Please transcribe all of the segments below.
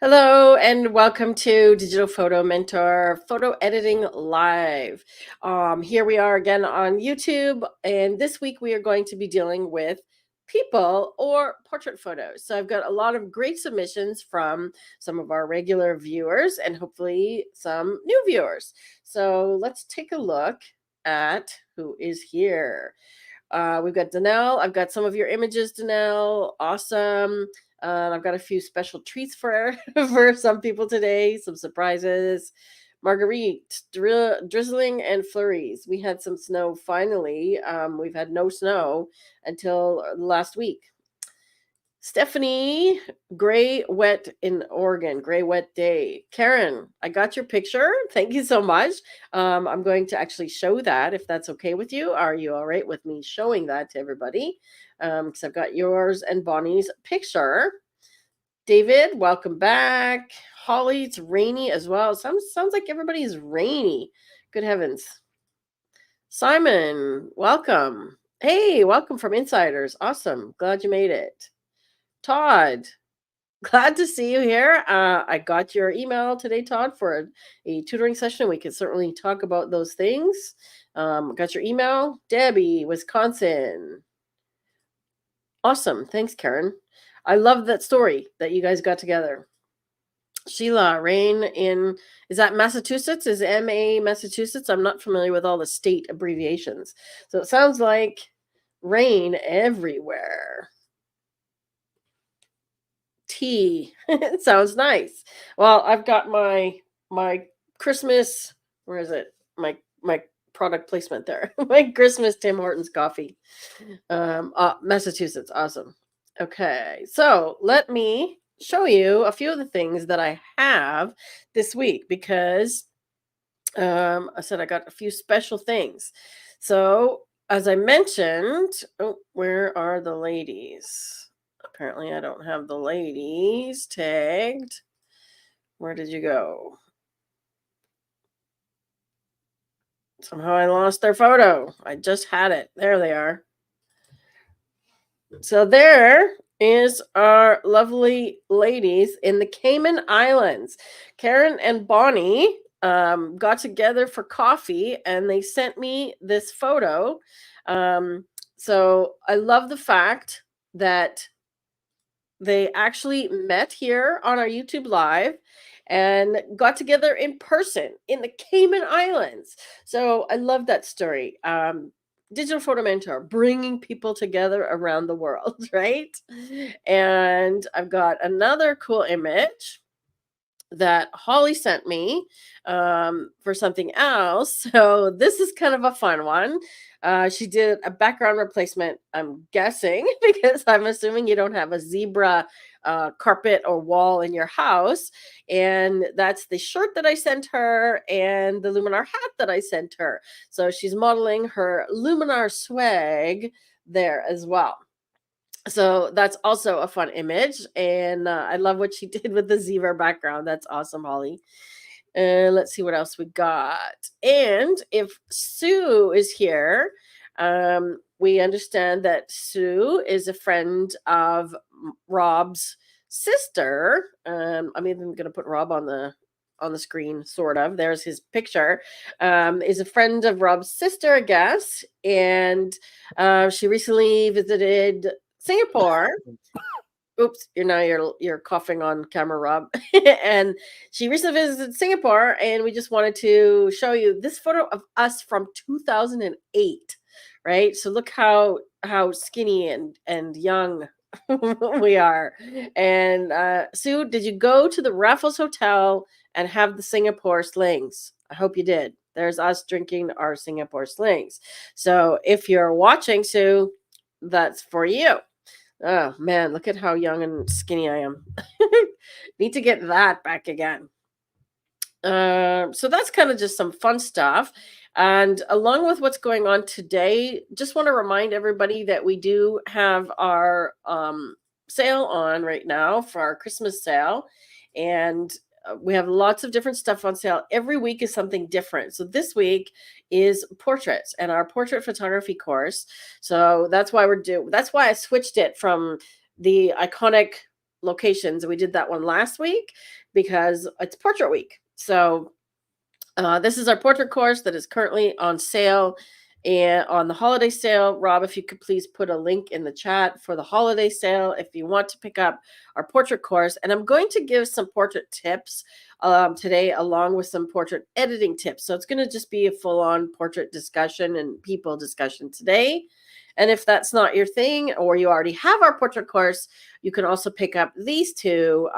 Hello and welcome to Digital Photo Mentor Photo Editing Live. Here we are again on YouTube, and this week we are going to be dealing with people or portrait photos. So I've got a lot of great submissions from some of our regular viewers and hopefully some new viewers. So let's take a look at who is here. We've got Danelle. I've got some of your images, Danelle. Awesome. I've got a few special treats for for some people today, some surprises. Marguerite, drizzling and flurries. We had some snow finally. We've had no snow until last week. Stephanie, gray wet in Oregon, gray wet day. Karen, I got your picture. Thank you so much. I'm going to actually show that if that's okay with you. Are you all right with me showing that to everybody? Because I've got yours and Bonnie's picture. David, welcome back. Holly, it's rainy as well. Sounds like everybody is rainy. Good heavens. Simon, welcome. Hey, welcome from Insiders. Awesome. Glad you made it. Todd, glad to see you here. I got your email today, Todd, for a tutoring session. We could certainly talk about those things. Got your email. Debbie, Wisconsin. Awesome. Thanks, Karen. I love that story that you guys got together. Sheila, rain in, is that Massachusetts? Is MA Massachusetts? I'm not familiar with all the state abbreviations. So it sounds like rain everywhere. Tea. It sounds nice. Well, I've got my Christmas, where is it? My product placement there. My Christmas Tim Hortons coffee. Massachusetts. Awesome. Okay. So, let me show you a few of the things that I have this week because I said I got a few special things. So, as I mentioned, oh, where are the ladies? Apparently, I don't have the ladies tagged. Where did you go? Somehow I lost their photo. I just had it. There they are. So there is our lovely ladies in the Cayman Islands. Karen and Bonnie got together for coffee and they sent me this photo. So I love the fact that they actually met here on our YouTube Live and got together in person in the Cayman Islands. So I love that story. Digital photo mentor, bringing people together around the world, right? And I've got another cool image that Holly sent me for something else. So this is kind of a fun one. She did a background replacement, I'm guessing, because I'm assuming you don't have a zebra carpet or wall in your house. And that's the shirt that I sent her and the Luminar hat that I sent her. So she's modeling her Luminar swag there as well. So that's also a fun image, and I love what she did with the zebra background. That's awesome, Holly. Let's see what else we got. And if Sue is here, we understand that Sue is a friend of Rob's sister. I'm even going to put Rob on the screen, sort of. There's his picture. Is a friend of Rob's sister, I guess, and she recently visited Singapore. Oops, you're coughing on camera, Rob. And she recently visited Singapore, and we just wanted to show you this photo of us from 2008, right? So look how skinny and young we are. And Sue, did you go to the Raffles Hotel and have the Singapore slings? I hope you did. There's us drinking our Singapore slings. So if you're watching, Sue, that's for you. Oh man, look at how young and skinny I am. Need to get that back again. So that's kind of just some fun stuff. And along with what's going on today, just want to remind everybody that we do have our sale on right now for our Christmas sale. And we have lots of different stuff on sale. Every week is something different. So this week is portraits and our portrait photography course. So that's why that's why I switched it from the iconic locations. We did that one last week because it's portrait week. So this is our portrait course that is currently on sale and on the holiday sale. Rob, if you could please put a link in the chat for the holiday sale if you want to pick up our portrait course. And I'm going to give some portrait tips today, along with some portrait editing tips. So it's going to just be a full-on portrait discussion and people discussion today. And if that's not your thing, or you already have our portrait course, you can also pick up these two,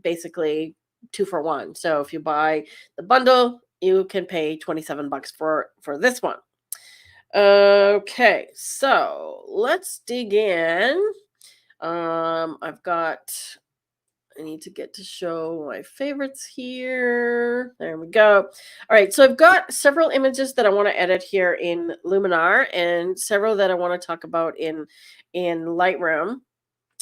basically 2 for 1. So if you buy the bundle, you can pay $27 for this one. Okay, so let's dig in. I need to get to show my favorites here. There we go. All right, so I've got several images that I want to edit here in Luminar, and several that I want to talk about in Lightroom.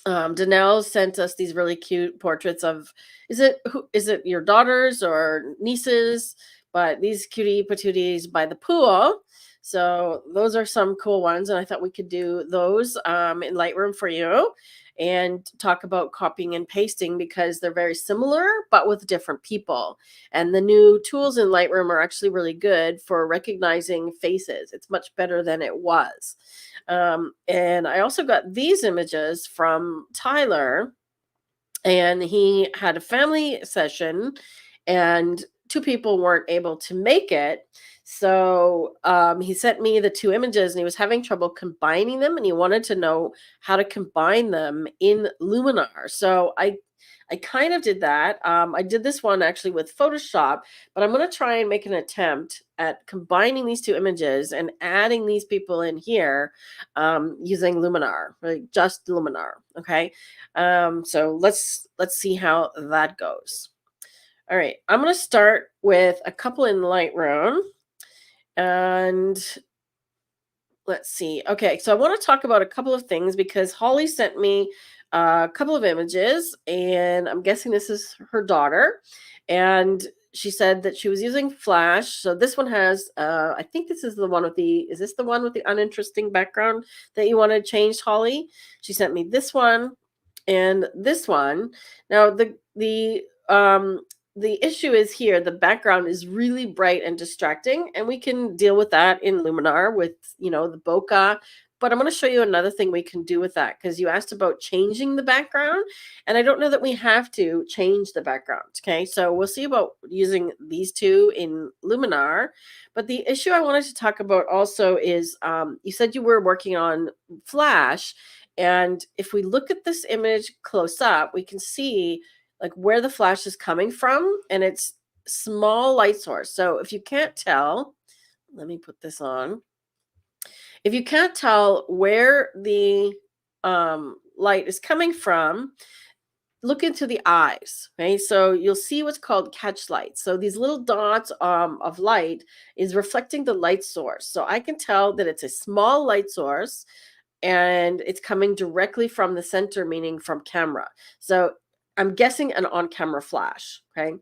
Danelle sent us these really cute portraits of, is it your daughters or nieces? But these cutie patooties by the pool. So those are some cool ones, and I thought we could do those in Lightroom for you and talk about copying and pasting, because they're very similar but with different people. And the new tools in Lightroom are actually really good for recognizing faces. It's much better than it was. And I also got these images from Tyler, and he had a family session and 2 people weren't able to make it. So he sent me the 2 images, and he was having trouble combining them, and he wanted to know how to combine them in Luminar. So I kind of did that. I did this one actually with Photoshop, but I'm going to try and make an attempt at combining these 2 images and adding these people in here using Luminar, like just Luminar. Okay, so let's see how that goes. All right, I'm going to start with a couple in Lightroom, and let's see. Okay, so I want to talk about a couple of things because Holly sent me a couple of images, and I'm guessing this is her daughter. And she said that she was using Flash. So this one has, I think this is the one with the, is this the one with the uninteresting background that you wanted changed, Holly? She sent me this one and this one. Now the issue is here, the background is really bright and distracting, and we can deal with that in Luminar with, the bokeh. But I'm going to show you another thing we can do with that, because you asked about changing the background, and I don't know that we have to change the background. Okay, so we'll see about using these 2 in Luminar. But the issue I wanted to talk about also is, you said you were working on Flash, and if we look at this image close up, we can see like where the flash is coming from, and it's small light source. So if you can't tell, let me put this on. If you can't tell where the light is coming from, look into the eyes. Okay, so you'll see what's called catch light. So these little dots of light is reflecting the light source. So I can tell that it's a small light source, and it's coming directly from the center, meaning from camera. So I'm guessing an on-camera flash. Okay,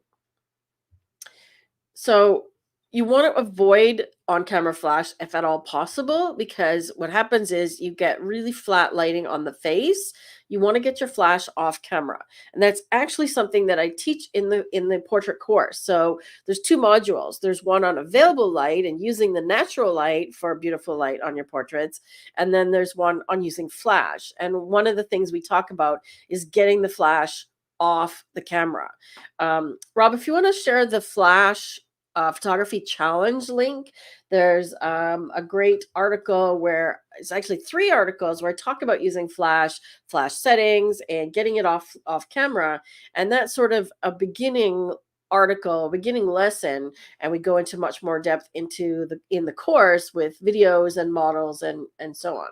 so you want to avoid on-camera flash if at all possible, because what happens is you get really flat lighting on the face. You want to get your flash off camera, and that's actually something that I teach in the portrait course. So there's 2 modules. There's one on available light and using the natural light for beautiful light on your portraits, and then there's one on using flash. And one of the things we talk about is getting the flash off the camera. Rob, if you want to share the flash photography challenge link, there's a great article where it's actually 3 articles where I talk about using flash settings and getting it off camera, and that's sort of a beginning lesson, and we go into much more depth into in the course with videos and models and so on.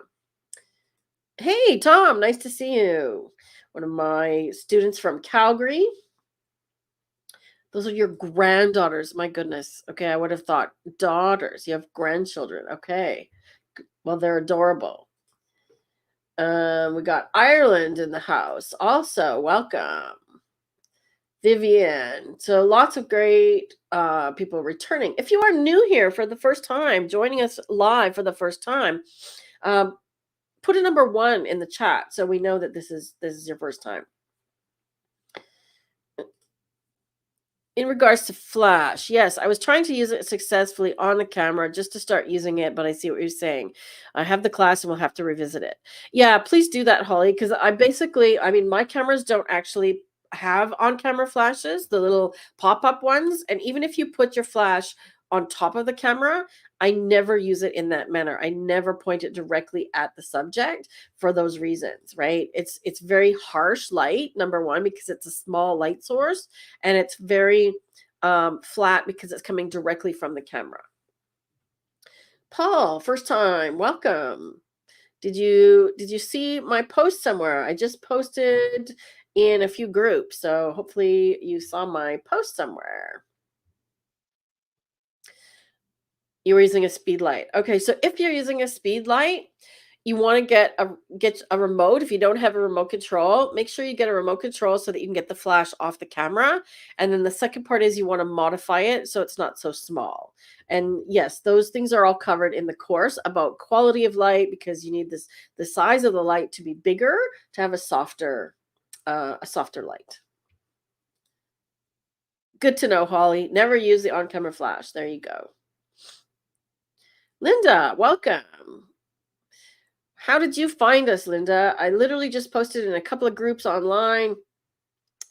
Hey Tom, nice to see you. One of my students from Calgary. Those are your granddaughters. My goodness. Okay, I would have thought daughters. You have grandchildren. Okay. Well, they're adorable. We got Ireland in the house. Also, welcome. Vivian. So lots of great people returning. If you are new here for the first time, joining us live for the first time, put a number 1 in the chat so we know that this is your first time. In regards to flash, yes, I was trying to use it successfully on the camera just to start using it, but I see what you're saying. I have the class and we'll have to revisit it. Yeah, please do that, Holly, because I mean, my cameras don't actually have on camera flashes, the little pop up ones. And even if you put your flash on top of the camera, I never use it in that manner. I never point it directly at the subject for those reasons, right? It's very harsh light, number one, because it's a small light source, and it's very flat because it's coming directly from the camera. Paul, first time, welcome. Did you see my post somewhere? I just posted in a few groups, so hopefully you saw my post somewhere. You were using a speed light. Okay, so if you're using a speed light, you want to get a remote. If you don't have a remote control, make sure you get a remote control so that you can get the flash off the camera. And then the second part is you want to modify it so it's not so small. And yes, those things are all covered in the course about quality of light, because you need the size of the light to be bigger to have a softer light. Good to know, Holly. Never use the on-camera flash. There you go. Linda, welcome. How did you find us, Linda? I literally just posted in a couple of groups online,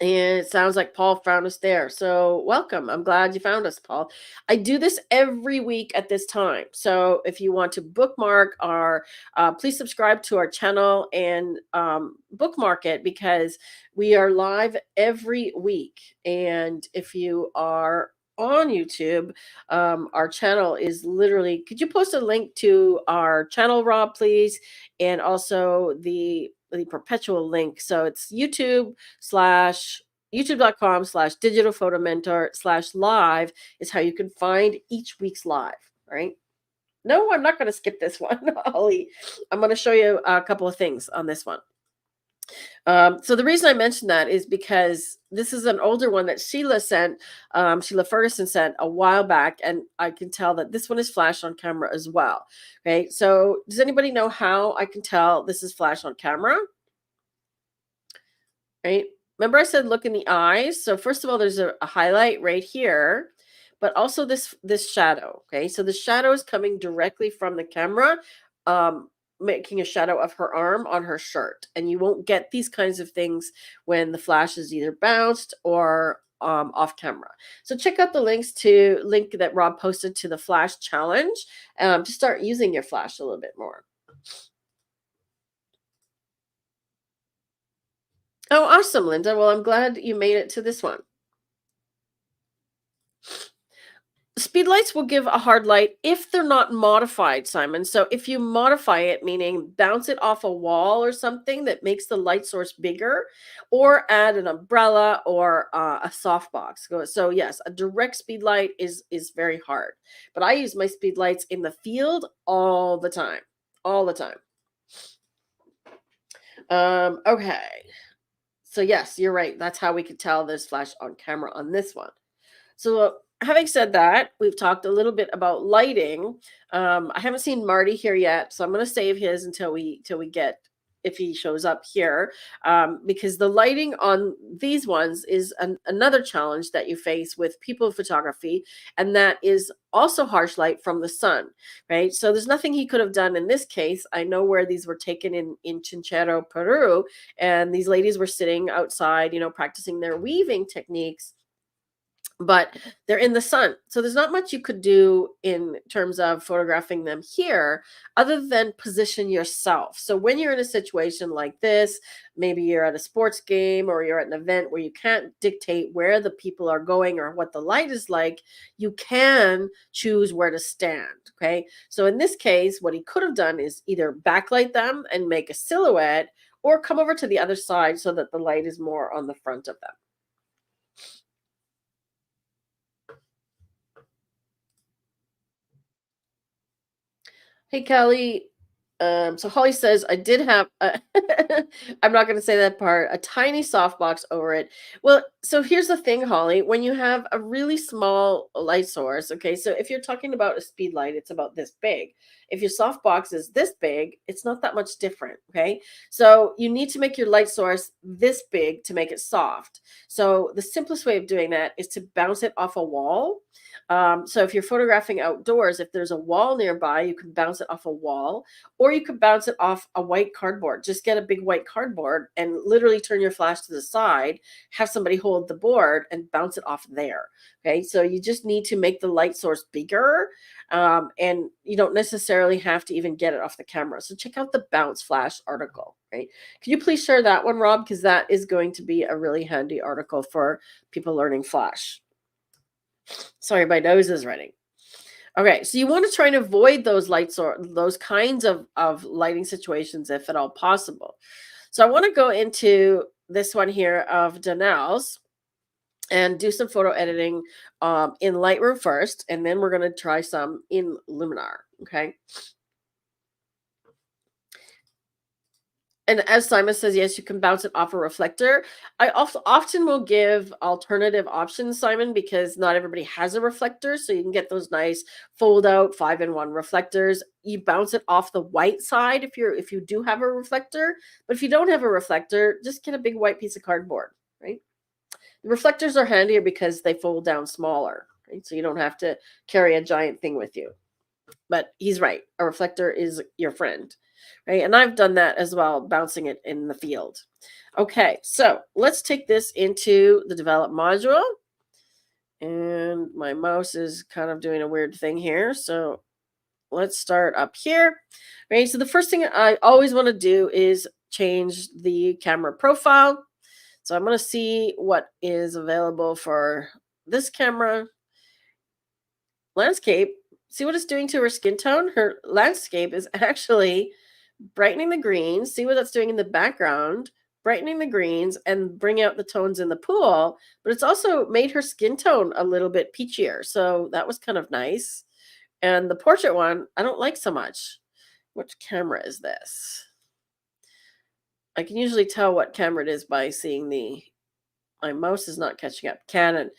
and it sounds like Paul found us there. So welcome. I'm glad you found us, Paul. I do this every week at this time. So if you want to bookmark please subscribe to our channel and bookmark it, because we are live every week. And if you are on YouTube, our channel is literally, could you post a link to our channel, Rob, please? And also the perpetual link. So it's youtube.com/digital photo mentor/live is how you can find each week's live, right? No, I'm not going to skip this one, Holly. I'm going to show you a couple of things on this one. So the reason I mentioned that is because this is an older one that Sheila Ferguson sent a while back, and I can tell that this one is flash on camera as well. Okay, so does anybody know how I can tell this is flash on camera? Right? Remember I said look in the eyes. So first of all, there's a highlight right here, but also this shadow. Okay, so the shadow is coming directly from the camera, making a shadow of her arm on her shirt. And you won't get these kinds of things when the flash is either bounced or off camera. So check out the link that Rob posted to the flash challenge to start using your flash a little bit more. Oh, awesome, Linda. Well, I'm glad you made it to this one. Speedlights will give a hard light if they're not modified, Simon. So if you modify it, meaning bounce it off a wall or something that makes the light source bigger, or add an umbrella or a softbox. So yes, a direct speed light is very hard. But I use my speed lights in the field all the time, all the time. Okay. So yes, you're right. That's how we could tell there's flash on camera on this one. So having said that, we've talked a little bit about lighting. I haven't seen Marty here yet, so I'm going to save his until we get, if he shows up here, because the lighting on these ones is another challenge that you face with people photography, and that is also harsh light from the sun, right? So there's nothing he could have done in this case. I know where these were taken in Chinchero, Peru, and these ladies were sitting outside, practicing their weaving techniques, but they're in the sun. So there's not much you could do in terms of photographing them here other than position yourself. So when you're in a situation like this, maybe you're at a sports game or you're at an event where you can't dictate where the people are going or what the light is like, you can choose where to stand. Okay. So in this case, what he could have done is either backlight them and make a silhouette, or come over to the other side so that the light is more on the front of them. Hey, Kelly. So Holly says, I did have I'm not going to say that part, a tiny softbox over it. Well, so here's the thing, Holly, when you have a really small light source, okay, so if you're talking about a speed light, it's about this big. If your softbox is this big, it's not that much different, okay? So you need to make your light source this big to make it soft. So the simplest way of doing that is to bounce it off a wall. So if you're photographing outdoors, if there's a wall nearby, you can bounce it off a wall, or you could bounce it off a white cardboard. Just get a big white cardboard and literally turn your flash to the side, have somebody hold the board and bounce it off there. Okay, so you just need to make the light source bigger, and you don't necessarily have to even get it off the camera. So check out the bounce flash article, right? Can you please share that one, Rob? Because that is going to be a really handy article for people learning flash. Sorry, my nose is running. Okay, so you want to try and avoid those lights or those kinds of lighting situations if at all possible. So I want to go into this one here of Danelle's and do some photo editing in Lightroom first, and then we're going to try some in Luminar. Okay. And as Simon says, yes, you can bounce it off a reflector. I often will give alternative options, Simon, because not everybody has a reflector. So you can get those nice fold out 5-in-1 reflectors. You bounce it off the white side if you do have a reflector. But if you don't have a reflector, just get a big white piece of cardboard, right? The reflectors are handier because they fold down smaller, right? So you don't have to carry a giant thing with you. But he's right. A reflector is your friend, right? And I've done that as well, bouncing it in the field. Okay, so let's take this into the develop module. And my mouse is kind of doing a weird thing here. So let's start up here. Right. So the first thing I always want to do is change the camera profile. So I'm going to see what is available for this camera. Landscape. See what it's doing to her skin tone? Her landscape is actually brightening the greens. See what that's doing in the background, brightening the greens and bring out the tones in the pool. But it's also made her skin tone a little bit peachier. So that was kind of nice. And the portrait one, I don't like so much. Which camera is this? I can usually tell what camera it is by seeing my mouse is not catching up. Canon.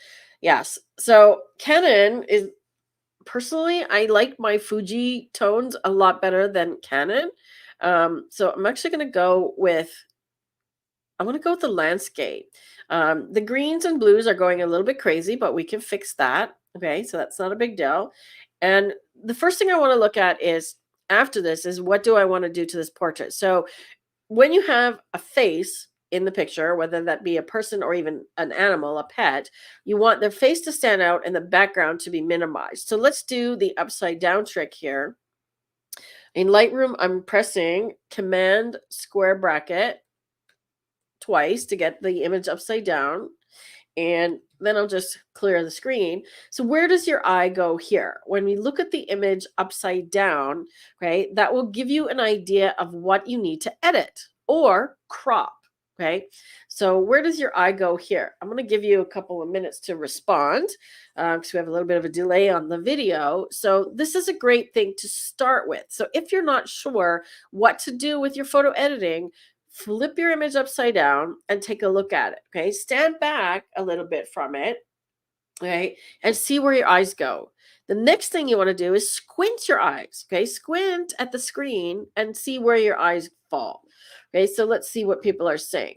Yes. So Canon is, personally, I like my Fuji tones a lot better than Canon. So I'm actually going to go with, I want to go with the landscape. The greens and blues are going a little bit crazy, but we can fix that. Okay, so that's not a big deal. And the first thing I want to look at is, after this, is what do I want to do to this portrait? So when you have a face in the picture, whether that be a person or even an animal, a pet, you want their face to stand out and the background to be minimized. So let's do the upside down trick here. In Lightroom, I'm pressing Command square bracket twice to get the image upside down. And then I'll just clear the screen. So where does your eye go here? When we look at the image upside down, right, that will give you an idea of what you need to edit or crop. Okay, so where does your eye go here? I'm going to give you a couple of minutes to respond because we have a little bit of a delay on the video. So this is a great thing to start with. So if you're not sure what to do with your photo editing, flip your image upside down and take a look at it. Okay, stand back a little bit from it, okay, and see where your eyes go. The next thing you want to do is squint your eyes. Okay, squint at the screen and see where your eyes fall. Okay, so let's see what people are saying.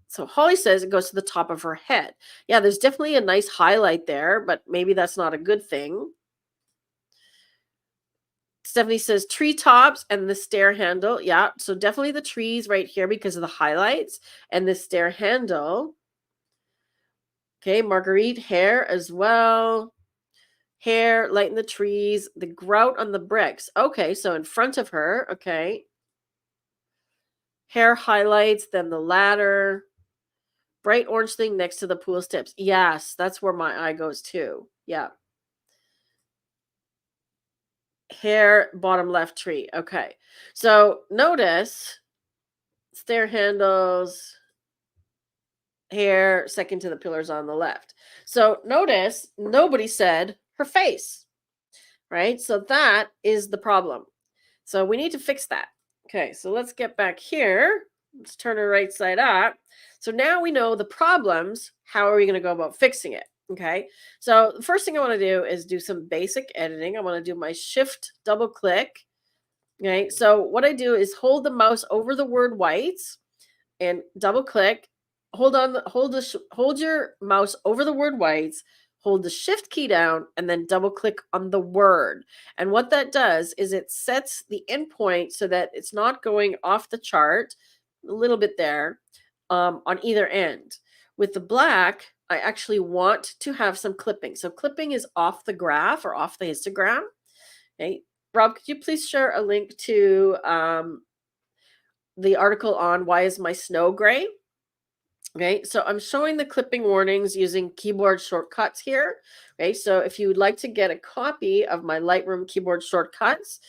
So Holly says it goes to the top of her head. Yeah, there's definitely a nice highlight there, but maybe that's not a good thing. Stephanie says treetops and the stair handle. Yeah, so definitely the trees right here because of the highlights and the stair handle. Okay, Marguerite, hair as well. Hair, light in the trees, the grout on the bricks. Okay, so in front of her, okay. Hair highlights, then the ladder. Bright orange thing next to the pool steps. Yes, that's where my eye goes too. Yeah. Hair, bottom left tree. Okay. So notice stair handles, hair, second to the pillars on the left. So notice nobody said her face, right? So that is the problem. So we need to fix that. Okay, so let's get back here. Let's turn it right side up. So now we know the problems. How are we going to go about fixing it? Okay, so the first thing I want to do is do some basic editing. I want to do my shift double click. Okay, so what I do is hold the mouse over the word whites and double click. Hold your mouse over the word whites, hold the shift key down, and then double click on the word. And what that does is it sets the endpoint so that it's not going off the chart a little bit there on either end. With the black, I actually want to have some clipping. So clipping is off the graph or off the histogram. Okay. Rob, could you please share a link to the article on why is my snow gray? Okay, so I'm showing the clipping warnings using keyboard shortcuts here. Okay, so if you would like to get a copy of my Lightroom keyboard shortcuts,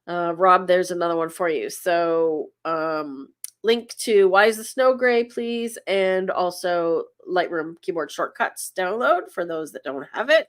Rob, there's another one for you. So link to why is the snow gray, please, and also Lightroom keyboard shortcuts download for those that don't have it.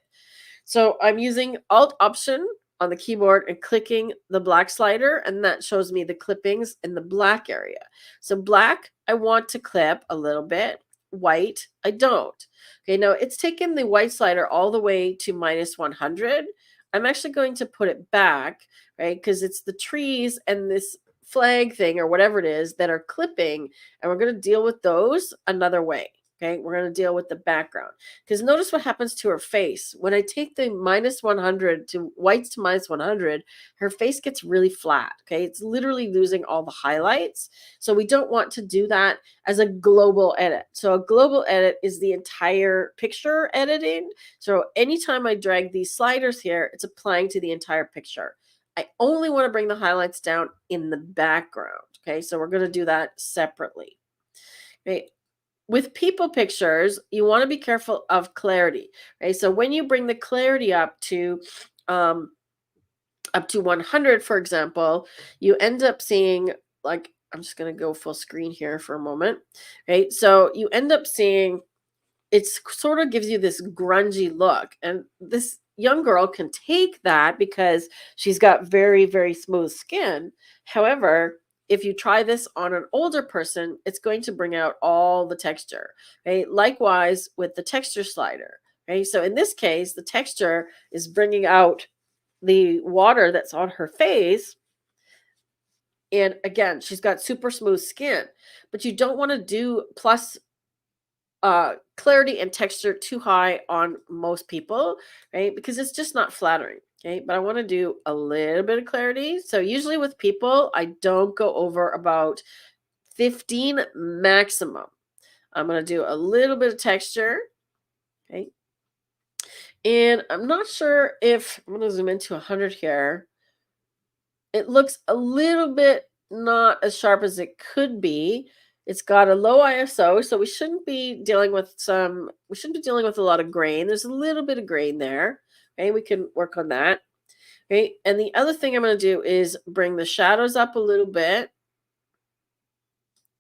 So I'm using Alt Option on the keyboard and clicking the black slider, and that shows me the clippings in the black area. So black, I want to clip a little bit. White, I don't. Okay, now it's taken the white slider all the way to -100. I'm actually going to put it back, right? Because it's the trees and this flag thing or whatever it is that are clipping, and we're going to deal with those another way. Okay, we're going to deal with the background. Because notice what happens to her face. When I take the -100 to whites to -100, her face gets really flat. Okay, it's literally losing all the highlights. So we don't want to do that as a global edit. So a global edit is the entire picture editing. So anytime I drag these sliders here, it's applying to the entire picture. I only want to bring the highlights down in the background. Okay, so we're going to do that separately. Okay. With people pictures, you want to be careful of clarity, right? So when you bring the clarity up to 100, for example, you end up seeing, like, I'm just going to go full screen here for a moment, right? So you end up seeing it sort of gives you this grungy look, and this young girl can take that because she's got very, very smooth skin. However, if you try this on an older person, it's going to bring out all the texture. Okay, likewise with the texture slider. Okay, so in this case, the texture is bringing out the water that's on her face. And again, she's got super smooth skin, but you don't want to do plus clarity and texture too high on most people, right? Because it's just not flattering. Okay, but I want to do a little bit of clarity. So usually with people, I don't go over about 15 maximum. I'm going to do a little bit of texture. Okay. And I'm not sure if I'm going to zoom into 100 here. It looks a little bit not as sharp as it could be. It's got a low ISO, so we shouldn't be dealing with a lot of grain. There's a little bit of grain there. Okay, we can work on that. Okay, and the other thing I'm going to do is bring the shadows up a little bit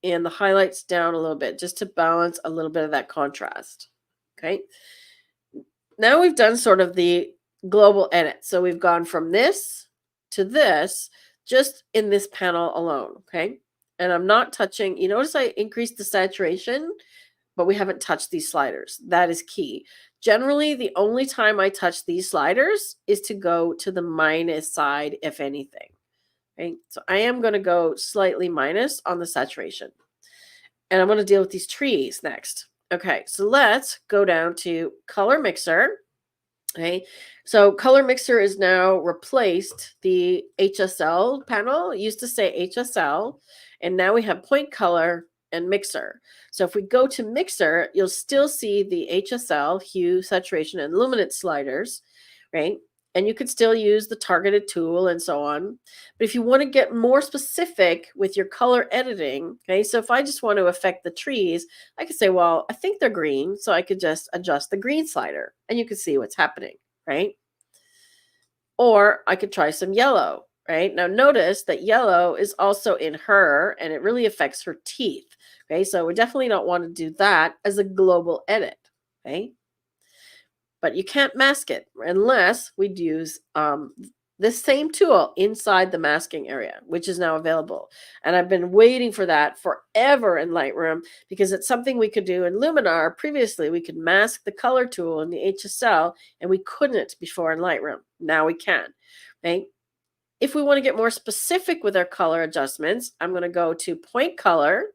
and the highlights down a little bit just to balance a little bit of that contrast. Okay, now we've done sort of the global edit. So we've gone from this to this just in this panel alone. Okay, and I'm not touching. You notice I increased the saturation, but we haven't touched these sliders. That is key. Generally, the only time I touch these sliders is to go to the minus side, if anything. Okay, so I am going to go slightly minus on the saturation. And I'm going to deal with these trees next. Okay, so let's go down to Color Mixer. Okay, so Color Mixer is now replaced the HSL panel. It used to say HSL, and now we have Point Color and Mixer. So if we go to Mixer, you'll still see the HSL, hue, saturation, and luminance sliders, right? And you could still use the targeted tool and so on. But if you want to get more specific with your color editing, okay, so if I just want to affect the trees, I could say, well, I think they're green, so I could just adjust the green slider and you can see what's happening, right? Or I could try some yellow, right? Now notice that yellow is also in her and it really affects her teeth, okay? So we definitely don't want to do that as a global edit, okay? But you can't mask it unless we'd use this same tool inside the masking area, which is now available. And I've been waiting for that forever in Lightroom because it's something we could do in Luminar. Previously, we could mask the color tool in the HSL, and we couldn't before in Lightroom. Now we can, right? If we want to get more specific with our color adjustments, I'm going to go to Point Color,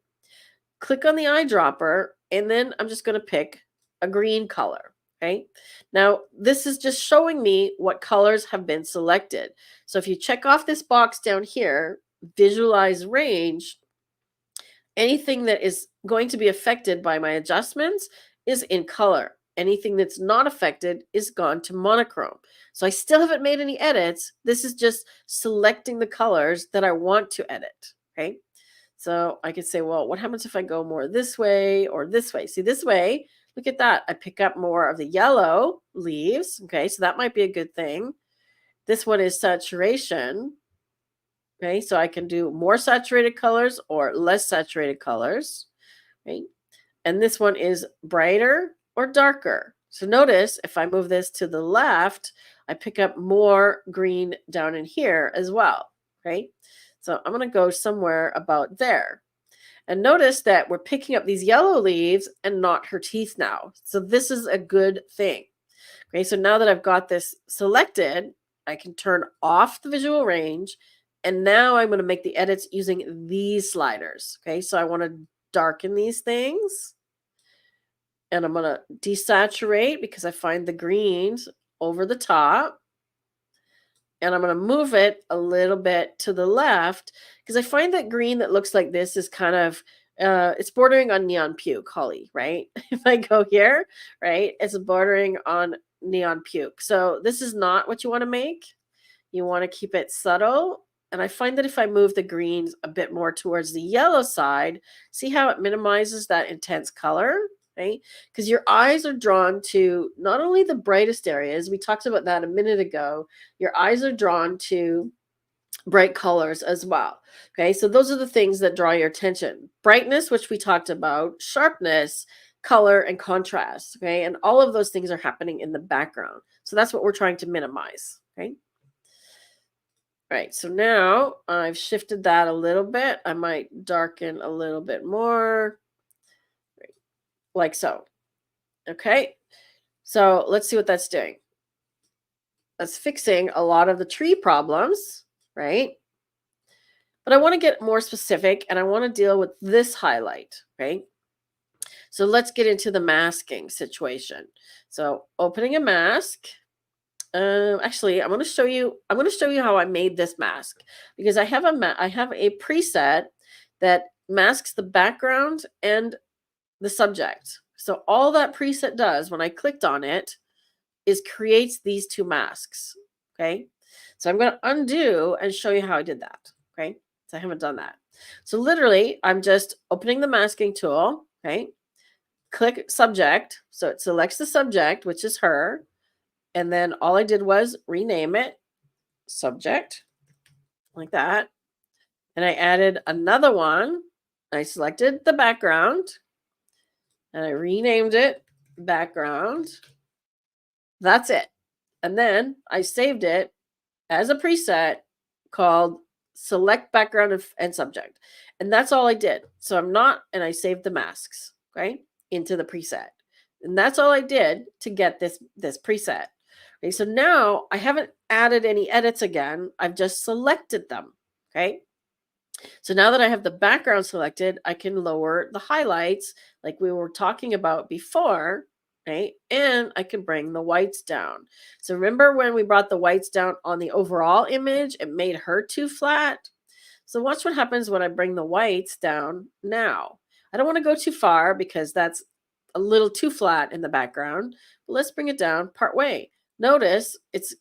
click on the eyedropper, and then I'm just going to pick a green color. Okay. Now, this is just showing me what colors have been selected. So if you check off this box down here, visualize range, anything that is going to be affected by my adjustments is in color. Anything that's not affected is gone to monochrome. So I still haven't made any edits. This is just selecting the colors that I want to edit. Okay. So I could say, well, what happens if I go more this way or this way? See, this way, look at that. I pick up more of the yellow leaves. Okay, so that might be a good thing. This one is saturation. Okay, so I can do more saturated colors or less saturated colors. Right? And this one is brighter or darker. So notice if I move this to the left, I pick up more green down in here as well. Right? So I'm going to go somewhere about there. And notice that we're picking up these yellow leaves and not her teeth now. So this is a good thing. Okay, so now that I've got this selected, I can turn off the visual range. And now I'm going to make the edits using these sliders. Okay, so I want to darken these things. And I'm going to desaturate because I find the greens over the top. And I'm going to move it a little bit to the left because I find that green that looks like this is kind of, it's bordering on neon puke, Holly, right? If I go here, right, it's bordering on neon puke. So this is not what you want to make. You want to keep it subtle. And I find that if I move the greens a bit more towards the yellow side, see how it minimizes that intense color? Right? Because your eyes are drawn to not only the brightest areas, we talked about that a minute ago, your eyes are drawn to bright colors as well. Okay, so those are the things that draw your attention. Brightness, which we talked about, sharpness, color, and contrast. Okay, and all of those things are happening in the background. So that's what we're trying to minimize. Okay. All right, so now I've shifted that a little bit. I might darken a little bit more. Like so. Okay, so let's see what that's doing. That's fixing a lot of the tree problems, right? But I want to get more specific and I want to deal with this highlight, right? So let's get into the masking situation. So opening a mask. Actually, I'm going to show you how I made this mask because I have a preset that masks the background and the subject. So all that preset does when I clicked on it is creates these two masks. Okay. So I'm going to undo and show you how I did that. Okay. So I haven't done that. So literally I'm just opening the masking tool. Okay. Click subject. So it selects the subject, which is her. And then all I did was rename it subject like that. And I added another one. I selected the background. And I renamed it background. That's it. And then I saved it as a preset called select background and subject. And that's all I did. So and I saved the masks, okay, into the preset. And that's all I did to get this preset. Okay, so now I haven't added any edits again. I've just selected them, okay? So now that I have the background selected, I can lower the highlights like we were talking about before, right? And I can bring the whites down. So remember when we brought the whites down on the overall image, it made her too flat. So watch what happens when I bring the whites down now. I don't want to go too far because that's a little too flat in the background. But let's bring it down part way. Notice it's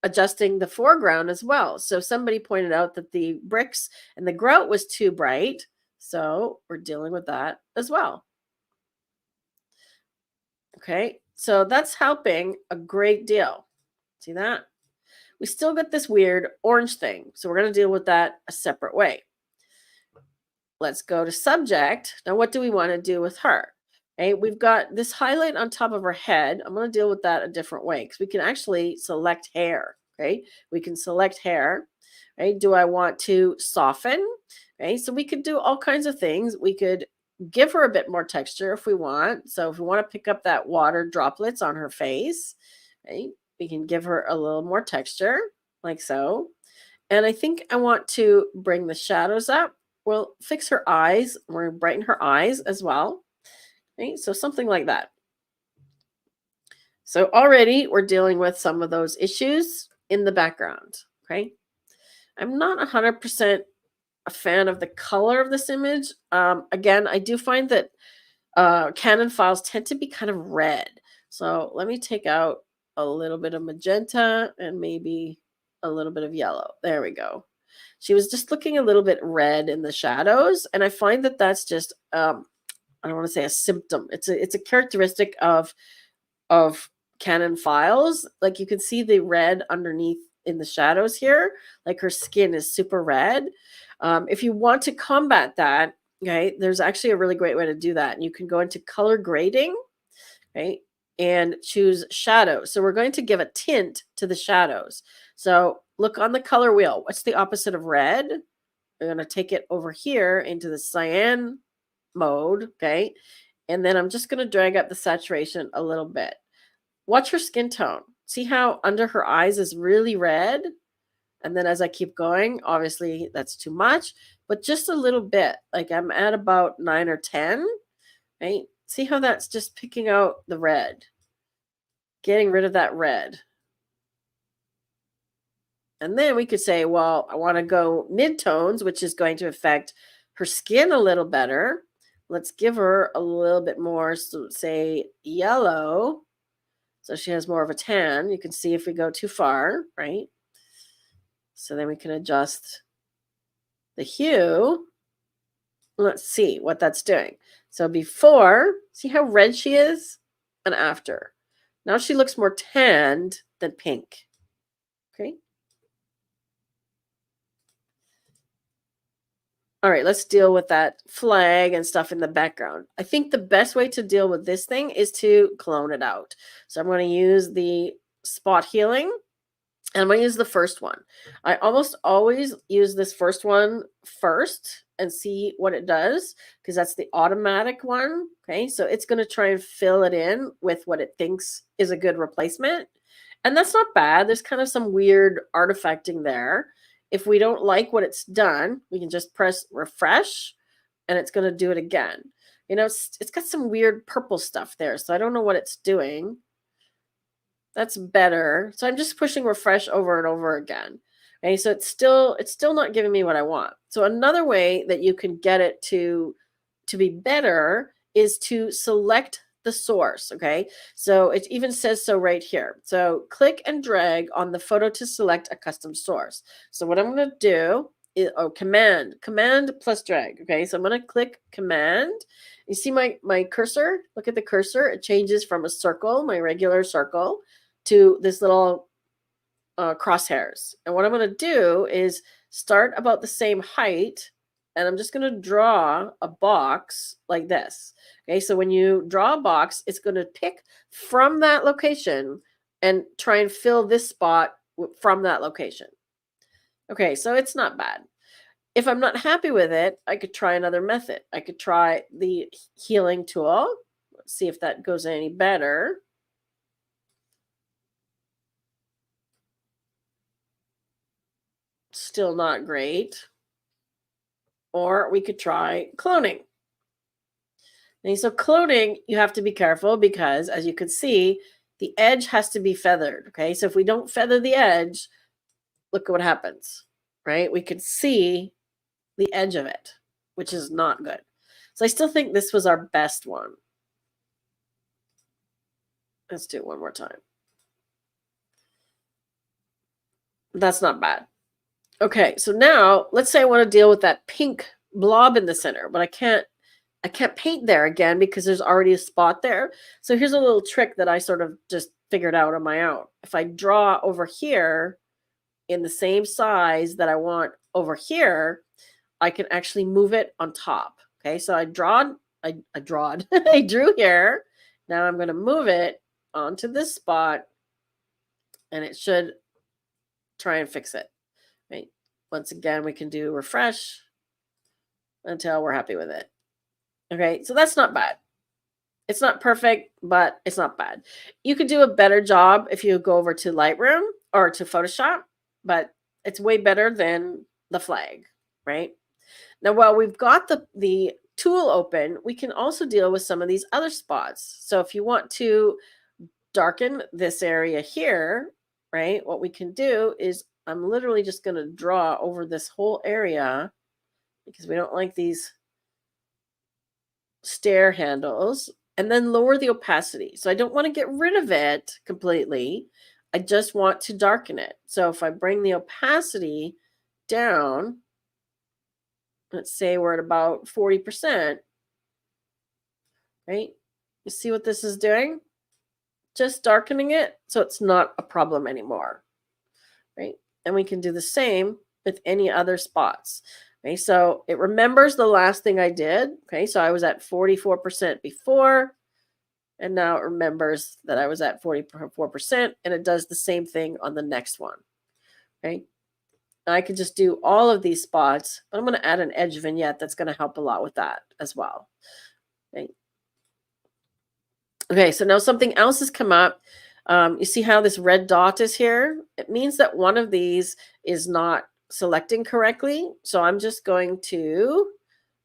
adjusting the foreground as well. So somebody pointed out that the bricks and the grout was too bright. So we're dealing with that as well. Okay, so that's helping a great deal. See that? We still get this weird orange thing. So we're going to deal with that a separate way. Let's go to subject. Now, what do we want to do with her? Okay, we've got this highlight on top of her head. I'm going to deal with that a different way because we can actually select hair. right? We can select hair, right? Do I want to soften? Right? So we could do all kinds of things. We could give her a bit more texture if we want. So if we want to pick up that water droplets on her face, right? We can give her a little more texture like so. And I think I want to bring the shadows up. We'll fix her eyes. We're going to brighten her eyes as well. Right? So something like that. So already we're dealing with some of those issues in the background. Okay. I'm not 100% a fan of the color of this image. Again, I do find that Canon files tend to be kind of red. So let me take out a little bit of magenta and maybe a little bit of yellow. There we go. She was just looking a little bit red in the shadows, and I find that that's just I don't want to say a symptom. It's a characteristic of Canon files. Like you can see the red underneath in the shadows here. Like her skin is super red. If you want to combat that, okay, there's actually a really great way to do that. And you can go into color grading, right, and choose shadow. So we're going to give a tint to the shadows. So look on the color wheel. What's the opposite of red? We're going to take it over here into the cyan mode, okay? And then I'm just going to drag up the saturation a little bit. Watch her skin tone. See how under her eyes is really red? And then as I keep going, obviously that's too much, but just a little bit. Like I'm at about 9 or 10, right? See how that's just picking out the red, getting rid of that red. And then we could say, well, I want to go mid-tones, which is going to affect her skin a little better. Let's give her a little bit more, so say yellow. So she has more of a tan. You can see if we go too far, right? So then we can adjust the hue. Let's see what that's doing. So before, see how red she is? And after. Now she looks more tanned than pink. Okay. All right, let's deal with that flag and stuff in the background. I think the best way to deal with this thing is to clone it out. So I'm going to use the spot healing, and I'm going to use the first one. I almost always use this first one first and see what it does, because that's the automatic one. Okay, so it's going to try and fill it in with what it thinks is a good replacement. And that's not bad. There's kind of some weird artifacting there. If we don't like what it's done, we can just press refresh and it's going to do it again. You know, it's got some weird purple stuff there, so I don't know what it's doing. That's better. So I'm just pushing refresh over and over again. Okay, so it's still not giving me what I want. So another way that you can get it to be better is to select the source. Okay, so it even says so right here. So click and drag on the photo to select a custom source. So what I'm going to do is command plus drag. Okay, so I'm going to click command. You see my cursor? Look at the cursor. It changes from a circle, my regular circle, to this little crosshairs. And what I'm going to do is start about the same height, and I'm just going to draw a box like this. Okay, so when you draw a box, it's going to pick from that location and try and fill this spot from that location. Okay, so it's not bad. If I'm not happy with it, I could try another method. I could try the healing tool. Let's see if that goes any better. Still not great. Or we could try cloning. And so cloning, you have to be careful because, as you can see, the edge has to be feathered. Okay, so if we don't feather the edge, look at what happens, right? We could see the edge of it, which is not good. So I still think this was our best one. Let's do it one more time. That's not bad. Okay, so now let's say I want to deal with that pink blob in the center, but I can't paint there again because there's already a spot there. So here's a little trick that I sort of just figured out on my own. If I draw over here in the same size that I want over here, I can actually move it on top. Okay, so I drew here. Now I'm going to move it onto this spot, and it should try and fix it, right? Once again, we can do refresh until we're happy with it. Okay, so that's not bad. It's not perfect, but it's not bad. You could do a better job if you go over to Lightroom or to Photoshop, but it's way better than the flag, right? Now, while we've got the tool open, we can also deal with some of these other spots. So if you want to darken this area here, right, what we can do is I'm literally just going to draw over this whole area because we don't like these stair handles, and then lower the opacity. So I don't want to get rid of it completely. I just want to darken it. So if I bring the opacity down, let's say we're at about 40%, right? You see what this is doing? Just darkening it so it's not a problem anymore, right? And we can do the same with any other spots. Okay, so it remembers the last thing I did. Okay, so I was at 44% before, and now it remembers that I was at 44%, and it does the same thing on the next one. Okay, I could just do all of these spots, but I'm going to add an edge vignette that's going to help a lot with that as well. Okay. Okay, so now something else has come up. You see how this red dot is here? It means that one of these is not selecting correctly. So I'm just going to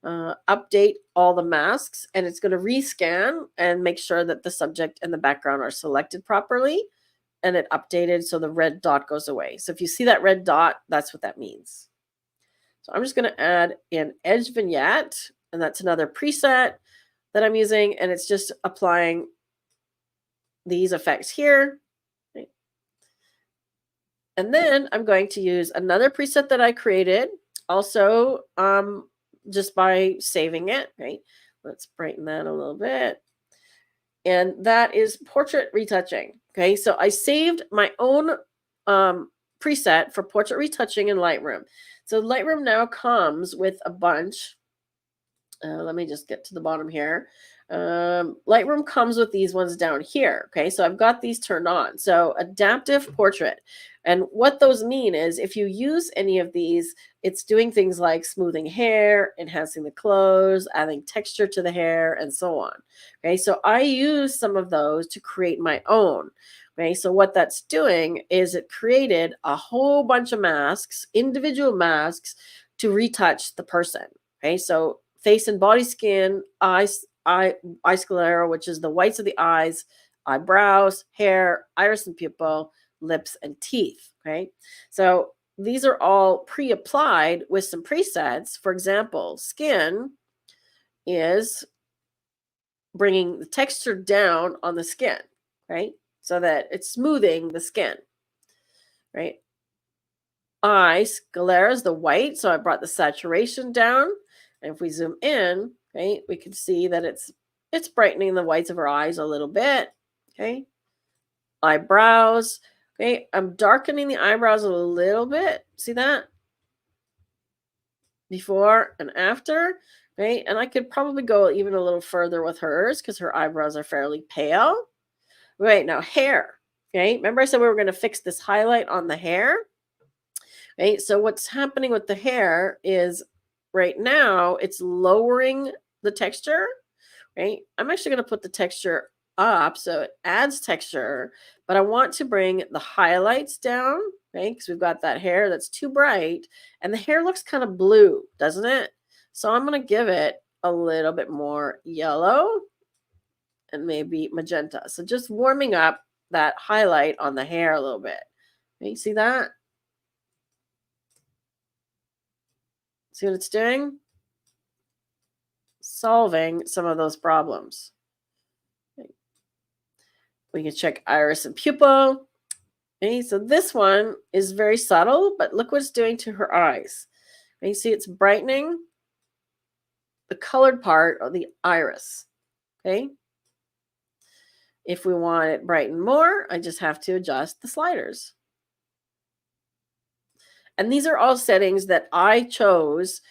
update all the masks, and it's going to rescan and make sure that the subject and the background are selected properly, and it updated so the red dot goes away. So if you see that red dot, that's what that means. So I'm just going to add an edge vignette, and that's another preset that I'm using, and it's just applying these effects here. Right? And then I'm going to use another preset that I created, also just by saving it. Right? Let's brighten that a little bit. And that is portrait retouching. Okay, so I saved my own preset for portrait retouching in Lightroom. So Lightroom now comes with a bunch. Let me just get to the bottom here. Lightroom comes with these ones down here. Okay, so I've got these turned on. So adaptive portrait. And what those mean is if you use any of these, it's doing things like smoothing hair, enhancing the clothes, adding texture to the hair, and so on. Okay, so I use some of those to create my own. Okay, so what that's doing is it created a whole bunch of masks, individual masks, to retouch the person. Okay, so face and body skin, eye sclera, which is the whites of the eyes, eyebrows, hair, iris and pupil, lips, and teeth. Okay, so these are all pre-applied with some presets. For example, skin is bringing the texture down on the skin, right? So that it's smoothing the skin, right? Eye sclera is the white, so I brought the saturation down. And if we zoom in, okay, we can see that it's brightening the whites of her eyes a little bit. Okay. Eyebrows. Okay. I'm darkening the eyebrows a little bit. See that? Before and after. Okay. And I could probably go even a little further with hers because her eyebrows are fairly pale. Right. Now hair. Okay. Remember I said we were going to fix this highlight on the hair? Okay. So what's happening with the hair is right now it's lowering the texture, right? I'm actually going to put the texture up so it adds texture, but I want to bring the highlights down, right? Because we've got that hair that's too bright and the hair looks kind of blue, doesn't it? So I'm going to give it a little bit more yellow and maybe magenta. So just warming up that highlight on the hair a little bit. Okay, you see that? See what it's doing? Solving some of those problems. Okay. We can check iris and pupil. Okay, so this one is very subtle, but look what it's doing to her eyes. Okay, you see it's brightening the colored part of the iris. Okay. If we want it brightened more, I just have to adjust the sliders. And these are all settings that I chose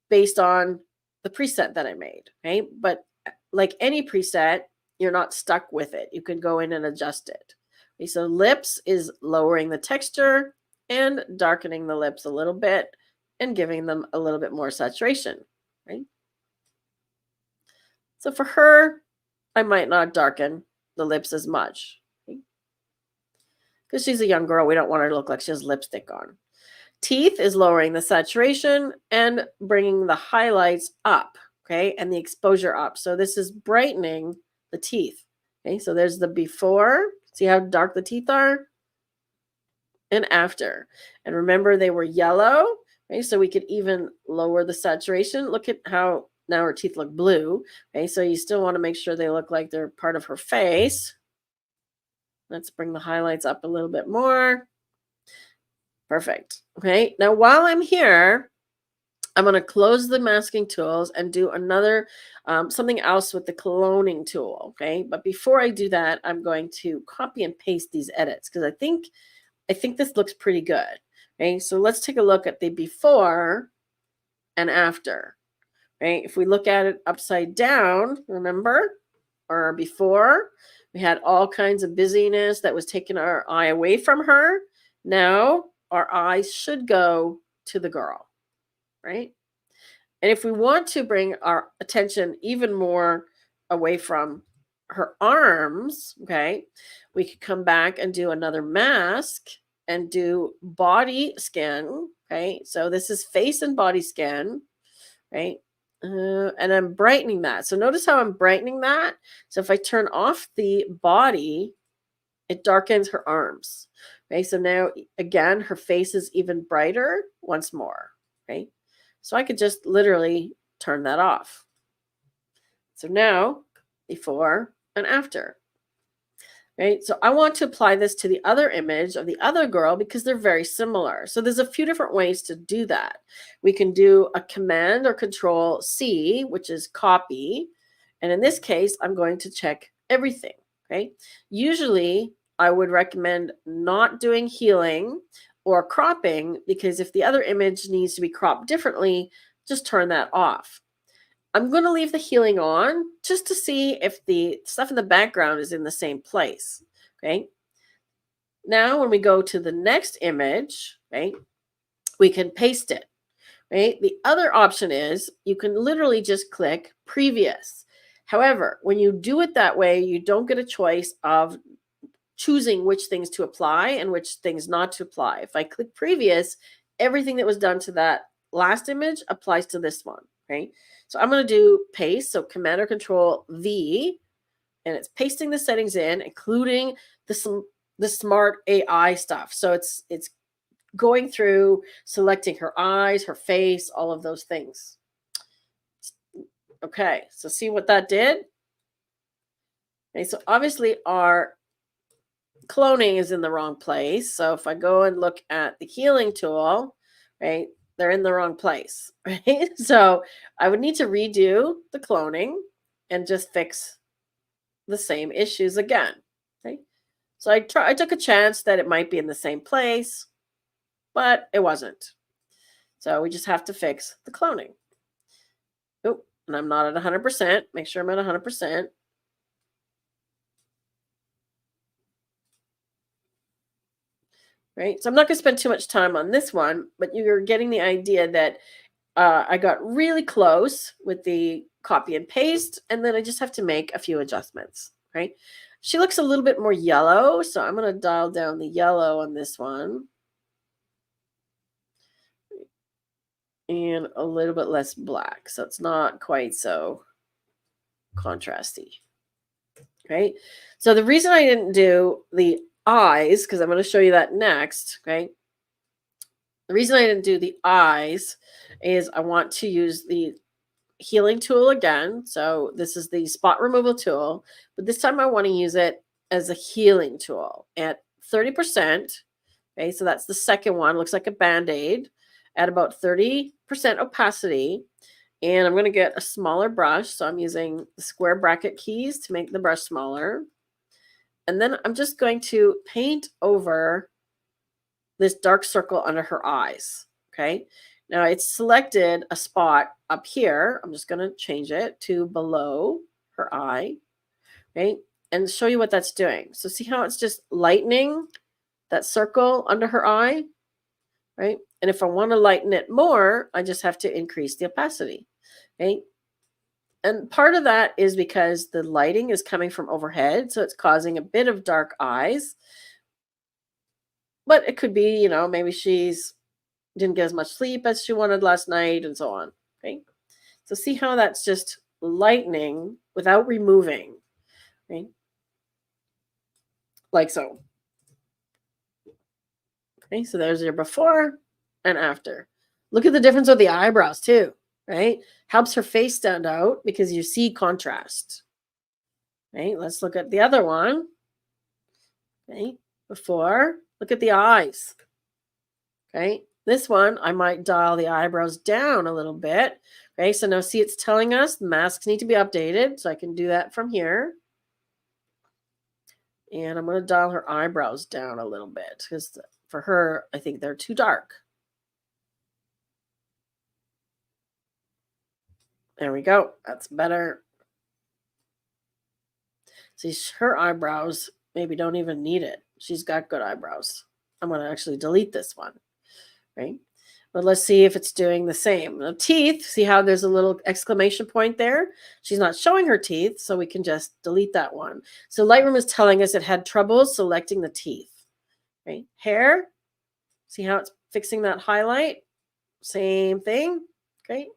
based on the preset that I made. Okay, but like any preset, you're not stuck with it. You can go in and adjust it. Okay, so lips is lowering the texture. and darkening the lips a little bit and giving them a little bit more saturation, right? So for her, I might not darken the lips as much because she's a young girl. We don't want her to look like she has lipstick on. Teeth is lowering the saturation and bringing the highlights up, okay, and the exposure up. So this is brightening the teeth. Okay, so there's the before. See how dark the teeth are? And after. And remember, they were yellow. Okay, so we could even lower the saturation. Look at how now her teeth look blue. Okay, so you still want to make sure they look like they're part of her face. Let's bring the highlights up a little bit more. Perfect. Okay, now while I'm here, I'm going to close the masking tools and do another something else with the cloning tool. Okay, but before I do that, I'm going to copy and paste these edits because I think this looks pretty good. Okay, so let's take a look at the before and after. Right, if we look at it upside down, remember, or before, we had all kinds of busyness that was taking our eye away from her. Now our eyes should go to the girl, right? And if we want to bring our attention even more away from her arms, okay, we could come back and do another mask and do body scan. Okay, so this is face and body scan, right? And I'm brightening that. So notice how I'm brightening that. So if I turn off the body, it darkens her arms. Okay, so now again, her face is even brighter once more. Okay, so I could just literally turn that off. So now, before and after. Right, so I want to apply this to the other image of the other girl because they're very similar. So there's a few different ways to do that. We can do a Command or Control C, which is copy. And in this case, I'm going to check everything. Okay. Usually, I would recommend not doing healing or cropping because if the other image needs to be cropped differently, just turn that off. I'm going to leave the healing on just to see if the stuff in the background is in the same place. Okay. Now, when we go to the next image, right, we can paste it. Right. The other option is you can literally just click previous. However, when you do it that way, you don't get a choice of choosing which things to apply and which things not to apply. If I click previous, everything that was done to that last image applies to this one. Okay. So I'm going to do paste. So Command or Control V, and it's pasting the settings in, including the smart AI stuff. So it's going through selecting her eyes, her face, all of those things. Okay. So see what that did? Okay. So obviously our cloning is in the wrong place. So if I go and look at the healing tool, right, they're in the wrong place, right? So I would need to redo the cloning and just fix the same issues again. Okay. So I took a chance that it might be in the same place, but it wasn't. So we just have to fix the cloning. Oh, and I'm not at 100%. Make sure I'm at 100%. Right? So I'm not going to spend too much time on this one, but you're getting the idea that I got really close with the copy and paste, and then I just have to make a few adjustments, right? She looks a little bit more yellow, so I'm going to dial down the yellow on this one. And a little bit less black, so it's not quite so contrasty, right? So the reason I didn't do the eyes, because I'm going to show you that next, okay? The reason I didn't do the eyes is I want to use the healing tool again. So this is the spot removal tool, but this time I want to use it as a healing tool at 30%. Okay, so that's the second one. Looks like a band-aid at about 30% opacity. And I'm going to get a smaller brush. So I'm using the square bracket keys to make the brush smaller. And then I'm just going to paint over this dark circle under her eyes. Okay. Now it's selected a spot up here. I'm just going to change it to below her eye. Okay. And show you what that's doing. So see how it's just lightening that circle under her eye? right? And if I want to lighten it more, I just have to increase the opacity, right? And part of that is because the lighting is coming from overhead, so it's causing a bit of dark eyes. But it could be, maybe she's didn't get as much sleep as she wanted last night and so on, right? So see how that's just lightening without removing, right? Like so. Okay, so there's your before and after. Look at the difference with the eyebrows too, right? Helps her face stand out because you see contrast. Right? Let's look at the other one. Okay, before. Look at the eyes. Okay, this one I might dial the eyebrows down a little bit. Okay, so now see it's telling us masks need to be updated, so I can do that from here. And I'm going to dial her eyebrows down a little bit because for her, I think they're too dark. There we go. That's better. See, her eyebrows maybe don't even need it. She's got good eyebrows. I'm going to actually delete this one, right? But let's see if it's doing the same. The teeth, see how there's a little exclamation point there? She's not showing her teeth, so we can just delete that one. So Lightroom is telling us it had trouble selecting the teeth, right? Hair, see how it's fixing that highlight? Same thing, okay?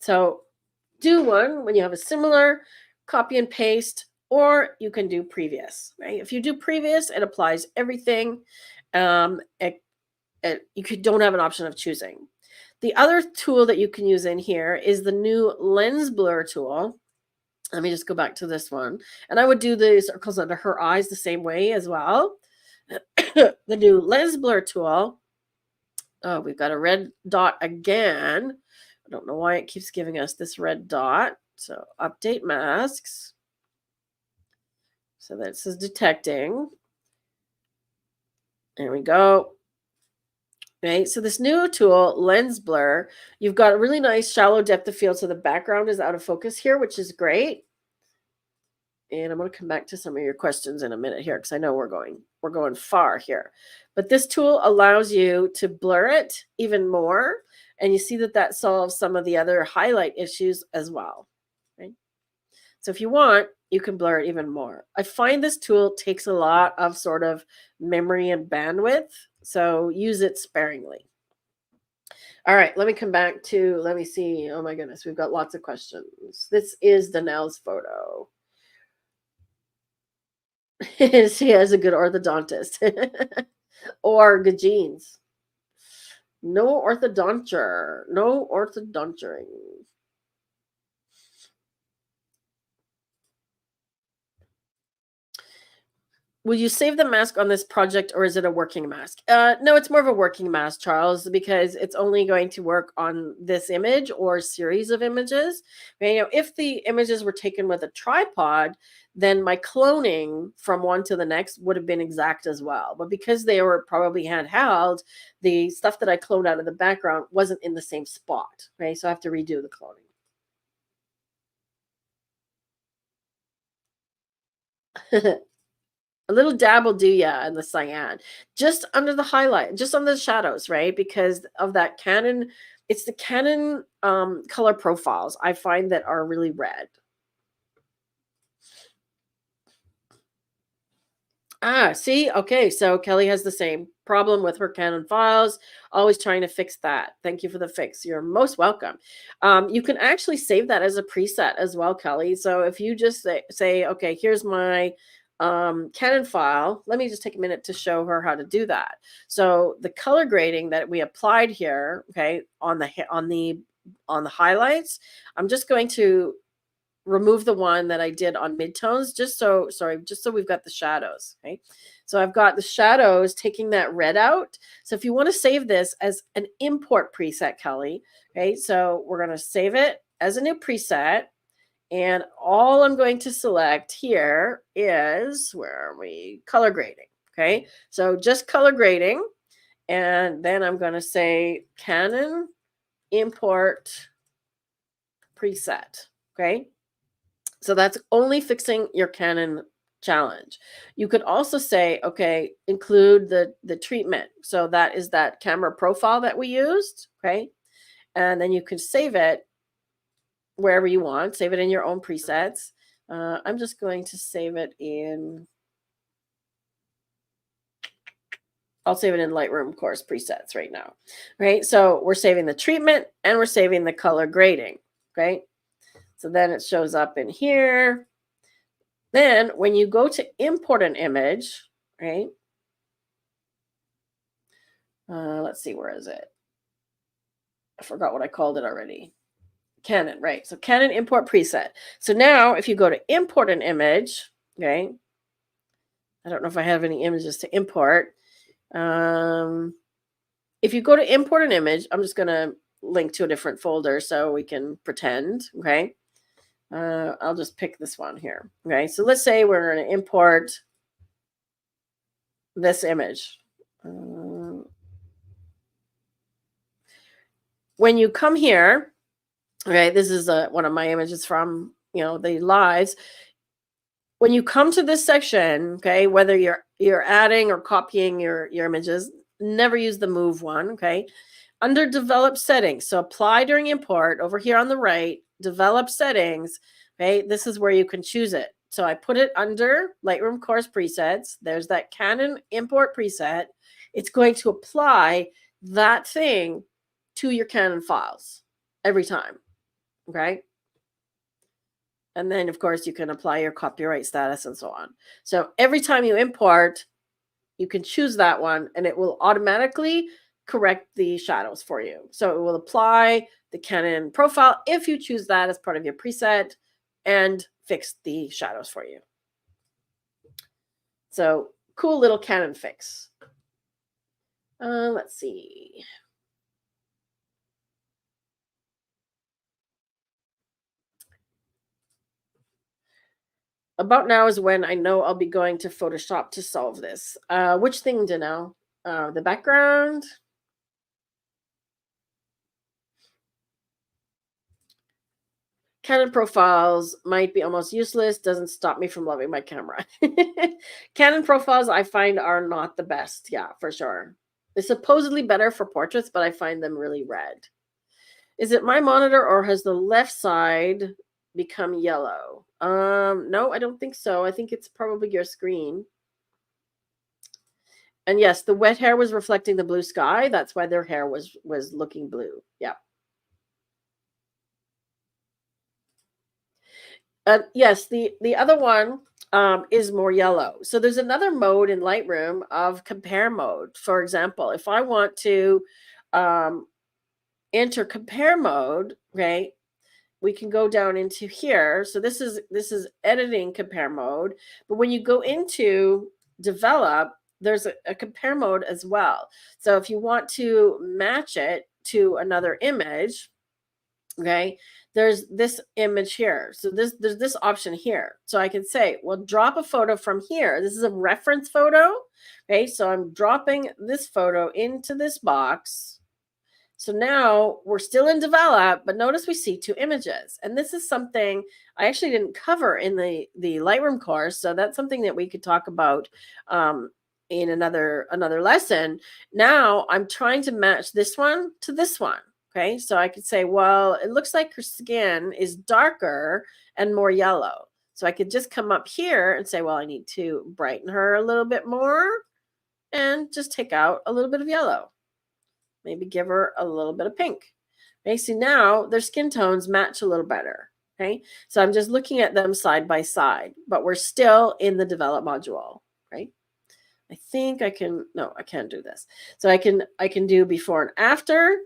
So do one when you have a similar, copy and paste, or you can do previous, right? If you do previous, it applies everything. You don't have an option of choosing. The other tool that you can use in here is the new lens blur tool. Let me just go back to this one. And I would do the circles under her eyes the same way as well. The new lens blur tool. Oh, we've got a red dot again. I don't know why it keeps giving us this red dot. So update masks. So that says detecting. There we go. Right. So this new tool, lens blur, you've got a really nice shallow depth of field. So the background is out of focus here, which is great. And I'm going to come back to some of your questions in a minute here because I know we're going far here. But this tool allows you to blur it even more. And you see that solves some of the other highlight issues as well. Right? So if you want, you can blur it even more. I find this tool takes a lot of sort of memory and bandwidth. So use it sparingly. All right, let me come back to, let me see. Oh my goodness, we've got lots of questions. This is Danelle's photo. She has a good orthodontist or good genes. No orthodonture. No orthodonturing. Will you save the mask on this project or is it a working mask? No, it's more of a working mask, Charles, because it's only going to work on this image or series of images. If the images were taken with a tripod, then my cloning from one to the next would have been exact as well. But because they were probably handheld, the stuff that I cloned out of the background wasn't in the same spot, right? So I have to redo the cloning. A little dab will do, yeah, in the cyan. Just under the highlight, just under the shadows, right? Because of that Canon, it's the Canon color profiles I find that are really red. See? Okay, so Kelly has the same problem with her Canon files, always trying to fix that. Thank you for the fix. You're most welcome. You can actually save that as a preset as well, Kelly. So if you just say okay, here's my Canon file. Let me just take a minute to show her how to do that. So the color grading that we applied here, okay, on the highlights, I'm just going to remove the one that I did on midtones, just so we've got the shadows. Okay, so I've got the shadows taking that red out. So if you want to save this as an import preset, Kelly, okay, so we're going to save it as a new preset. And all I'm going to select here is, where are we? Color grading. Okay, so just color grading. And then I'm going to say Canon import preset. Okay, so that's only fixing your Canon challenge. You could also say, okay, include the treatment. So that is that camera profile that we used, okay? And then you can save it wherever you want. Save it in your own presets. I'm just going to save it in, I'll save it in Lightroom course presets right now, right? So we're saving the treatment and we're saving the color grading, right? So then it shows up in here. Then when you go to import an image, right? Let's see, where is it? I forgot what I called it already. Canon, right? So Canon import preset. So now if you go to import an image, okay? I don't know if I have any images to import. If you go to import an image, I'm just going to link to a different folder so we can pretend, okay? I'll just pick this one here, okay? So let's say we're going to import this image. When you come here, okay, this is one of my images from, the lives. When you come to this section, okay, whether you're adding or copying your images, never use the move one, okay? Under develop settings, so apply during import, over here on the right, develop settings, okay? This is where you can choose it. So I put it under Lightroom course presets. There's that Canon import preset. It's going to apply that thing to your Canon files every time, okay? And then, of course, you can apply your copyright status and so on. So every time you import, you can choose that one and it will automatically correct the shadows for you. So it will apply the Canon profile if you choose that as part of your preset and fix the shadows for you. So cool little Canon fix. Let's see. About now is when I know I'll be going to Photoshop to solve this. Which thing, Danelle? The background? Canon profiles might be almost useless. Doesn't stop me from loving my camera. Canon profiles I find are not the best. Yeah, for sure. They're supposedly better for portraits, but I find them really red. Is it my monitor or has the left side become yellow? No, I don't think so. I think it's probably your screen. And yes, the wet hair was reflecting the blue sky. That's why their hair was looking blue. Yeah. Yes, the other one is more yellow. So there's another mode in Lightroom of compare mode. For example, if I want to enter compare mode, right, we can go down into here. So this is editing compare mode. But when you go into develop, there's a compare mode as well. So if you want to match it to another image, okay, there's this image here. So there's this option here. So I can say, well, drop a photo from here. This is a reference photo. Okay, so I'm dropping this photo into this box. So now we're still in develop, but notice we see two images. And this is something I actually didn't cover in the Lightroom course. So that's something that we could talk about in another lesson. Now I'm trying to match this one to this one. Okay, so I could say, well, it looks like her skin is darker and more yellow. So I could just come up here and say, well, I need to brighten her a little bit more and just take out a little bit of yellow. Maybe give her a little bit of pink. Okay, so now their skin tones match a little better. Okay, so I'm just looking at them side by side, but we're still in the develop module, right? I think I can, no, I can't do this. So I can do before and after,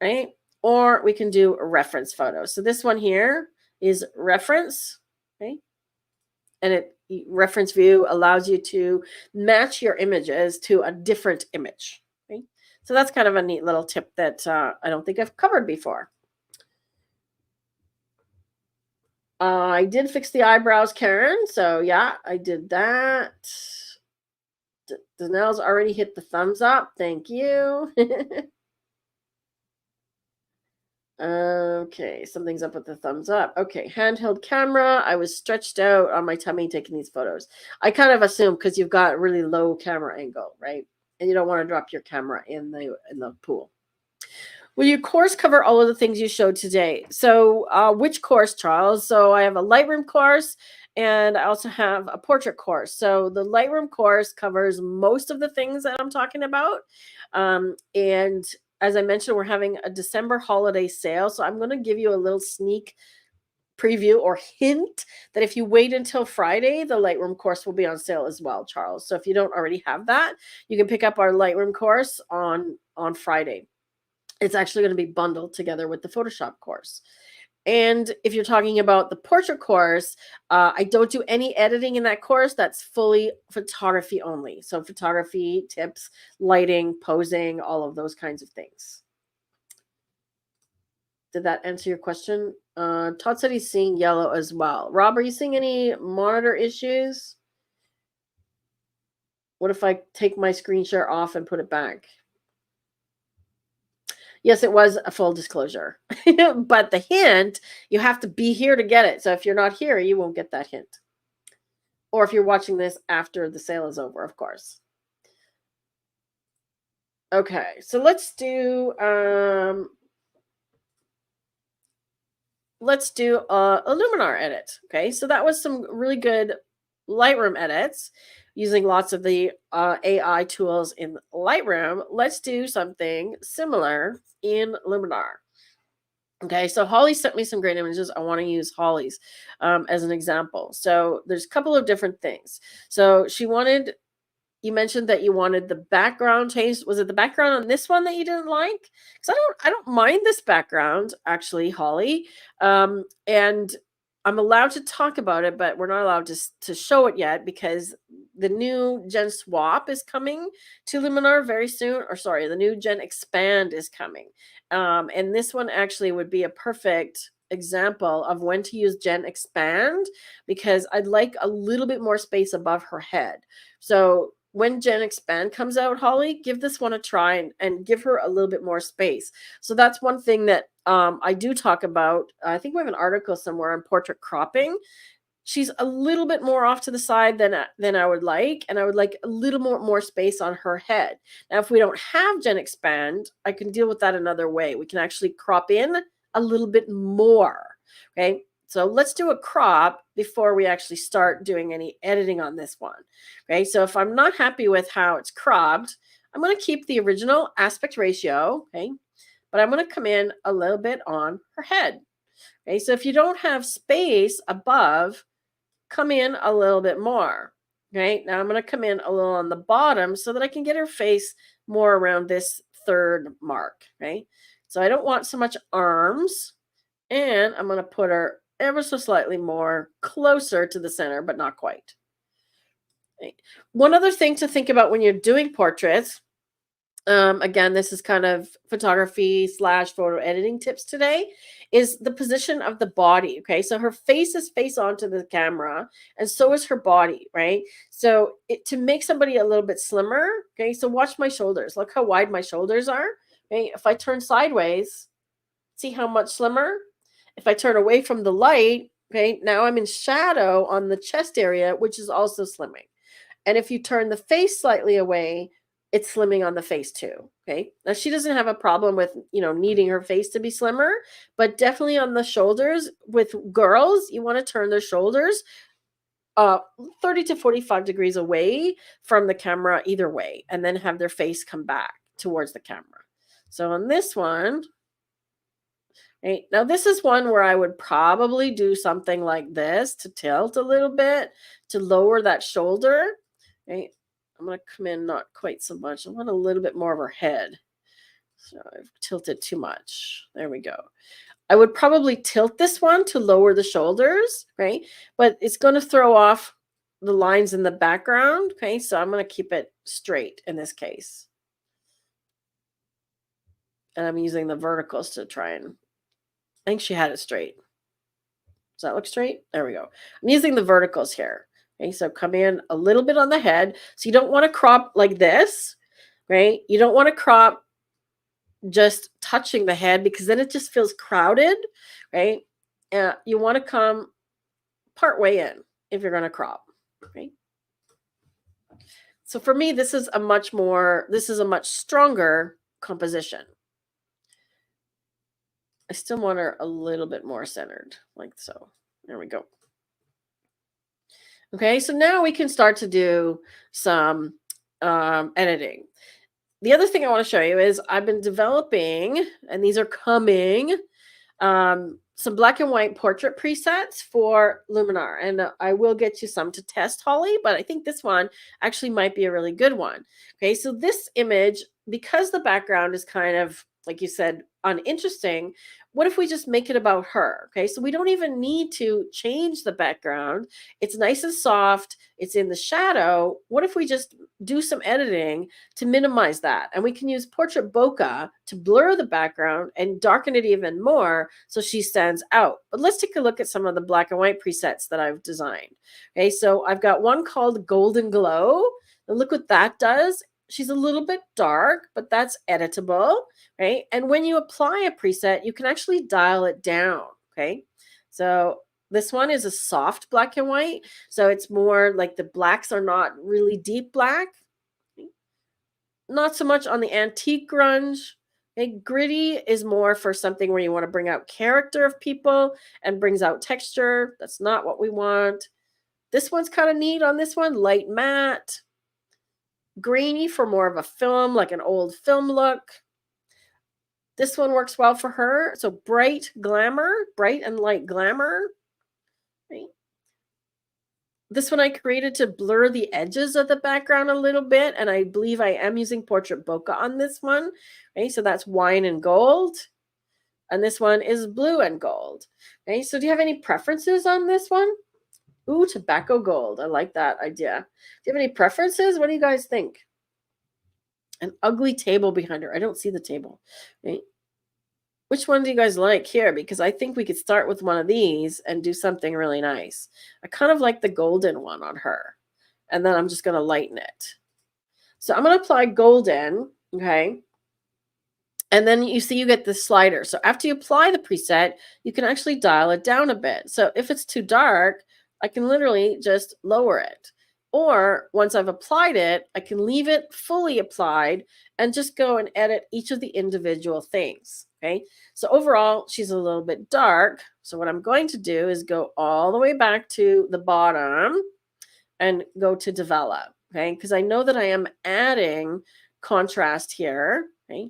right? Or we can do a reference photo. So this one here is reference, okay? And reference view allows you to match your images to a different image, okay? So that's kind of a neat little tip that I don't think I've covered before. I did fix the eyebrows, Karen. So yeah, I did that. Danelle's already hit the thumbs up. Thank you. Okay, something's up with the thumbs up. Okay, handheld camera. I was stretched out on my tummy taking these photos. I kind of assume because you've got really low camera angle, right? And you don't want to drop your camera in the pool. Will your course cover all of the things you showed today? So, which course, Charles? So, I have a Lightroom course and I also have a portrait course. So, the Lightroom course covers most of the things that I'm talking about. And as I mentioned, we're having a December holiday sale. So, I'm going to give you a little sneak preview or hint that if you wait until Friday, the Lightroom course will be on sale as well, Charles. So, if you don't already have that, you can pick up our Lightroom course on Friday. It's actually going to be bundled together with the Photoshop course. And if you're talking about the portrait course, I don't do any editing in that course. That's fully photography only. So photography, tips, lighting, posing, all of those kinds of things. Did that answer your question? Todd said he's seeing yellow as well. Rob, are you seeing any monitor issues? What if I take my screen share off and put it back? Yes, it was a full disclosure. But the hint, you have to be here to get it. So if you're not here, you won't get that hint. Or if you're watching this after the sale is over, of course. Okay, so let's do a Luminar edit. Okay, so that was some really good Lightroom edits using lots of the AI tools in Lightroom. Let's do something similar in Luminar. Okay, so Holly sent me some great images. I want to use Holly's as an example. So there's a couple of different things. So you mentioned that you wanted the background changed. Was it the background on this one that you didn't like? Because I don't mind this background actually, Holly. And I'm allowed to talk about it, but we're not allowed to show it yet because the new Gen Swap is coming to Luminar very soon. Or sorry, the new Gen Expand is coming. And this one actually would be a perfect example of when to use Gen Expand because I'd like a little bit more space above her head. So when Gen Expand comes out, Holly, give this one a try and give her a little bit more space. So that's one thing that I do talk about. I think we have an article somewhere on portrait cropping. She's a little bit more off to the side than I would like, and I would like a little more space on her head. Now, if we don't have Gen Expand, I can deal with that another way. We can actually crop in a little bit more, okay? So let's do a crop before we actually start doing any editing on this one, okay? So if I'm not happy with how it's cropped, I'm going to keep the original aspect ratio, okay? But I'm going to come in a little bit on her head, okay? So if you don't have space above, come in a little bit more. Okay, now I'm going to come in a little on the bottom so that I can get her face more around this third mark. Okay, so I don't want so much arms, and I'm going to put her ever so slightly more closer to the center, but not quite. Okay. One other thing to think about when you're doing portraits, again, this is kind of photography / photo editing tips today, is the position of the body. Okay, so her face is face onto the camera, and so is her body, right? So to make somebody a little bit slimmer, okay, so watch my shoulders. Look how wide my shoulders are. Okay, if I turn sideways, see how much slimmer? If I turn away from the light, okay, now I'm in shadow on the chest area, which is also slimming. And if you turn the face slightly away, it's slimming on the face too. Okay. Now she doesn't have a problem with, needing her face to be slimmer, but definitely on the shoulders with girls, you want to turn their shoulders 30 to 45 degrees away from the camera either way, and then have their face come back towards the camera. So on this one, right, now this is one where I would probably do something like this to tilt a little bit to lower that shoulder. Right. I'm going to come in not quite so much. I want a little bit more of her head. So I've tilted too much. There we go. I would probably tilt this one to lower the shoulders, right? But it's going to throw off the lines in the background, okay? So I'm going to keep it straight in this case. And I'm using the verticals to try and, I think she had it straight. Does that look straight? There we go. I'm using the verticals here. Okay, so come in a little bit on the head. So you don't want to crop like this, right? You don't want to crop just touching the head, because then it just feels crowded, right? You want to come part way in if you're going to crop, right? So for me, this is a much stronger composition. I still want her a little bit more centered, like so. There we go. Okay, so now we can start to do some editing. The other thing I want to show you is I've been developing, and these are coming, some black and white portrait presets for Luminar. And I will get you some to test, Holly, but I think this one actually might be a really good one. Okay, so this image, because the background is kind of, like you said, uninteresting, what if we just make it about her? Okay, so we don't even need to change the background. It's nice and soft. It's in the shadow. What if we just do some editing to minimize that? And we can use portrait bokeh to blur the background and darken it even more so she stands out. But let's take a look at some of the black and white presets that I've designed. Okay, so I've got one called Golden Glow. And look what that does. She's a little bit dark, but that's editable, right? And when you apply a preset, you can actually dial it down, okay? So this one is a soft black and white. So it's more like the blacks are not really deep black. Not so much on the antique grunge. Okay, gritty is more for something where you want to bring out character of people and brings out texture. That's not what we want. This one's kind of neat on this one. Light matte. Grainy for more of a film, like an old film look. This one works well for her. So bright glamour, bright and light glamour. Right? This one I created to blur the edges of the background a little bit, and I believe I am using portrait bokeh on this one. Right? So that's wine and gold. And this one is blue and gold. Okay, so do you have any preferences on this one? Ooh, tobacco gold. I like that idea. Do you have any preferences? What do you guys think? An ugly table behind her. I don't see the table. Right? Which one do you guys like here? Because I think we could start with one of these and do something really nice. I kind of like the golden one on her. And then I'm just going to lighten it. So I'm going to apply golden, okay? And then you see you get the slider. So after you apply the preset, you can actually dial it down a bit. So if it's too dark, I can literally just lower it. Or once I've applied it, I can leave it fully applied and just go and edit each of the individual things. Okay. So overall, she's a little bit dark. So what I'm going to do is go all the way back to the bottom and go to develop. Okay. Because I know that I am adding contrast here. Okay.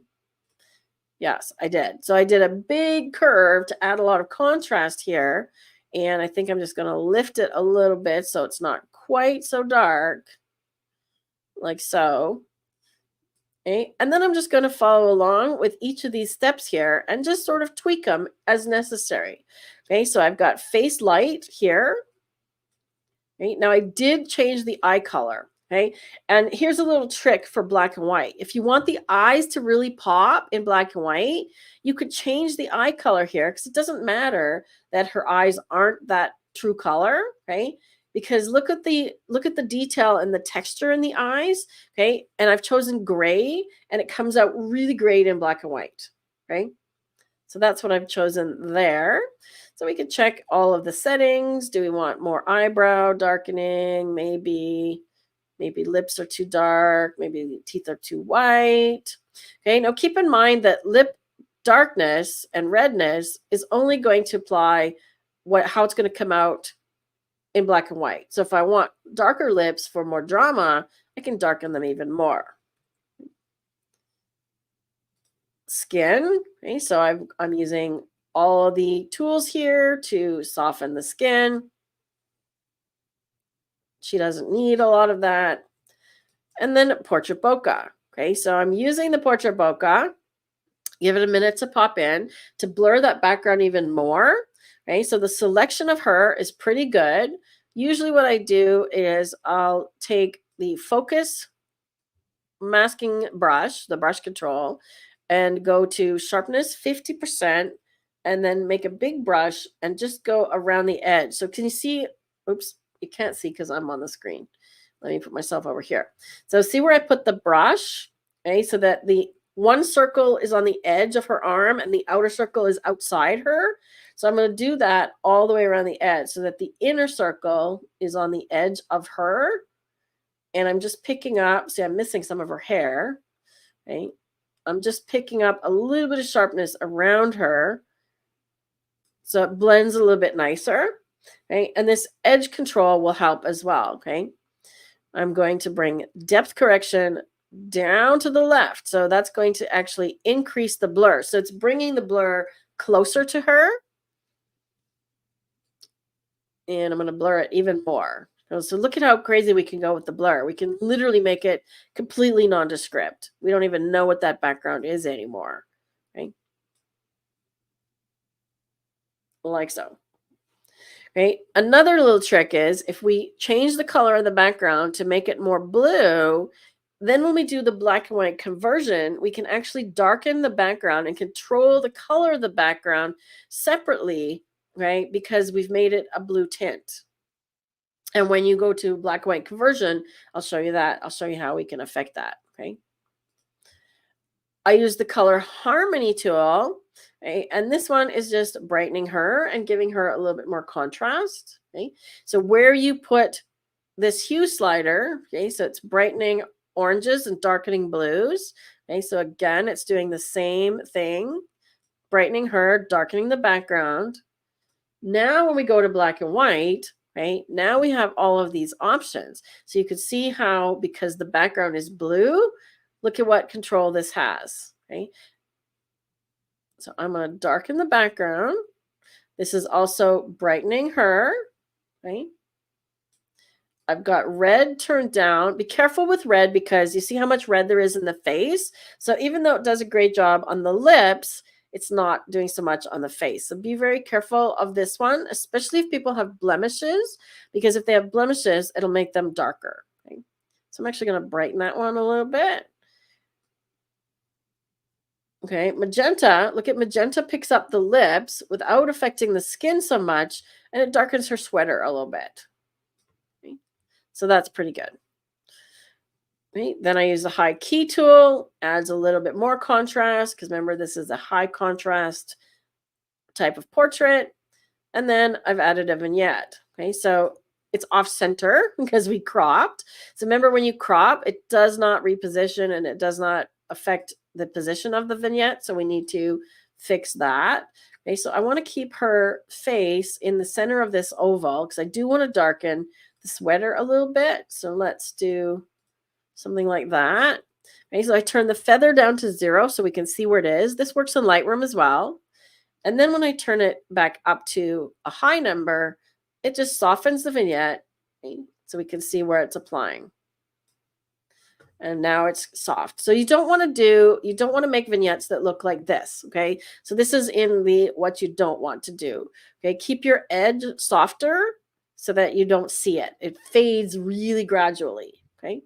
Yes, I did. So I did a big curve to add a lot of contrast here. And I think I'm just going to lift it a little bit so it's not quite so dark, like so. Okay. And then I'm just going to follow along with each of these steps here and just sort of tweak them as necessary. Okay, so I've got face light here. Okay, now I did change the eye color. Okay, and here's a little trick for black and white. If you want the eyes to really pop in black and white, you could change the eye color here, because it doesn't matter that her eyes aren't that true color, okay? Because look at the detail and the texture in the eyes, okay? And I've chosen gray, and it comes out really great in black and white, okay? So that's what I've chosen there. So we can check all of the settings. Do we want more eyebrow darkening? Maybe lips are too dark. Maybe teeth are too white. Okay, now keep in mind that lip darkness and redness is only going to apply how it's going to come out in black and white. So if I want darker lips for more drama, I can darken them even more. Skin. Okay, so I'm using all of the tools here to soften the skin. She doesn't need a lot of that. And then portrait bokeh. Okay, so I'm using the portrait bokeh. Give it a minute to pop in to blur that background even more. Okay, so the selection of her is pretty good. Usually what I do is I'll take the focus masking brush, the brush control, and go to sharpness 50%, and then make a big brush and just go around the edge. So can you see? Oops, you can't see because I'm on the screen. Let me put myself over here. So see where I put the brush, okay? So that the One circle is on the edge of her arm and the outer circle is outside her. So I'm going to do that all the way around the edge so that the inner circle is on the edge of her. And I'm just picking up, see, I'm missing some of her hair. Okay. I'm just picking up a little bit of sharpness around her so it blends a little bit nicer. Okay. And this edge control will help as well. Okay. I'm going to bring depth correction down to the left. So that's going to actually increase the blur. So it's bringing the blur closer to her. And I'm going to blur it even more. So look at how crazy we can go with the blur. We can literally make it completely nondescript. We don't even know what that background is anymore. Okay. Like so. Right. Another little trick is if we change the color of the background to make it more blue, then when we do the black and white conversion, we can actually darken the background and control the color of the background separately, right? Because we've made it a blue tint. And when you go to black and white conversion, I'll show you that. I'll show you how we can affect that. Okay. I use the color harmony tool. Okay, and this one is just brightening her and giving her a little bit more contrast. Okay. So where you put this hue slider, okay, so it's brightening oranges and darkening blues. Okay, so again, it's doing the same thing, brightening her, darkening the background. Now when we go to black and white, right, now we have all of these options. So you can see how, because the background is blue, look at what control this has. Okay. So I'm going to darken the background. This is also brightening her. Right. I've got red turned down. Be careful with red because you see how much red there is in the face. So even though it does a great job on the lips, it's not doing so much on the face. So be very careful of this one, especially if people have blemishes, because if they have blemishes, it'll make them darker. Okay. So I'm actually going to brighten that one a little bit. Okay, magenta, look at magenta picks up the lips without affecting the skin so much, and it darkens her sweater a little bit. Okay. So that's pretty good. Okay. Then I use the high key tool, adds a little bit more contrast, because remember, this is a high contrast type of portrait. And then I've added a vignette. Okay, so it's off center because we cropped. So remember, when you crop, it does not reposition and it does not affect the position of the vignette. So we need to fix that. Okay, so I want to keep her face in the center of this oval because I do want to darken the sweater a little bit. So let's do something like that. Okay, so I turn the feather down to 0 so we can see where it is. This works in Lightroom as well. And then when I turn it back up to a high number, it just softens the vignette, okay, so we can see where it's applying. And now it's soft. So you don't want to make vignettes that look like this. Okay. So this is in the what you don't want to do. Okay. Keep your edge softer so that you don't see it. It fades really gradually. Okay.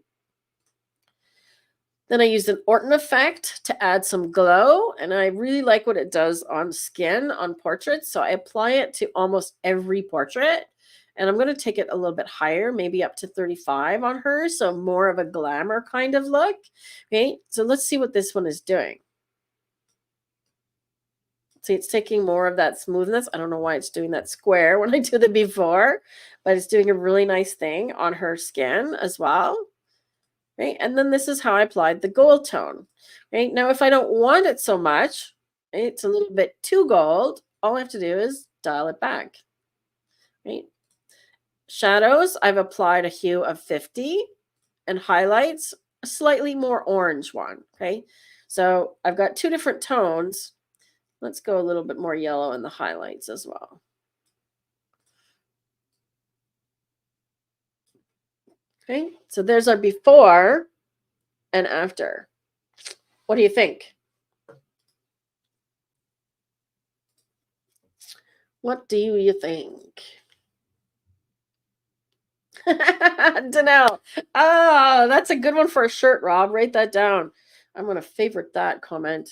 Then I used an Orton effect to add some glow, and I really like what it does on skin, on portraits. So I apply it to almost every portrait, and I'm going to take it a little bit higher, maybe up to 35 on her, so more of a glamour kind of look. Okay, so let's see what this one is doing. See, it's taking more of that smoothness. I don't know why it's doing that square when I did it before, but it's doing a really nice thing on her skin as well. Right? And then this is how I applied the gold tone. Right? Now, if I don't want it so much, right, it's a little bit too gold, all I have to do is dial it back. Right? Shadows, I've applied a hue of 50, and highlights, a slightly more orange one. Okay, so I've got two different tones. Let's go a little bit more yellow in the highlights as well. Okay, so there's our before and after. What do you think? What do you think? Danelle. Oh, that's a good one for a shirt, Rob. Write that down. I'm going to favorite that comment.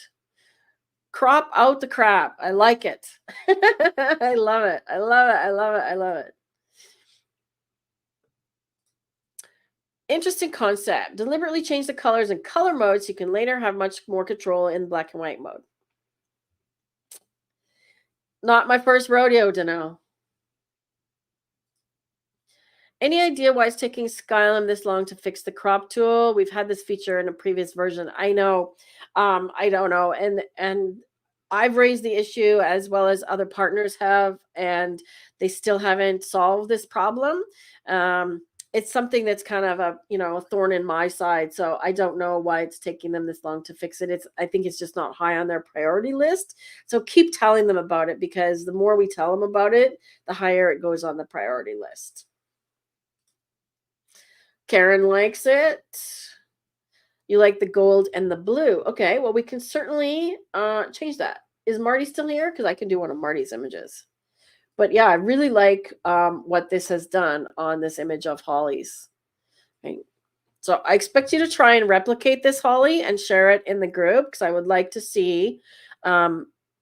Crop out the crap. I like it. I love it. I love it. I love it. I love it. Interesting concept. Deliberately change the colors and color mode so you can later have much more control in black and white mode. Not my first rodeo, Dano. Any idea why it's taking Skylum this long to fix the crop tool? We've had this feature in a previous version. I know. I don't know. And I've raised the issue as well as other partners have, and they still haven't solved this problem. It's something that's kind of a thorn in my side. So I don't know why it's taking them this long to fix it. I think it's just not high on their priority list. So keep telling them about it, because the more we tell them about it, the higher it goes on the priority list. Karen likes it. You like the gold and the blue. Okay, well, we can certainly change that. Is Marty still here? Because I can do one of Marty's images. But yeah, I really like what this has done on this image of Holly's. Okay. So I expect you to try and replicate this, Holly, and share it in the group, because I would like to see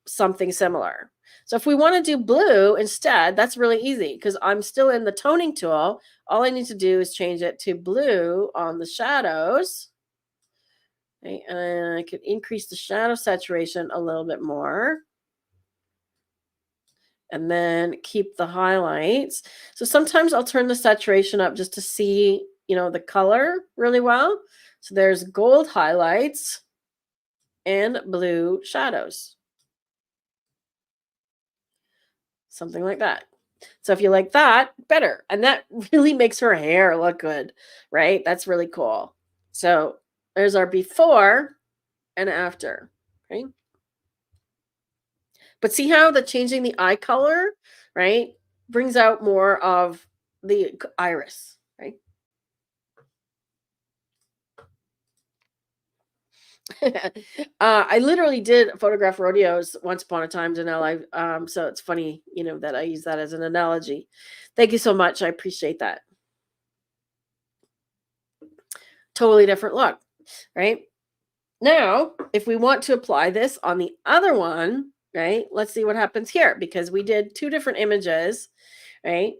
something similar. So if we want to do blue instead, that's really easy, because I'm still in the toning tool. All I need to do is change it to blue on the shadows. Okay, and I could increase the shadow saturation a little bit more. And then keep the highlights. So sometimes I'll turn the saturation up just to see, the color really well. So there's gold highlights and blue shadows. Something like that. So if you like that, better. And that really makes her hair look good, right? That's really cool. So there's our before and after, okay? But see how the changing the eye color, right, brings out more of the iris, right? I literally did photograph rodeos once upon a time, Janelle. So it's funny, that I use that as an analogy. Thank you so much. I appreciate that. Totally different look, right? Now, if we want to apply this on the other one, right, let's see what happens here, because we did two different images, right?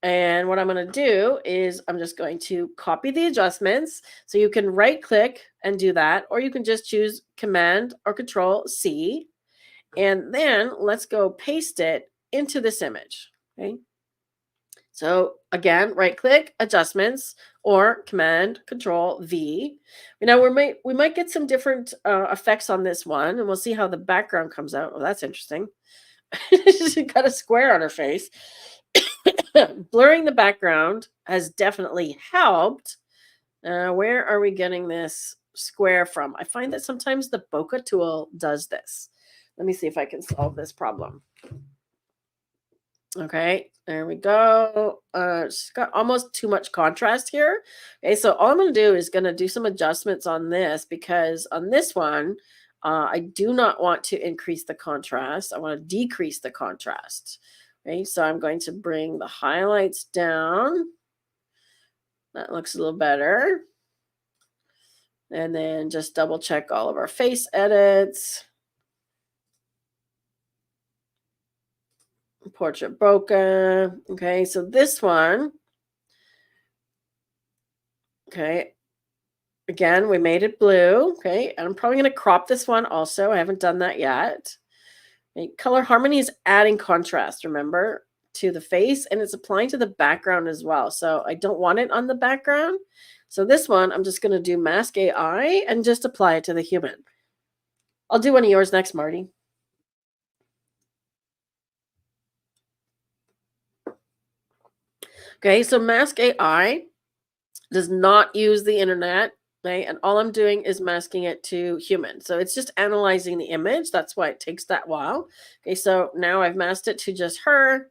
And what I'm going to do is I'm just going to copy the adjustments. So you can right click and do that, or you can just choose Command or Control C. And then let's go paste it into this image. Okay. So again, right click, adjustments, or Command Control V. Now we might get some different effects on this one, and we'll see how the background comes out. Oh, that's interesting. She got a square on her face. Blurring the background has definitely helped. Where are we getting this square from? I find that sometimes the bokeh tool does this. Let me see if I can solve this problem. Okay, there we go. It's got almost too much contrast here. Okay, so all I'm going to do is going to do some adjustments on this, because on this one, I do not want to increase the contrast. I want to decrease the contrast. Okay, so I'm going to bring the highlights down. That looks a little better. And then just double check all of our face edits. Portrait bokeh. Okay, so this one. Okay, again, we made it blue. Okay, and I'm probably going to crop this one also. I haven't done that yet. Okay, color harmony is adding contrast, remember, to the face, and it's applying to the background as well. So I don't want it on the background. So this one, I'm just going to do Mask AI and just apply it to the human. I'll do one of yours next, Marty. Okay, so Mask AI does not use the internet, right? And all I'm doing is masking it to human. So it's just analyzing the image. That's why it takes that while. Okay, so now I've masked it to just her.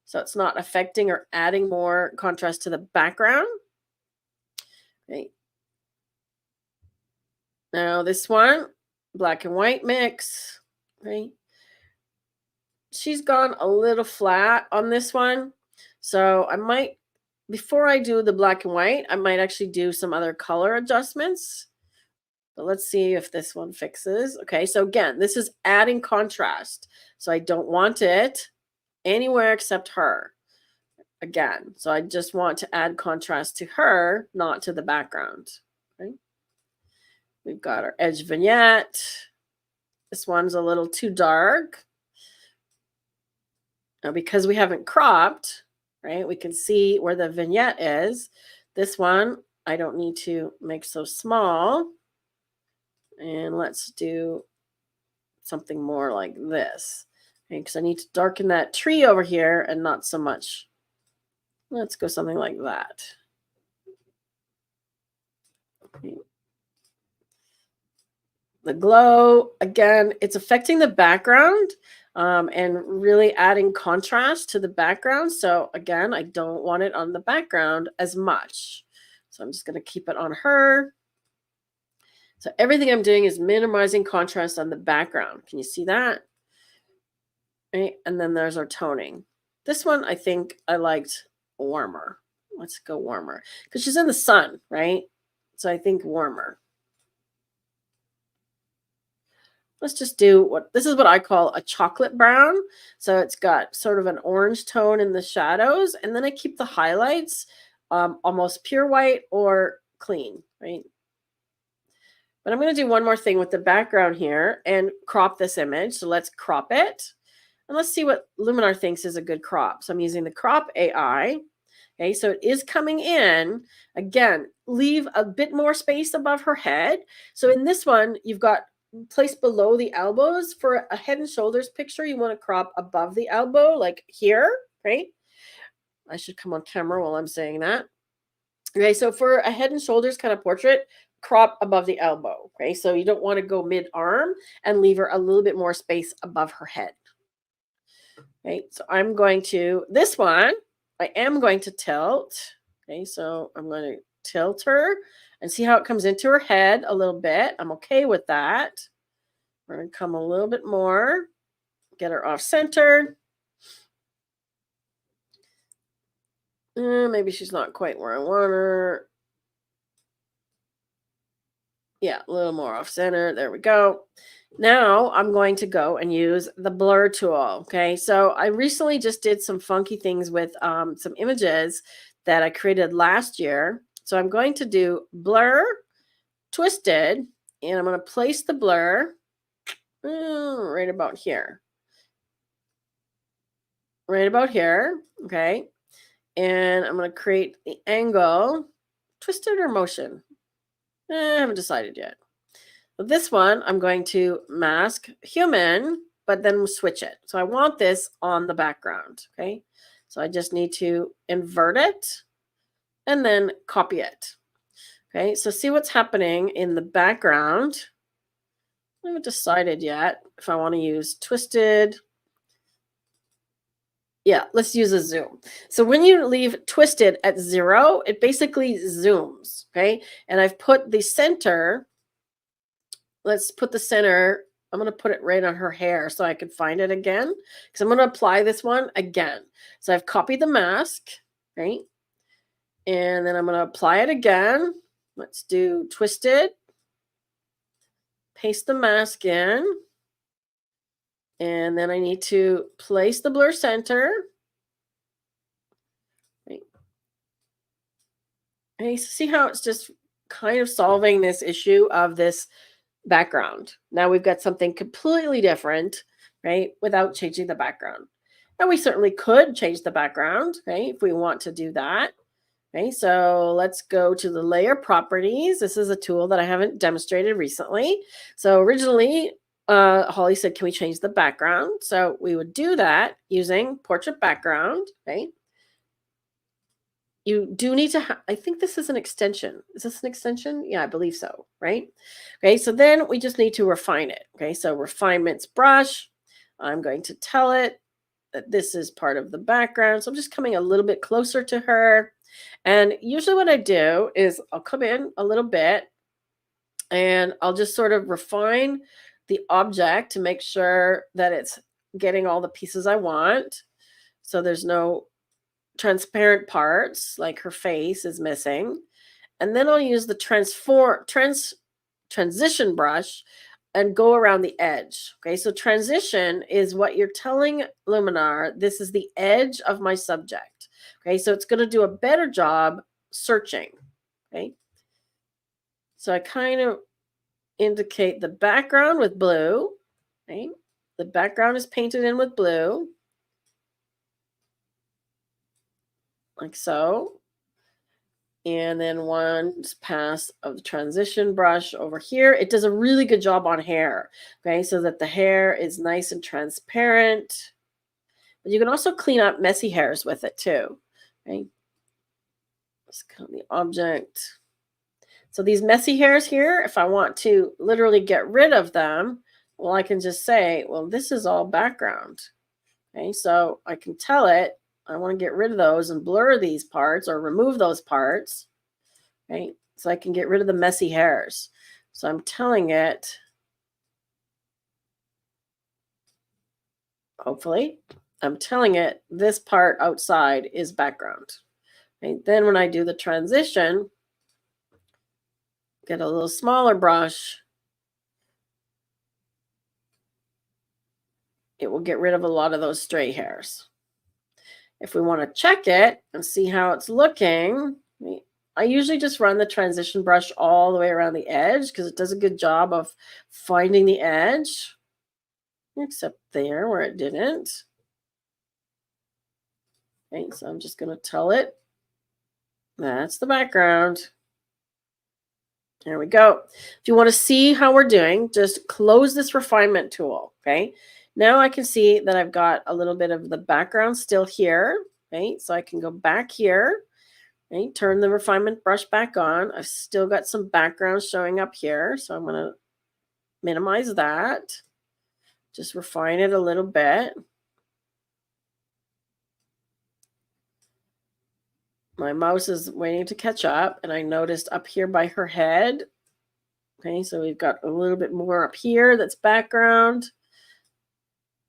So it's not affecting or adding more contrast to the background. Okay. Now this one, black and white mix, right? She's gone a little flat on this one. So I might, before I do the black and white, I might actually do some other color adjustments. But let's see if this one fixes. Okay, so again, this is adding contrast. So I don't want it anywhere except her. again. So I just want to add contrast to her, not to the background. Okay. We've got our edge vignette. This one's a little too dark. Now, because we haven't cropped, right, we can see where the vignette is. This one, I don't need to make so small. And let's do something more like this. Okay, because I need to darken that tree over here and not so much. Let's go something like that. Okay. The glow, again, it's affecting the background and really adding contrast to the background. So again, I don't want it on the background as much. So I'm just going to keep it on her. So everything I'm doing is minimizing contrast on the background. Can you see that? Right? And then there's our toning. This one, I think I liked warmer. Let's go warmer because she's in the sun, right? So I think warmer. Let's just do this is what I call a chocolate brown. So it's got sort of an orange tone in the shadows. And then I keep the highlights almost pure white or clean, right? But I'm going to do one more thing with the background here and crop this image. So let's crop it. And let's see what Luminar thinks is a good crop. So I'm using the crop AI. Okay, so it is coming in. Again, leave a bit more space above her head. So in this one, you've got placed below the elbows. For a head and shoulders picture, you want to crop above the elbow, like here, right? I should come on camera while I'm saying that. Okay, so for a head and shoulders kind of portrait, crop above the elbow. Okay, so you don't want to go mid-arm and leave her a little bit more space above her head. Okay, so I'm going to, this one, I am going to tilt. Okay, so I'm going to tilt her and see how it comes into her head a little bit. I'm okay with that. We're going to come a little bit more, get her off center. Maybe she's not quite where I want her. Yeah, a little more off center. There we go. Now I'm going to go and use the blur tool. Okay, so I recently just did some funky things with some images that I created last year. So I'm going to do blur, twisted, and I'm going to place the blur right about here. Right about here. Okay, and I'm going to create the angle, twisted or motion. I haven't decided yet. This one, I'm going to mask human, but then we'll switch it. So I want this on the background, okay? So I just need to invert it and then copy it, okay? So see what's happening in the background. I haven't decided yet if I want to use twisted. Yeah, let's use a zoom. So when you leave twisted at 0, it basically zooms, okay? And I've put the center. Let's put the center. I'm going to put it right on her hair so I can find it again because I'm going to apply this one again. So I've copied the mask, right? And then I'm going to apply it again. Let's do twisted. Paste the mask in. And then I need to place the blur center. Right. Okay, so see how it's just kind of solving this issue of this background. Now we've got something completely different, right, without changing the background. Now we certainly could change the background, right, if we want to do that. Okay, so let's go to the layer properties. This is a tool that I haven't demonstrated recently. So originally, Holly said, can we change the background? So we would do that using portrait background, right? You do need to I think this is an extension. Is this an extension? Yeah, I believe so, right? Okay, so then we just need to refine it. Okay, so refinements brush. I'm going to tell it that this is part of the background. So I'm just coming a little bit closer to her. And usually what I do is I'll come in a little bit and I'll just sort of refine the object to make sure that it's getting all the pieces I want. So there's no transparent parts, like her face is missing. And then I'll use the transition brush and go around the edge. Okay, so transition is what you're telling Luminar, this is the edge of my subject. Okay, so it's going to do a better job searching. Okay, so I kind of indicate the background with blue. Okay, the background is painted in with blue, like so. And then one pass of the transition brush over here. It does a really good job on hair, okay, so that the hair is nice and transparent. But you can also clean up messy hairs with it too, okay? Just cut the object. So these messy hairs here, if I want to literally get rid of them, well, I can just say, well, this is all background, okay? So I can tell it, I want to get rid of those and blur these parts or remove those parts. Right? So I can get rid of the messy hairs. So I'm telling it, hopefully, I'm telling it this part outside is background. Okay? Then when I do the transition, get a little smaller brush, it will get rid of a lot of those stray hairs. If we want to check it and see how it's looking, I usually just run the transition brush all the way around the edge because it does a good job of finding the edge, except there where it didn't. Okay, so I'm just going to tell it that's the background. There we go. If you want to see how we're doing, just close this refinement tool. Okay. Now I can see that I've got a little bit of the background still here. Okay. So I can go back here. Okay, turn the refinement brush back on. I've still got some background showing up here. So I'm going to minimize that. Just refine it a little bit. My mouse is waiting to catch up, and I noticed up here by her head. Okay, so we've got a little bit more up here that's background.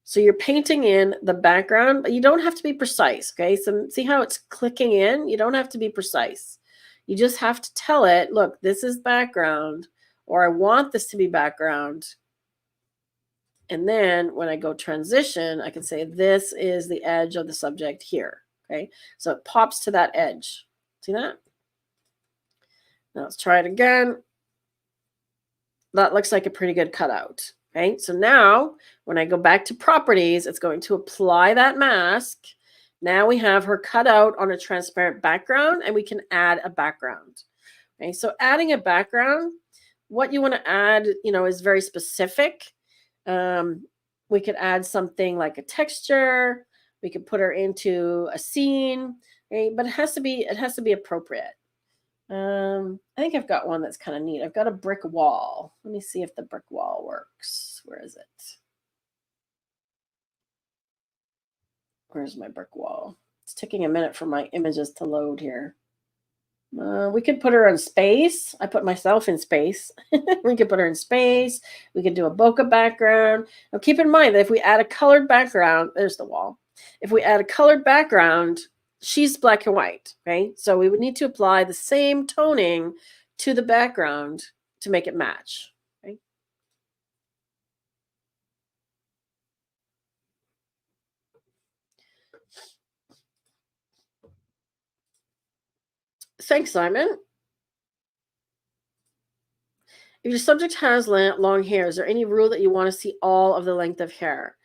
So you're painting in the background, but you don't have to be precise. Okay, so see how it's clicking in? You don't have to be precise. You just have to tell it, look, this is background, or I want this to be background. And then when I go transition, I can say this is the edge of the subject here. Okay, so it pops to that edge. See that? Now let's try it again. That looks like a pretty good cutout. Okay, so now when I go back to properties, it's going to apply that mask. Now we have her cut out on a transparent background, and we can add a background. Okay, so adding a background, what you want to add, is very specific. We could add something like a texture. We could put her into a scene, okay? But it has to be appropriate. I think I've got one that's kind of neat. I've got a brick wall. Let me see if the brick wall works. Where is it? Where's my brick wall? It's taking a minute for my images to load here. We could put her in space. I put myself in space. We could put her in space. We could do a bokeh background. Now keep in mind that if we add a colored background, there's the wall. If we add a colored background, she's black and white, right? So we would need to apply the same toning to the background to make it match, right? Thanks, Simon. If your subject has long hair, is there any rule that you want to see all of the length of hair?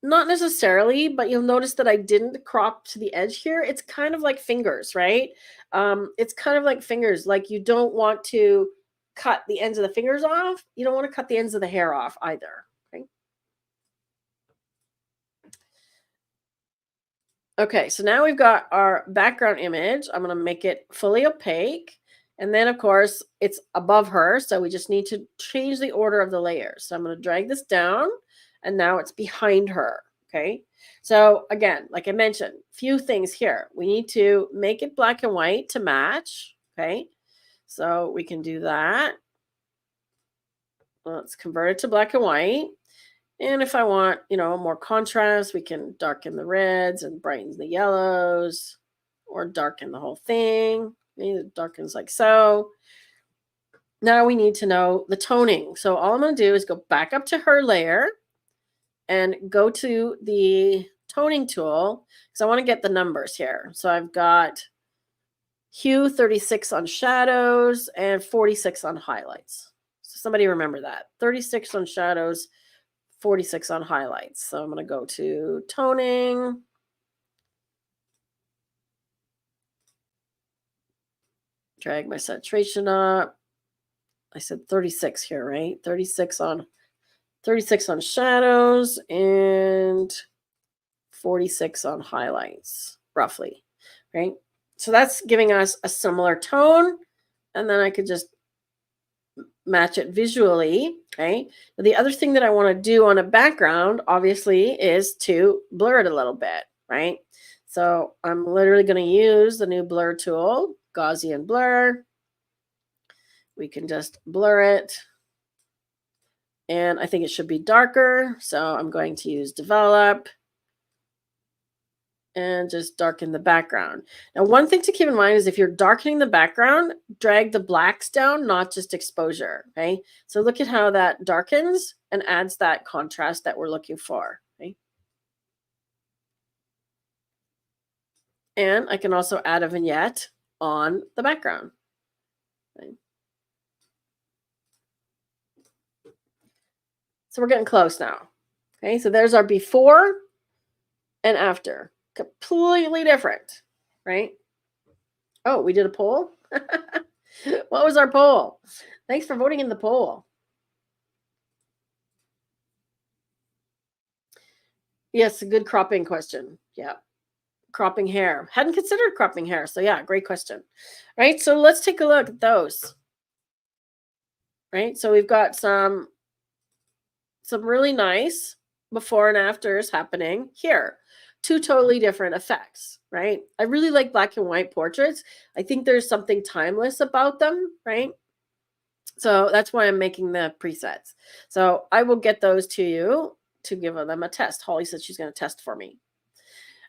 Not necessarily, but you'll notice that I didn't crop to the edge here. It's kind of like fingers, right? It's kind of like fingers. Like you don't want to cut the ends of the fingers off. You don't want to cut the ends of the hair off either. Okay. Okay, so now we've got our background image. I'm going to make it fully opaque. And then, of course, it's above her. So we just need to change the order of the layers. So I'm going to drag this down. And now it's behind her. Okay. So again, like I mentioned, few things here. We need to make it black and white to match. Okay. So we can do that. Let's convert it to black and white. And if I want, more contrast, we can darken the reds and brighten the yellows, or darken the whole thing. It darkens like so. Now we need to know the toning. So all I'm going to do is go back up to her layer and go to the toning tool because I want to get the numbers here. So I've got hue 36 on shadows and 46 on highlights. So somebody remember that. 36 on shadows, 46 on highlights. So I'm going to go to toning. Drag my saturation up. I said 36 here, right? 36 on shadows and 46 on highlights, roughly, right? So that's giving us a similar tone, and then I could just match it visually, okay? The other thing that I want to do on a background, obviously, is to blur it a little bit, right? So I'm literally going to use the new blur tool, Gaussian blur. We can just blur it. And I think it should be darker. So I'm going to use develop and just darken the background. Now, one thing to keep in mind is if you're darkening the background, drag the blacks down, not just exposure. Okay. So look at how that darkens and adds that contrast that we're looking for. Okay. And I can also add a vignette on the background. Okay. So we're getting close now. Okay. So there's our before and after. Completely different, right? Oh, we did a poll. What was our poll? Thanks for voting in the poll. Yes, a good cropping question. Yeah. Cropping hair. Hadn't considered cropping hair. So yeah, great question. Right. So let's take a look at those. Right. So we've got some really nice before and afters happening here. Two totally different effects, right? I really like black and white portraits. I think there's something timeless about them, right? So that's why I'm making the presets. So I will get those to you to give them a test. Holly said she's going to test for me.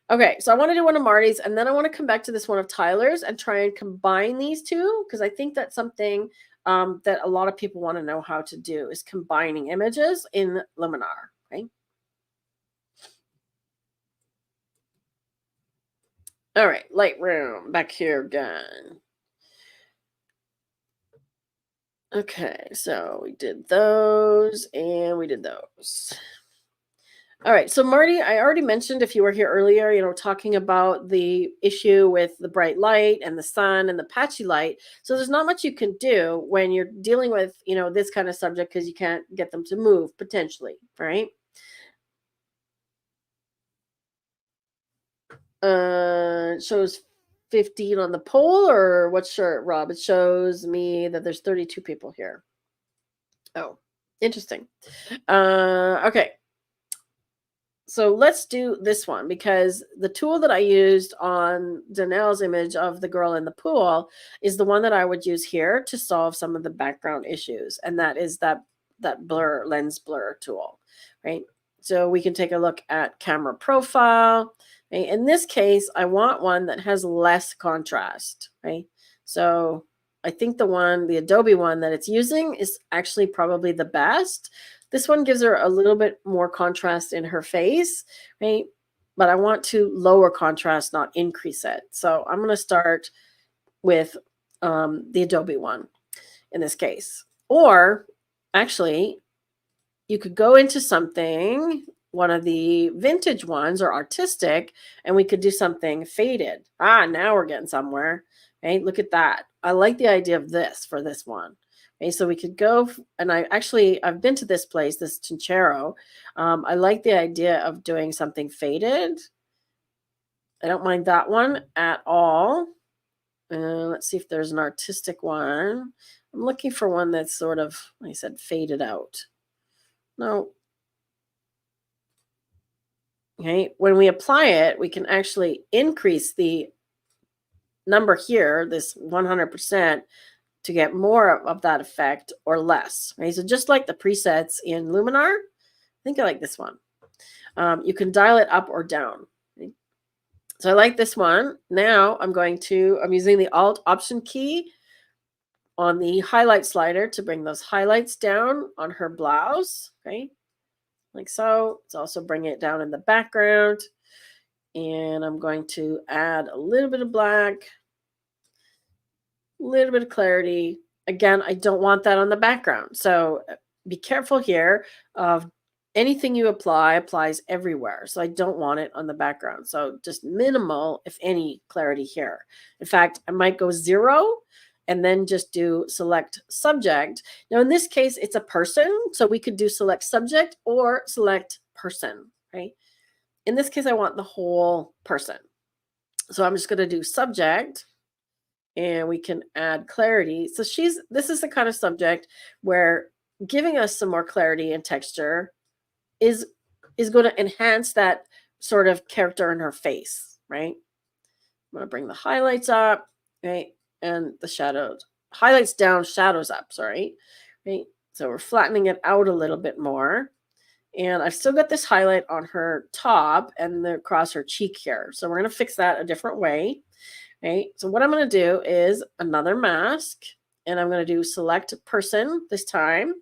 Okay, so I want to do one of Marty's, and then I want to come back to this one of Tyler's and try and combine these two, because I think that's something that a lot of people want to know how to do, is combining images in Luminar, right? All right, Lightroom, back here again. Okay, so we did those, and we did those. All right. So Marty, I already mentioned, if you were here earlier, talking about the issue with the bright light and the sun and the patchy light. So there's not much you can do when you're dealing with, this kind of subject, because you can't get them to move potentially, right? It shows 15 on the poll, or what's shirt, Rob? It shows me that there's 32 people here. Oh, interesting. Okay. So let's do this one, because the tool that I used on Danelle's image of the girl in the pool is the one that I would use here to solve some of the background issues. And that is that lens blur tool, right? So we can take a look at camera profile. Okay? In this case, I want one that has less contrast, right? So I think the Adobe one that it's using is actually probably the best. This one gives her a little bit more contrast in her face, right? But I want to lower contrast, not increase it. So I'm going to start with the Adobe one in this case. Or actually, you could go into something, one of the vintage ones or artistic, and we could do something faded. Now we're getting somewhere, right? Look at that. I like the idea of this for this one. Okay, so we could go, and I've been to this place, this Chinchero. I like the idea of doing something faded. I don't mind that one at all. Let's see if there's an artistic one. I'm looking for one that's sort of, like I said, faded out. No. Okay, when we apply it, we can actually increase the number here, this 100%, to get more of that effect or less, right? So just like the presets in Luminar, I think I like this one. You can dial it up or down. Okay? So I like this one. Now I'm using the Alt Option key on the highlight slider to bring those highlights down on her blouse, okay? Like so. Let's also bring it down in the background. And I'm going to add a little bit of black, a little bit of clarity. Again, I don't want that on the background. So be careful here of anything you apply applies everywhere. So I don't want it on the background. So just minimal, if any, clarity here. In fact, I might go 0 and then just do select subject. Now in this case, it's a person. So we could do select subject or select person, right? In this case, I want the whole person. So I'm just going to do subject and we can add clarity. So this is the kind of subject where giving us some more clarity and texture is going to enhance that sort of character in her face, right? I'm going to bring the highlights up, right? And the shadows, highlights down, shadows up, sorry, right? So we're flattening it out a little bit more. And I've still got this highlight on her top and across her cheek here. So we're going to fix that a different way. Right. So what I'm going to do is another mask, and I'm going to do select person this time.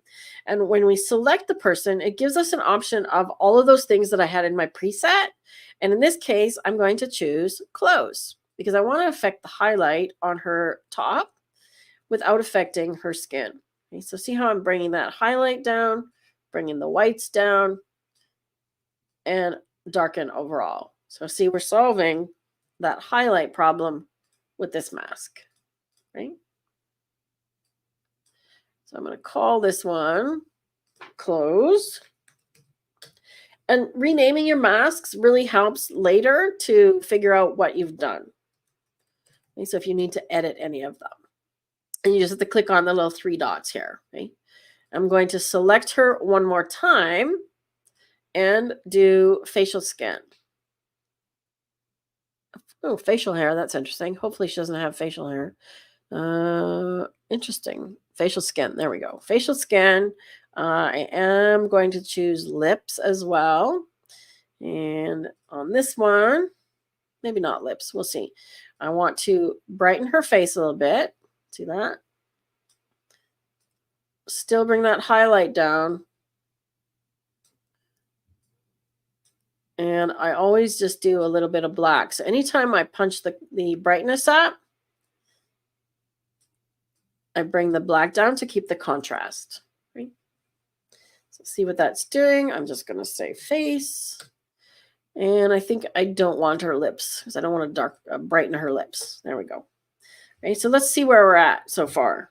And when we select the person, it gives us an option of all of those things that I had in my preset. And in this case, I'm going to choose close because I want to affect the highlight on her top without affecting her skin. Okay, so see how I'm bringing that highlight down, bringing the whites down, and darken overall. So see, we're solving that highlight problem with this mask, right? So I'm going to call this one close. And renaming your masks really helps later to figure out what you've done. Okay, so if you need to edit any of them, and you just have to click on the little 3 dots here. Okay? I'm going to select her one more time and do facial skin. Oh, facial hair. That's interesting. Hopefully she doesn't have facial hair. Interesting. Facial skin. There we go. Facial skin. I am going to choose lips as well. And on this one, maybe not lips. We'll see. I want to brighten her face a little bit. See that? Still bring that highlight down. And I always just do a little bit of black. So anytime I punch the brightness up, I bring the black down to keep the contrast. Right? So see what that's doing. I'm just going to say face. And I think I don't want her lips because I don't want to brighten her lips. There we go. Okay, so let's see where we're at so far.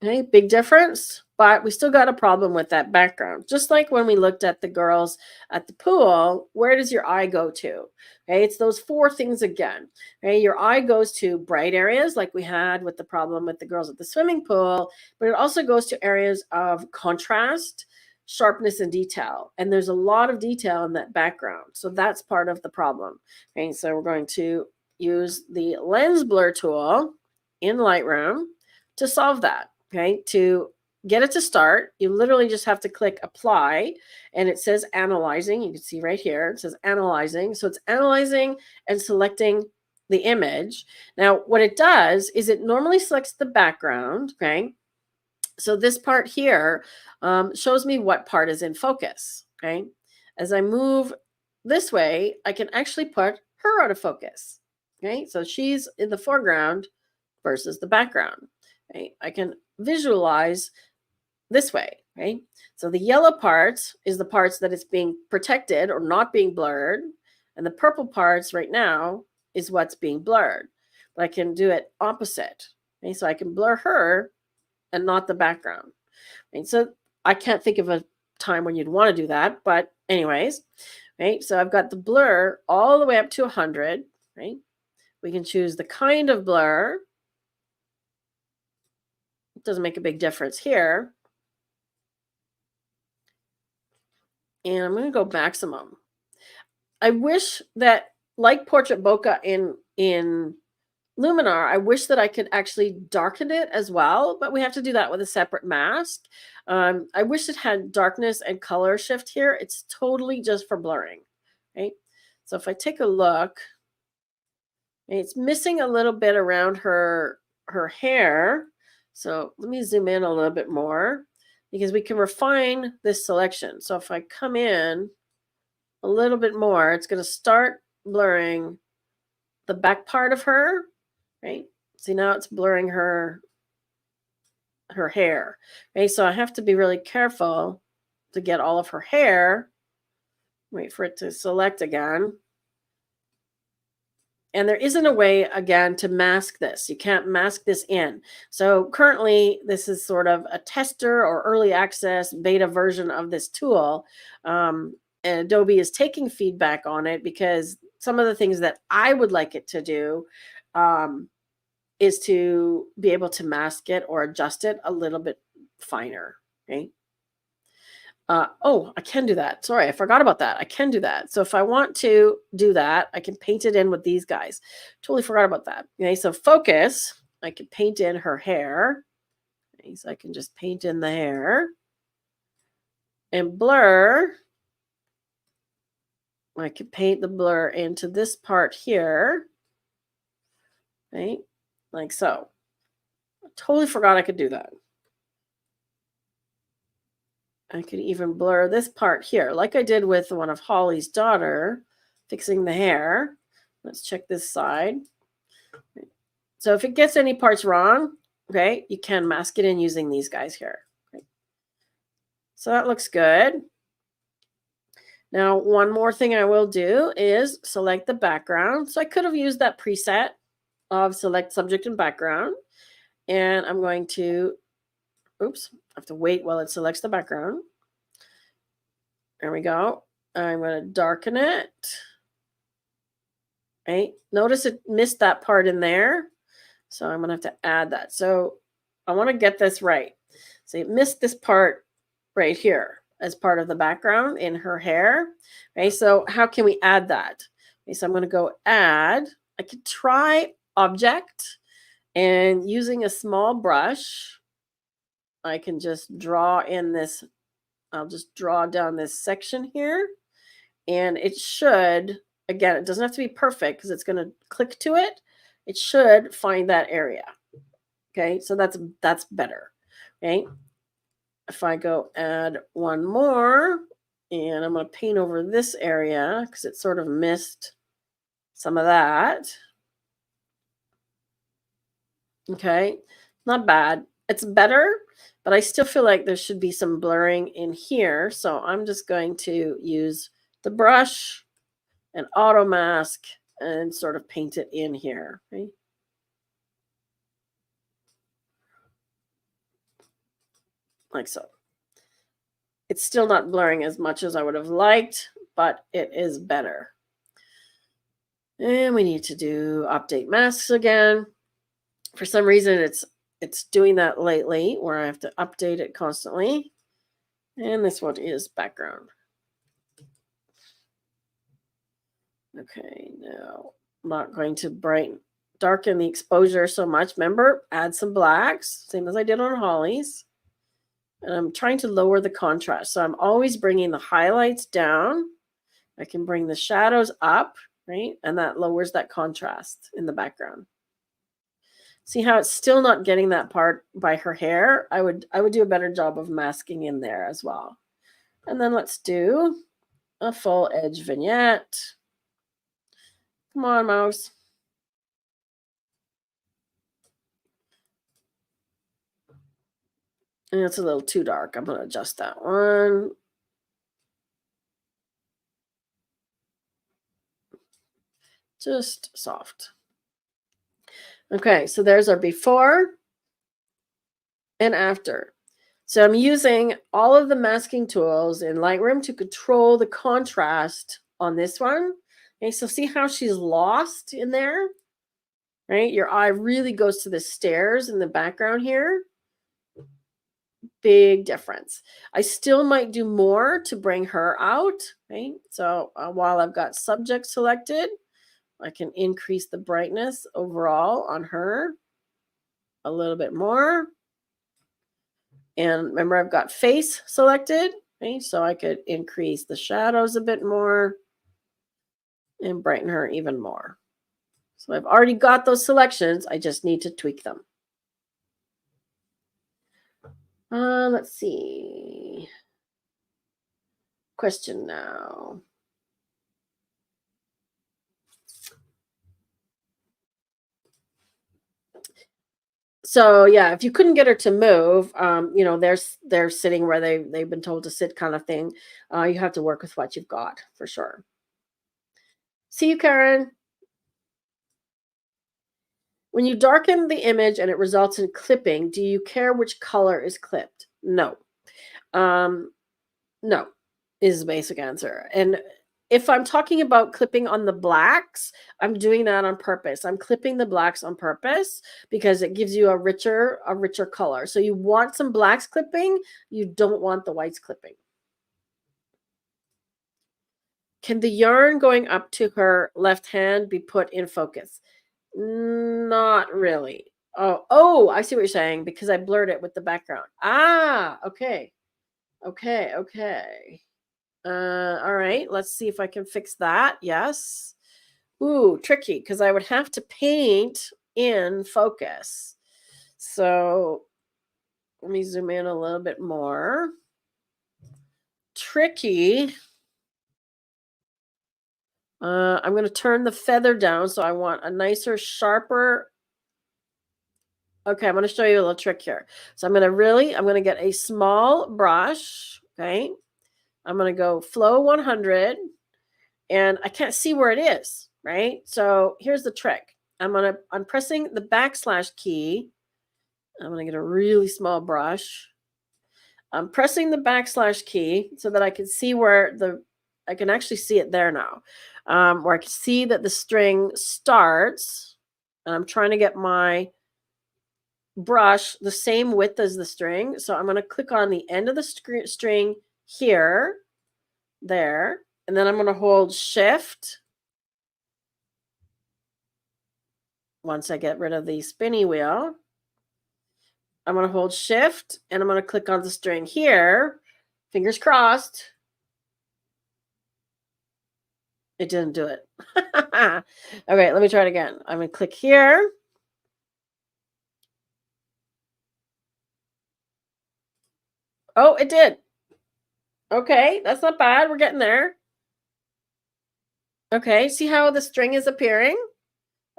Okay, big difference, but we still got a problem with that background. Just like when we looked at the girls at the pool, where does your eye go to? Okay, it's those 4 things again. Okay, your eye goes to bright areas like we had with the problem with the girls at the swimming pool, but it also goes to areas of contrast, sharpness, and detail. And there's a lot of detail in that background. So that's part of the problem. Okay, so we're going to use the lens blur tool in Lightroom to solve that. Okay, to get it to start, you literally just have to click apply, and it says analyzing. You can see right here, it says analyzing. So it's analyzing and selecting the image. Now, what it does is it normally selects the background. Okay, so this part here shows me what part is in focus. Okay, as I move this way, I can actually put her out of focus. Okay, so she's in the foreground versus the background. Okay, I can visualize this way, right? So the yellow part is the parts that it's being protected or not being blurred, and the purple parts right now is what's being blurred. But I can do it opposite. Okay, so I can blur her and not the background. And so I can't think of a time when you'd want to do that, but anyways, right? So I've got the blur all the way up to 100, right? We can choose the kind of blur. Doesn't make a big difference here. And I'm going to go maximum. I wish that, like Portrait Bokeh in Luminar, I wish that I could actually darken it as well, but we have to do that with a separate mask. I wish it had darkness and color shift here. It's totally just for blurring, right? So if I take a look, It's missing a little bit around her hair. So let me zoom in a little bit more because we can refine this selection. So if I come in a little bit more, it's going to start blurring the back part of her, right? See, now it's blurring her hair. Okay, so I have to be really careful to get all of her hair. Wait for it to select again. And there isn't a way, again, to mask this. You can't mask this in. So currently, this is sort of a tester or early access beta version of this tool. And Adobe is taking feedback on it because some of the things that I would like it to do is to be able to mask it or adjust it a little bit finer. Okay. Oh, I can do that. Sorry, I forgot about that. I can do that. So if I want to do that, I can paint it in with these guys. Totally forgot about that. Okay, so focus, I can paint in her hair. Okay, so I can just paint in the hair. And blur, I can paint the blur into this part here. Right, like so. I totally forgot I could do that. I could even blur this part here, like I did with one of Holly's daughter, fixing the hair. Let's check this side. So if it gets any parts wrong, okay, you can mask it in using these guys here. Okay. So that looks good. Now, one more thing I will do is select the background. So I could have used that preset of select subject and background. And I'm going to, oops, I have to wait while it selects the background. There we go. I'm going to darken it. Right? Notice it missed that part in there. So I'm going to have to add that. So I want to get this right. So it missed this part right here as part of the background in her hair. Okay, so how can we add that? Okay, so I'm going to go add. I could try object, and using a small brush, I can just draw in this. I'll just draw down this section here, and it should, again, it doesn't have to be perfect because it's going to click to it. It should find that area. Okay, so that's better. Okay, if I go add one more, and I'm going to paint over this area because it sort of missed some of that. Okay, not bad. It's better, but I still feel like there should be some blurring in here. So I'm just going to use the brush and auto mask and sort of paint it in here. Okay. Like so. It's still not blurring as much as I would have liked, but it is better. And we need to do update masks again. For some reason, it's doing that lately where I have to update it constantly. And this one is background. Okay, now I'm not going to darken the exposure so much. Remember, add some blacks, same as I did on Holly's. And I'm trying to lower the contrast. So I'm always bringing the highlights down. I can bring the shadows up, right? And that lowers that contrast in the background. See how it's still not getting that part by her hair? I would do a better job of masking in there as well. And then let's do a full edge vignette. Come on, mouse. And it's a little too dark. I'm going to adjust that one. Just soft. Okay, so there's our before and after. So I'm using all of the masking tools in Lightroom to control the contrast on this one. Okay, so see how she's lost in there, right? Your eye really goes to the stairs in the background here. Big difference. I still might do more to bring her out, right? So while I've got subject selected, I can increase the brightness overall on her a little bit more. And remember, I've got face selected, right? So I could increase the shadows a bit more and brighten her even more. So I've already got those selections. I just need to tweak them. Let's see. Question now. So yeah, if you couldn't get her to move, you know, they're sitting where they've been told to sit, kind of thing. You have to work with what you've got for sure. See you, Karen. When you darken the image and it results in clipping, do you care which color is clipped? No. Um, no, is the basic answer. And if I'm talking about clipping on the blacks, I'm doing that on purpose. I'm clipping the blacks on purpose because it gives you a richer color. So you want some blacks clipping, you don't want the whites clipping. Can the yarn going up to her left hand be put in focus? Not really. Oh, I see what you're saying, because I blurred it with the background. Ah, okay. Okay. All right, let's see if I can fix that. Yes. Ooh, tricky, because I would have to paint in focus. So let me zoom in a little bit more. Tricky. I'm going to turn the feather down, so I want a nicer, sharper. Okay, I'm going to show you a little trick here. So I'm going to get a small brush. Okay. I'm going to go flow 100, and I can't see where it is, right? So here's the trick. I'm pressing the backslash key. I'm going to get a really small brush. I'm pressing the backslash key so that I can see where I can actually see it there now, where I can see that the string starts, and I'm trying to get my brush the same width as the string. So I'm going to click on the end of the string here, there, and then I'm going to hold shift once I get rid of the spinny wheel. I'm going to hold shift and I'm going to click on the string here. Fingers crossed. It didn't do it. Okay, let me try it again. I'm going to click here. Oh, it did. Okay, that's not bad. We're getting there. Okay, see how the string is appearing?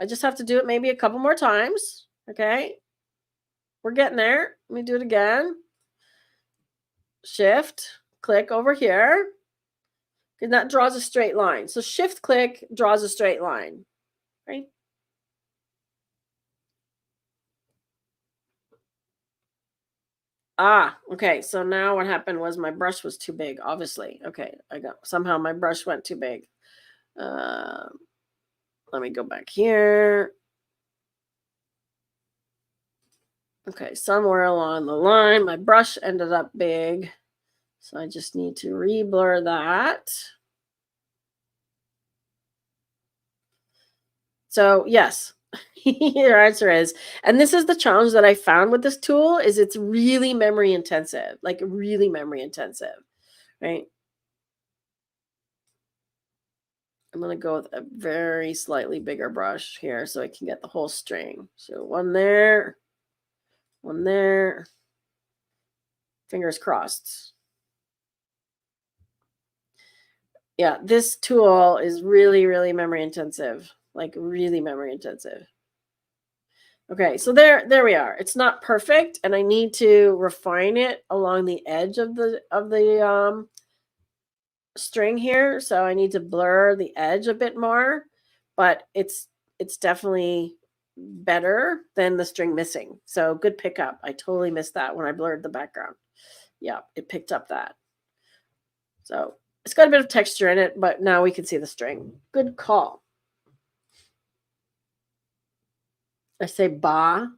I just have to do it maybe a couple more times. Okay, we're getting there. Let me do it again. Shift, click over here. And that draws a straight line. So shift click draws a straight line, right? Ah, okay. So now what happened was my brush was too big, obviously. Okay, somehow my brush went too big. Let me go back here. Okay, somewhere along the line, my brush ended up big. So I just need to re-blur that. So yes, your answer is, and this is the challenge that I found with this tool, is it's really memory intensive, like really memory intensive, right? I'm going to go with a very slightly bigger brush here so I can get the whole string. So one there, fingers crossed. Yeah, this tool is really, really memory intensive, like really memory intensive. Okay, so there we are. It's not perfect, and I need to refine it along the edge of the string here. So I need to blur the edge a bit more, but it's definitely better than the string missing. So good pickup. I totally missed that when I blurred the background. Yeah, it picked up that. So it's got a bit of texture in it, but now we can see the string. Good call. I say ba.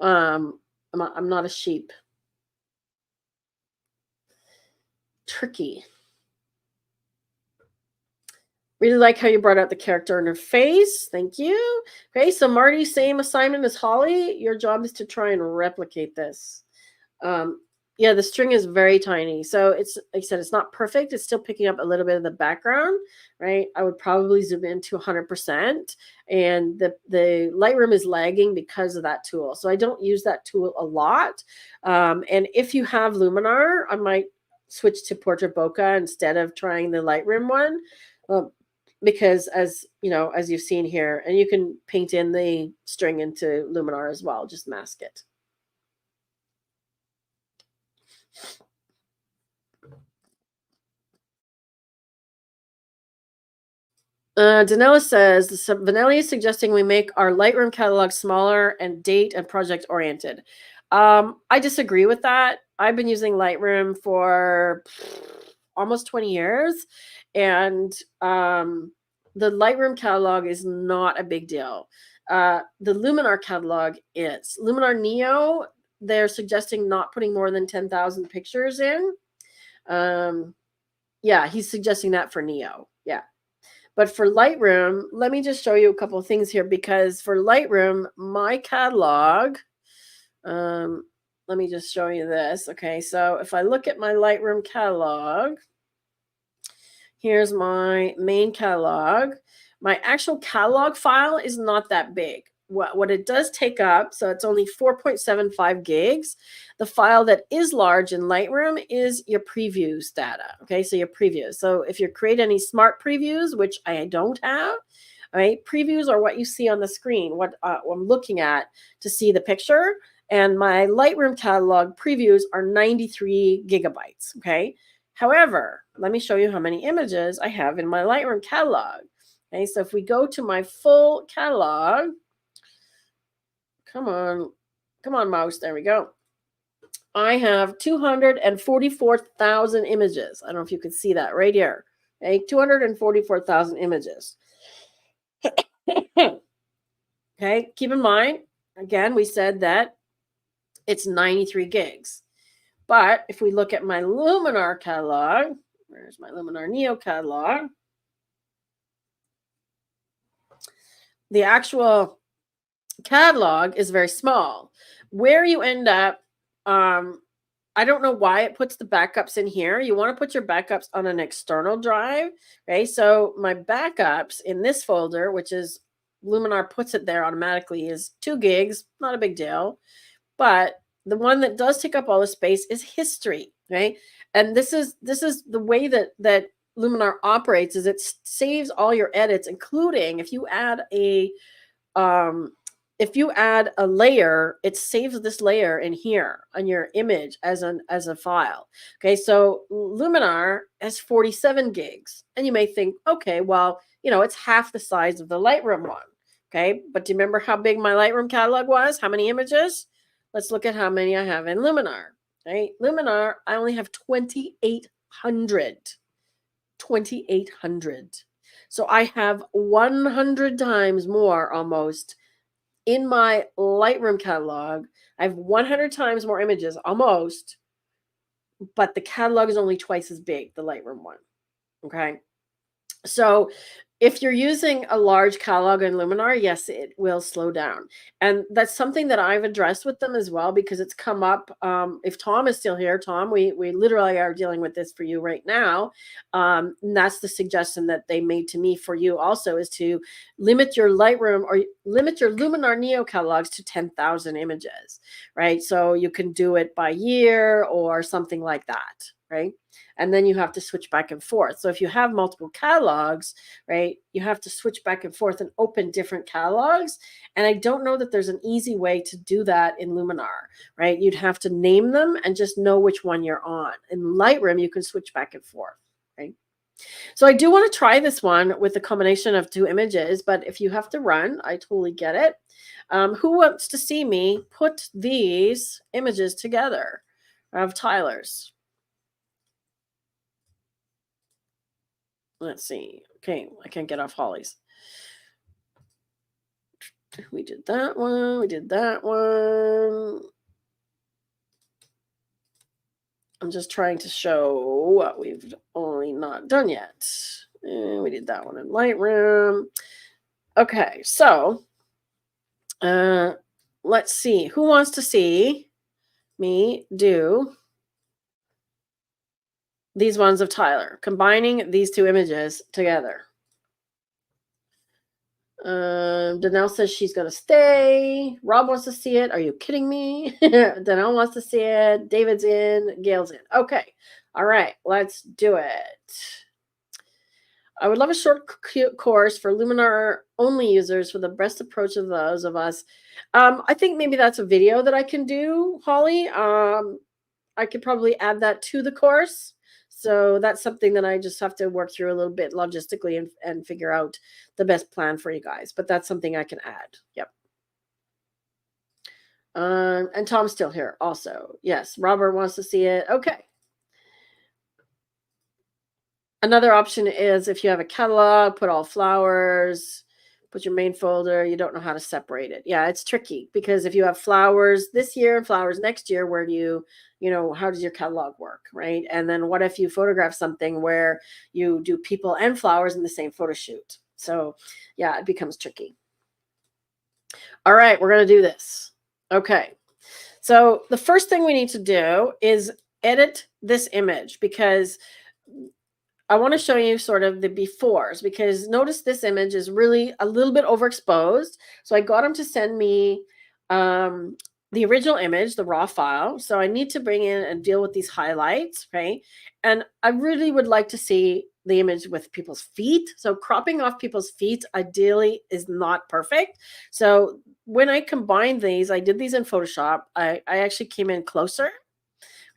I'm not a sheep. Tricky. Really like how you brought out the character in her face. Thank you. Okay, so Marty, same assignment as Holly. Your job is to try and replicate this. Yeah, the string is very tiny. So it's, like I said, it's not perfect. It's still picking up a little bit of the background, right? I would probably zoom in to 100%. And the Lightroom is lagging because of that tool. So I don't use that tool a lot. And if you have Luminar, I might switch to Portrait Bokeh instead of trying the Lightroom one. Because as you know, as you've seen here, and you can paint in the string into Luminar as well, just mask it. Danella says, Vanelli is suggesting we make our Lightroom catalog smaller and date and project oriented. I disagree with that. I've been using Lightroom for almost 20 years, and the Lightroom catalog is not a big deal. The Luminar catalog is. Luminar Neo, they're suggesting not putting more than 10,000 pictures in. Yeah, he's suggesting that for Neo. Yeah. But for Lightroom, let me just show you a couple of things here, because for Lightroom, my catalog, let me just show you this. Okay, so if I look at my Lightroom catalog, here's my main catalog. My actual catalog file is not that big. What it does take up, so it's only 4.75 gigs. The file that is large in Lightroom is your previews data. Okay, so your previews. So if you create any smart previews, which I don't have, all right, previews are what you see on the screen, what I'm looking at to see the picture. And my Lightroom catalog previews are 93 gigabytes. Okay. However, let me show you how many images I have in my Lightroom catalog. Okay, so if we go to my full catalog, come on, mouse, there we go. I have 244,000 images. I don't know if you can see that right here. Okay, 244,000 images. Okay, keep in mind, again, we said that it's 93 gigs. But if we look at my Luminar catalog, where's my Luminar Neo catalog? The actual catalog is very small. Where you end up, I don't know why it puts the backups in here. You want to put your backups on an external drive, right? So my backups in this folder, which is Luminar puts it there automatically, is 2 gigs, not a big deal. But the one that does take up all the space is history, right? And this is the way that Luminar operates, is it saves all your edits, including if you add a layer, it saves this layer in here on your image as a file. Okay, so Luminar has 47 gigs, and you may think, okay, well, it's half the size of the Lightroom one. Okay, but do you remember how big my Lightroom catalog was? How many images? Let's look at how many I have in Luminar. Right, Luminar, I only have 2,800. 2,800. So I have 100 times more almost in my Lightroom catalog. I have 100 times more images almost, but the catalog is only twice as big, the Lightroom one. Okay. So if you're using a large catalog in Luminar, yes, it will slow down. And that's something that I've addressed with them as well, because it's come up. If Tom is still here, Tom, we literally are dealing with this for you right now. And that's the suggestion that they made to me for you also, is to limit your Lightroom or limit your Luminar Neo catalogs to 10,000 images, right? So you can do it by year or something like that, right? And then you have to switch back and forth. So if you have multiple catalogs, right, you have to switch back and forth and open different catalogs. And I don't know that there's an easy way to do that in Luminar, right? You'd have to name them and just know which one you're on. In Lightroom, you can switch back and forth, right? So I do want to try this one with a combination of 2 images, but if you have to run, I totally get it. Who wants to see me put these images together of Tyler's? Let's see. Okay, I can't get off Holly's. We did that one. We did that one. I'm just trying to show what we've only not done yet. And we did that one in Lightroom. Okay, so let's see. Who wants to see me do these ones of Tyler, combining these two images together. Danelle says she's going to stay. Rob wants to see it. Are you kidding me? Danelle wants to see it. David's in. Gail's in. Okay. All right. Let's do it. I would love a short course for Luminar only users for the best approach of those of us. I think maybe that's a video that I can do, Holly. I could probably add that to the course. So that's something that I just have to work through a little bit logistically and figure out the best plan for you guys. But that's something I can add. Yep. And Tom's still here also. Yes, Robert wants to see it. Okay. Another option is if you have a catalog, put all flowers, put your main folder, you don't know how to separate it. Yeah, it's tricky because if you have flowers this year and flowers next year, where do you know, how does your catalog work, right? And then what if you photograph something where you do people and flowers in the same photo shoot? So yeah, it becomes tricky. All right, we're going to do this. Okay. So the first thing we need to do is edit this image because I want to show you sort of the befores, because notice this image is really a little bit overexposed. So I got him to send me the original image, the raw file. So I need to bring in and deal with these highlights, right? And I really would like to see the image with people's feet. So cropping off people's feet ideally is not perfect. So when I combined these, I did these in Photoshop. I actually came in closer,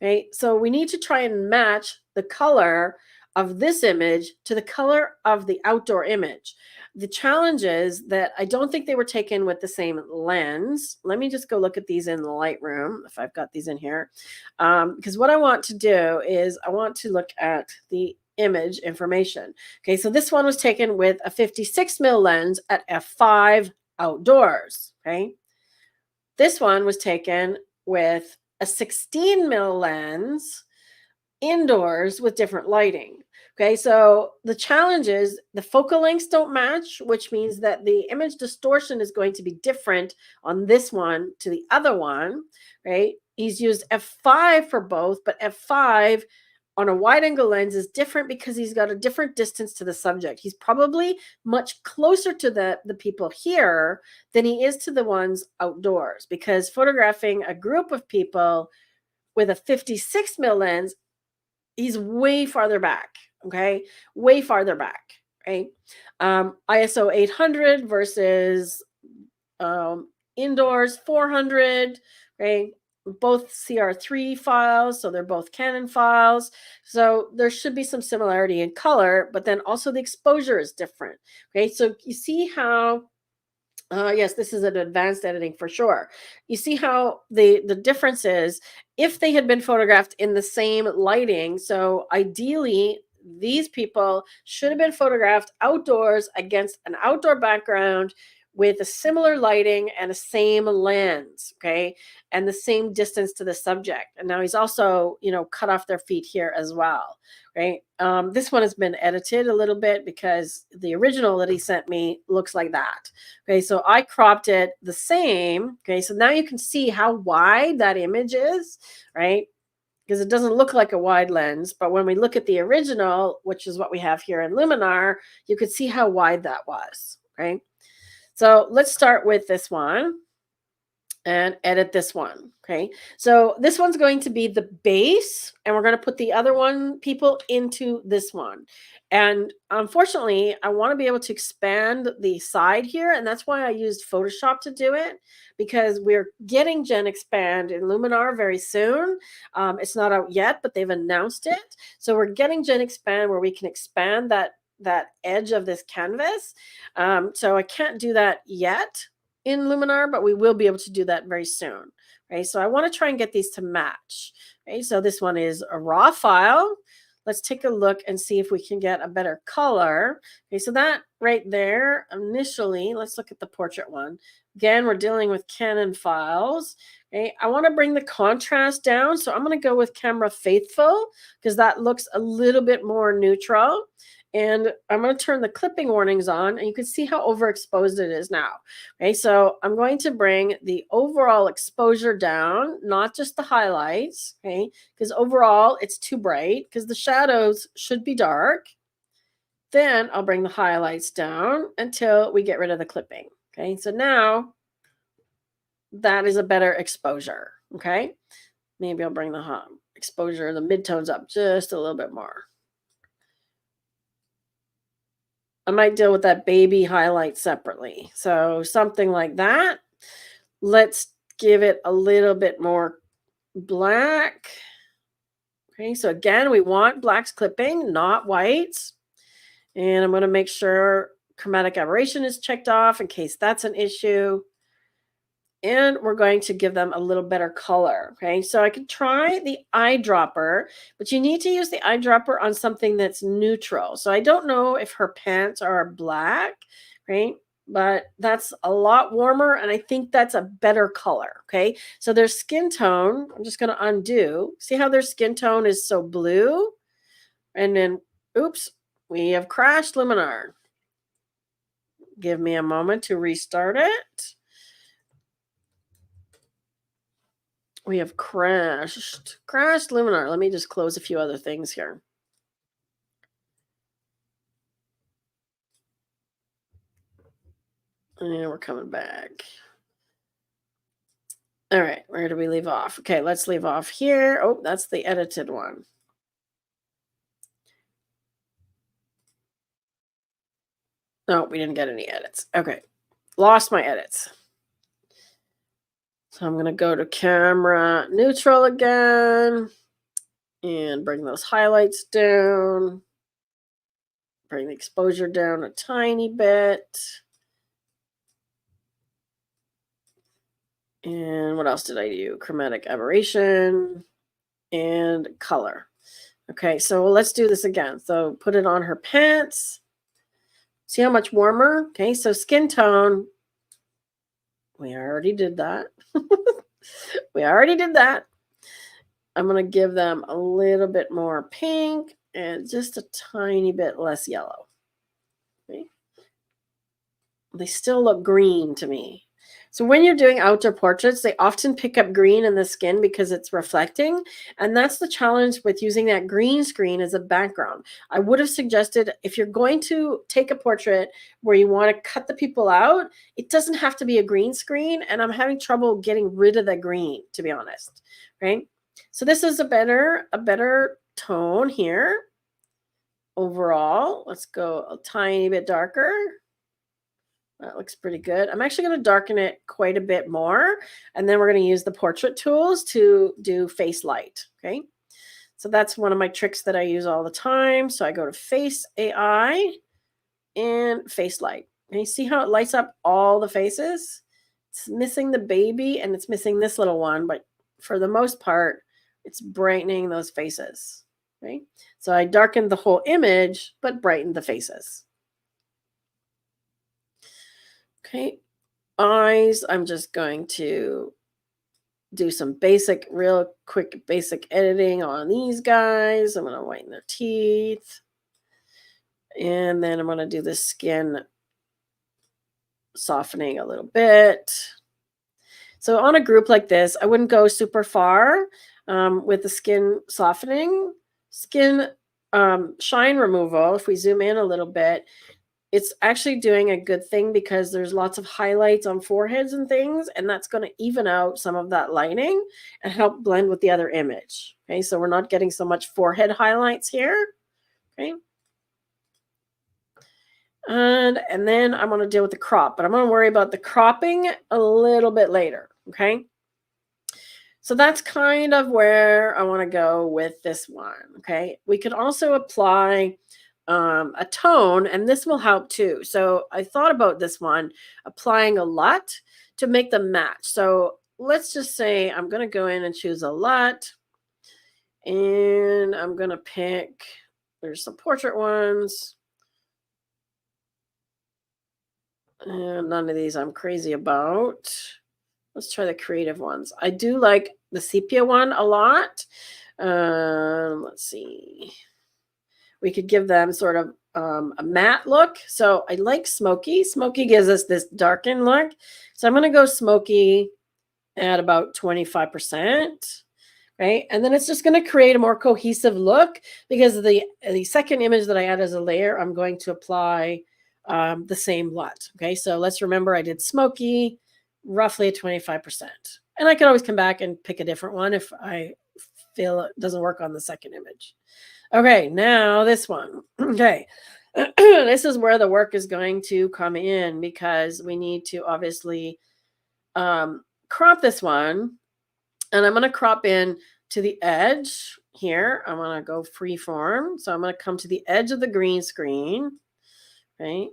right? So we need to try and match the color of this image to the color of the outdoor image. The challenge is that I don't think they were taken with the same lens. Let me just go look at these in Lightroom, if I've got these in here. Because what I want to do is I want to look at the image information. Okay, so this one was taken with a 56mm lens at f5 outdoors. Okay, this one was taken with a 16mm lens indoors with different lighting. Okay, so the challenge is the focal lengths don't match, which means that the image distortion is going to be different on this one to the other one, right? He's used f5 for both, but f5 on a wide angle lens is different because he's got a different distance to the subject. He's probably much closer to the people here than he is to the ones outdoors, because photographing a group of people with a 56mm lens, he's way farther back. Okay, way farther back. Right. ISO 800 versus indoors 400. Right. Both CR3 files, so they're both Canon files. So there should be some similarity in color, but then also the exposure is different. Okay, so you see how yes, this is an advanced editing for sure. You see how the difference is if they had been photographed in the same lighting. So ideally, these people should have been photographed outdoors against an outdoor background with a similar lighting and a same lens, okay, and the same distance to the subject. And now he's also, you know, cut off their feet here as well, right? This one has been edited a little bit because the original that he sent me looks like that. Okay, so I cropped it the same. Okay, so now you can see how wide that image is, right? Because it doesn't look like a wide lens, but when we look at the original, which is what we have here in Luminar, you could see how wide that was, right? So let's start with this one and edit this one. Okay, so this one's going to be the base, and we're going to put the other one people into this one. And unfortunately, I want to be able to expand the side here, and that's why I used Photoshop to do it, because we're getting Gen Expand in Luminar very soon. It's not out yet, but they've announced it. So we're getting Gen Expand where we can expand that edge of this canvas. So I can't do that yet in Luminar, but we will be able to do that very soon. Right, so I want to try and get these to match. Okay, so this one is a raw file. Let's take a look and see if we can get a better color. Okay, so that right there, initially, let's look at the portrait one. Again, we're dealing with Canon files. Okay, I want to bring the contrast down, so I'm going to go with Camera Faithful because that looks a little bit more neutral. And I'm going to turn the clipping warnings on, and you can see how overexposed it is now. Okay, so I'm going to bring the overall exposure down, not just the highlights, okay, because overall it's too bright because the shadows should be dark. Then I'll bring the highlights down until we get rid of the clipping. Okay, so now that is a better exposure. Okay, maybe I'll bring the exposure, the midtones up just a little bit more. I might deal with that baby highlight separately. So something like that. Let's give it a little bit more black. Okay, so again, we want blacks clipping, not whites. And I'm going to make sure chromatic aberration is checked off in case that's an issue. And we're going to give them a little better color. Okay, so I could try the eyedropper, but you need to use the eyedropper on something that's neutral. So I don't know if her pants are black, right? But that's a lot warmer, and I think that's a better color. Okay, so their skin tone, I'm just going to undo. See how their skin tone is so blue? And then, oops, we have crashed Luminar. Give me a moment to restart it. We have crashed Luminar. Let me just close a few other things here. And we're coming back. All right, where do we leave off? Okay, let's leave off here. Oh, that's the edited one. No, we didn't get any edits. Okay, lost my edits. So I'm going to go to camera neutral again and bring those highlights down. Bring the exposure down a tiny bit. And what else did I do? Chromatic aberration and color. Okay, so let's do this again. So put it on her pants. See how much warmer? Okay, so skin tone. We already did that. We already did that. I'm going to give them a little bit more pink and just a tiny bit less yellow. Okay. They still look green to me. So when you're doing outdoor portraits, they often pick up green in the skin because it's reflecting. And that's the challenge with using that green screen as a background. I would have suggested if you're going to take a portrait where you want to cut the people out, it doesn't have to be a green screen. And I'm having trouble getting rid of the green, to be honest. Right? So this is a better tone here. Overall, let's go a tiny bit darker. That looks pretty good. I'm actually going to darken it quite a bit more. And then we're going to use the portrait tools to do face light. Okay. So that's one of my tricks that I use all the time. So I go to Face AI and Face Light. And you see how it lights up all the faces? It's missing the baby and it's missing this little one. But for the most part, it's brightening those faces. Okay. So I darkened the whole image, but brightened the faces. Okay, eyes, I'm just going to do some real quick basic editing on these guys. I'm going to whiten their teeth. And then I'm going to do the skin softening a little bit. So on a group like this, I wouldn't go super far with the skin softening. Skin shine removal, if we zoom in a little bit, it's actually doing a good thing because there's lots of highlights on foreheads and things, and that's going to even out some of that lighting and help blend with the other image. Okay, so we're not getting so much forehead highlights here. Okay. And then I'm going to deal with the crop, but I'm going to worry about the cropping a little bit later. Okay. So that's kind of where I want to go with this one. Okay. We could also apply a tone, and this will help too. So I thought about this one, applying a LUT to make them match. So let's just say I'm going to go in and choose a LUT, and I'm going to pick, there's some portrait ones. And none of these I'm crazy about. Let's try the creative ones. I do like the sepia one a lot. Let's see. We could give them sort of a matte look. So I like smoky. Smoky gives us this darkened look. So I'm going to go smoky at about 25%. Right. And then it's just going to create a more cohesive look because the second image that I add as a layer, I'm going to apply the same LUT. Okay. So let's remember I did smoky roughly at 25%. And I can always come back and pick a different one if I feel it doesn't work on the second image. Okay. Now this one. Okay. This is where the work is going to come in because we need to obviously crop this one. And I'm going to crop in to the edge here. I'm going to go freeform. So I'm going to come to the edge of the green screen, right?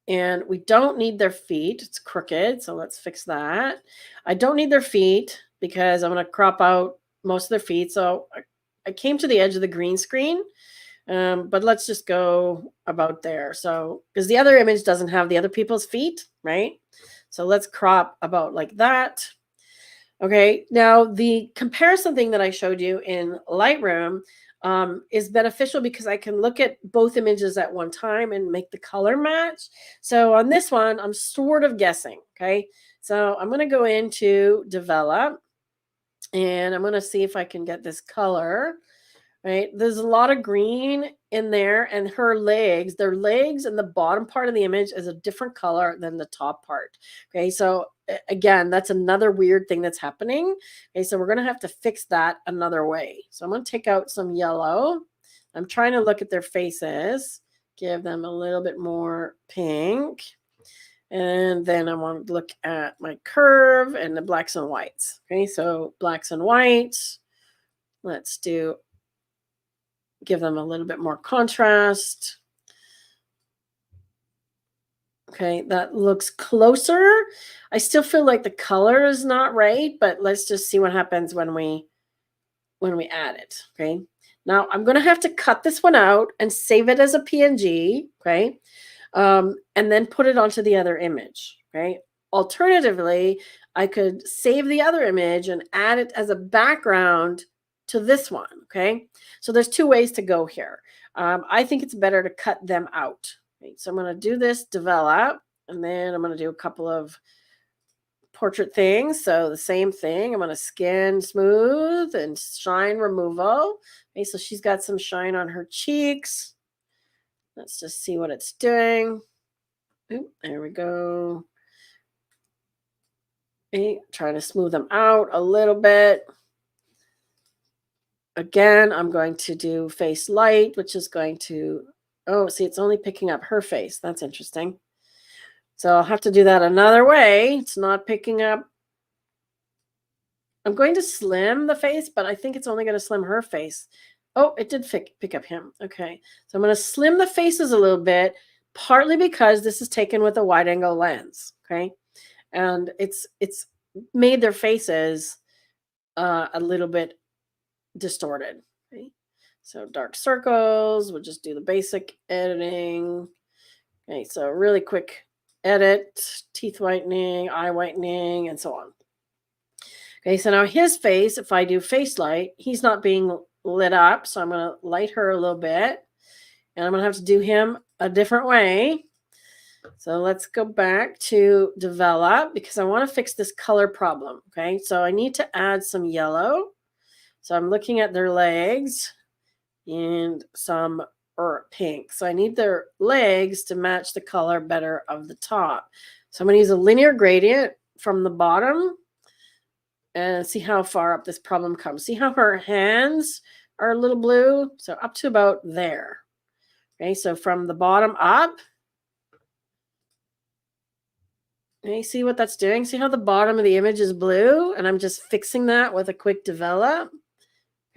And we don't need their feet. It's crooked. So let's fix that. I don't need their feet because I'm going to crop out most of their feet. So I came to the edge of the green screen. But let's just go about there. So, because the other image doesn't have the other people's feet, right? So let's crop about like that. Okay, now the comparison thing that I showed you in Lightroom is beneficial because I can look at both images at one time and make the color match. So on this one, I'm sort of guessing, okay? So I'm going to go into develop and I'm going to see if I can get this color. Right, there's a lot of green in there, and their legs and the bottom part of the image is a different color than the top part. Okay, so again, that's another weird thing that's happening. Okay, so we're going to have to fix that another way. So I'm going to take out some yellow. I'm trying to look at their faces, give them a little bit more pink. And then I want to look at my curve and the blacks and whites. Okay, so blacks and whites. Let's give them a little bit more contrast. Okay, that looks closer. I still feel like the color is not right, but let's just see what happens when we add it. Okay, now I'm going to have to cut this one out and save it as a PNG. Okay, and then put it onto the other image. Okay, alternatively, I could save the other image and add it as a background to this one. Okay, so there's two ways to go here. I think it's better to cut them out. Right? So I'm going to do this develop, and then I'm going to do a couple of portrait things. So the same thing. I'm going to skin smooth and shine removal. Okay, so she's got some shine on her cheeks. Let's just see what it's doing. Oop, there we go. Okay, trying to smooth them out a little bit. Again, I'm going to do face light, which is going to, oh, see, it's only picking up her face. That's interesting. So I'll have to do that another way. It's not picking up. I'm going to slim the face, but I think it's only going to slim her face. Oh, it did pick up him. Okay. So I'm going to slim the faces a little bit, partly because this is taken with a wide angle lens. Okay. And it's made their faces a little bit distorted. Okay? So dark circles, we'll just do the basic editing. Okay, so really quick edit, teeth whitening, eye whitening, and so on. Okay, so now his face, if I do face light, he's not being lit up. So I'm going to light her a little bit. And I'm going to have to do him a different way. So let's go back to develop because I want to fix this color problem. Okay, so I need to add some yellow. So I'm looking at their legs and some pink. So I need their legs to match the color better of the top. So I'm going to use a linear gradient from the bottom and see how far up this problem comes. See how her hands are a little blue? So up to about there. Okay, so from the bottom up. Okay, see what that's doing? See how the bottom of the image is blue? And I'm just fixing that with a quick develop.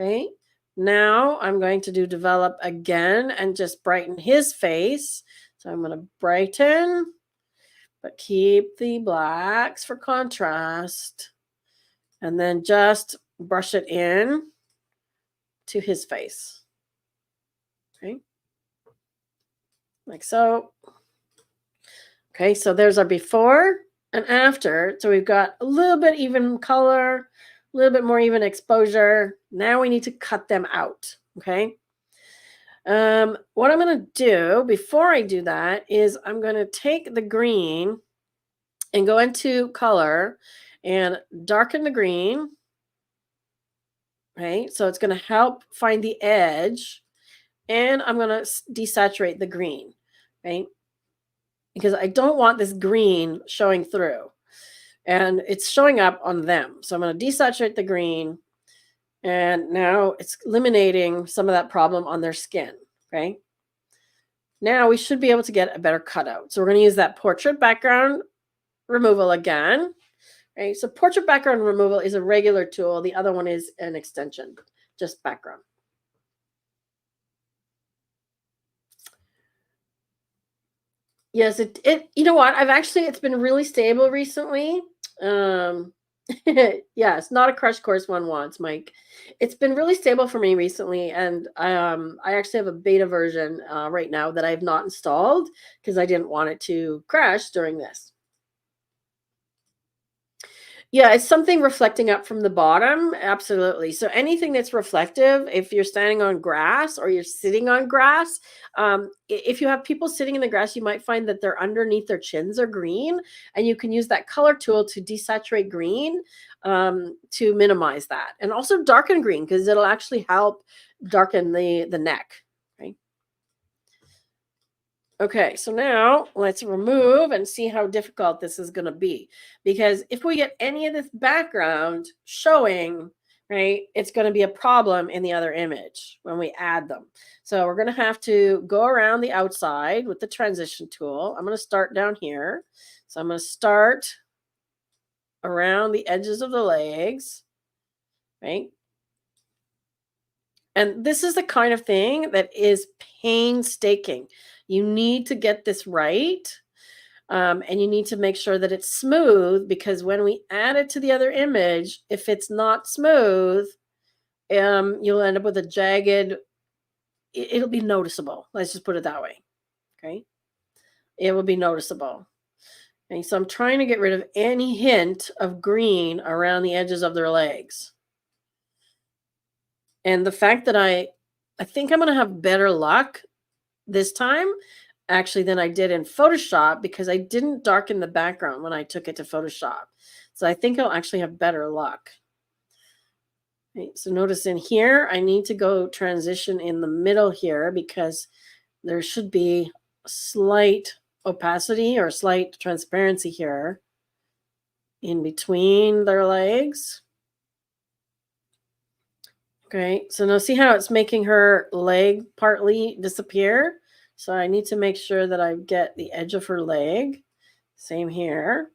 Okay, now I'm going to do develop again and just brighten his face. So I'm going to brighten, but keep the blacks for contrast. And then just brush it in to his face. Okay, like so. Okay, so there's our before and after. So we've got a little bit even color, a little bit more even exposure. Now we need to cut them out. Okay. What I'm going to do before I do that is I'm going to take the green and go into color and darken the green. Right. So it's going to help find the edge, and I'm going to desaturate the green. Right. Because I don't want this green showing through, and it's showing up on them. So I'm going to desaturate the green, and now it's eliminating some of that problem on their skin. Okay. Now we should be able to get a better cutout. So we're going to use that portrait background removal again. Right. So portrait background removal is a regular tool. The other one is an extension, just background. Yes, it you know what? It's been really stable recently. Um yeah, it's not a crush course one wants, Mike. It's been really stable for me recently, and I actually have a beta version right now that I have not installed because I didn't want it to crash during this. Yeah, it's something reflecting up from the bottom. Absolutely. So anything that's reflective, if you're standing on grass or you're sitting on grass, if you have people sitting in the grass, you might find that they're underneath their chins are green, and you can use that color tool to desaturate green to minimize that, and also darken green because it'll actually help darken the neck. Right. Okay, so now let's remove and see how difficult this is going to be. Because if we get any of this background showing, right, it's going to be a problem in the other image when we add them. So we're going to have to go around the outside with the transition tool. I'm going to start down here. So I'm going to start around the edges of the legs, right? And this is the kind of thing that is painstaking. You need to get this right. And you need to make sure that it's smooth, because when we add it to the other image, if it's not smooth, you'll end up with a jagged, it'll be noticeable. Let's just put it that way. Okay. It will be noticeable. Okay. So I'm trying to get rid of any hint of green around the edges of their legs. And the fact that I think I'm going to have better luck this time actually than I did in Photoshop, because I didn't darken the background when I took it to Photoshop. So I think I'll actually have better luck. Right, so notice in here, I need to go transition in the middle here, because there should be slight opacity or slight transparency here in between their legs. Okay, so now see how it's making her leg partly disappear? So I need to make sure that I get the edge of her leg. Same here.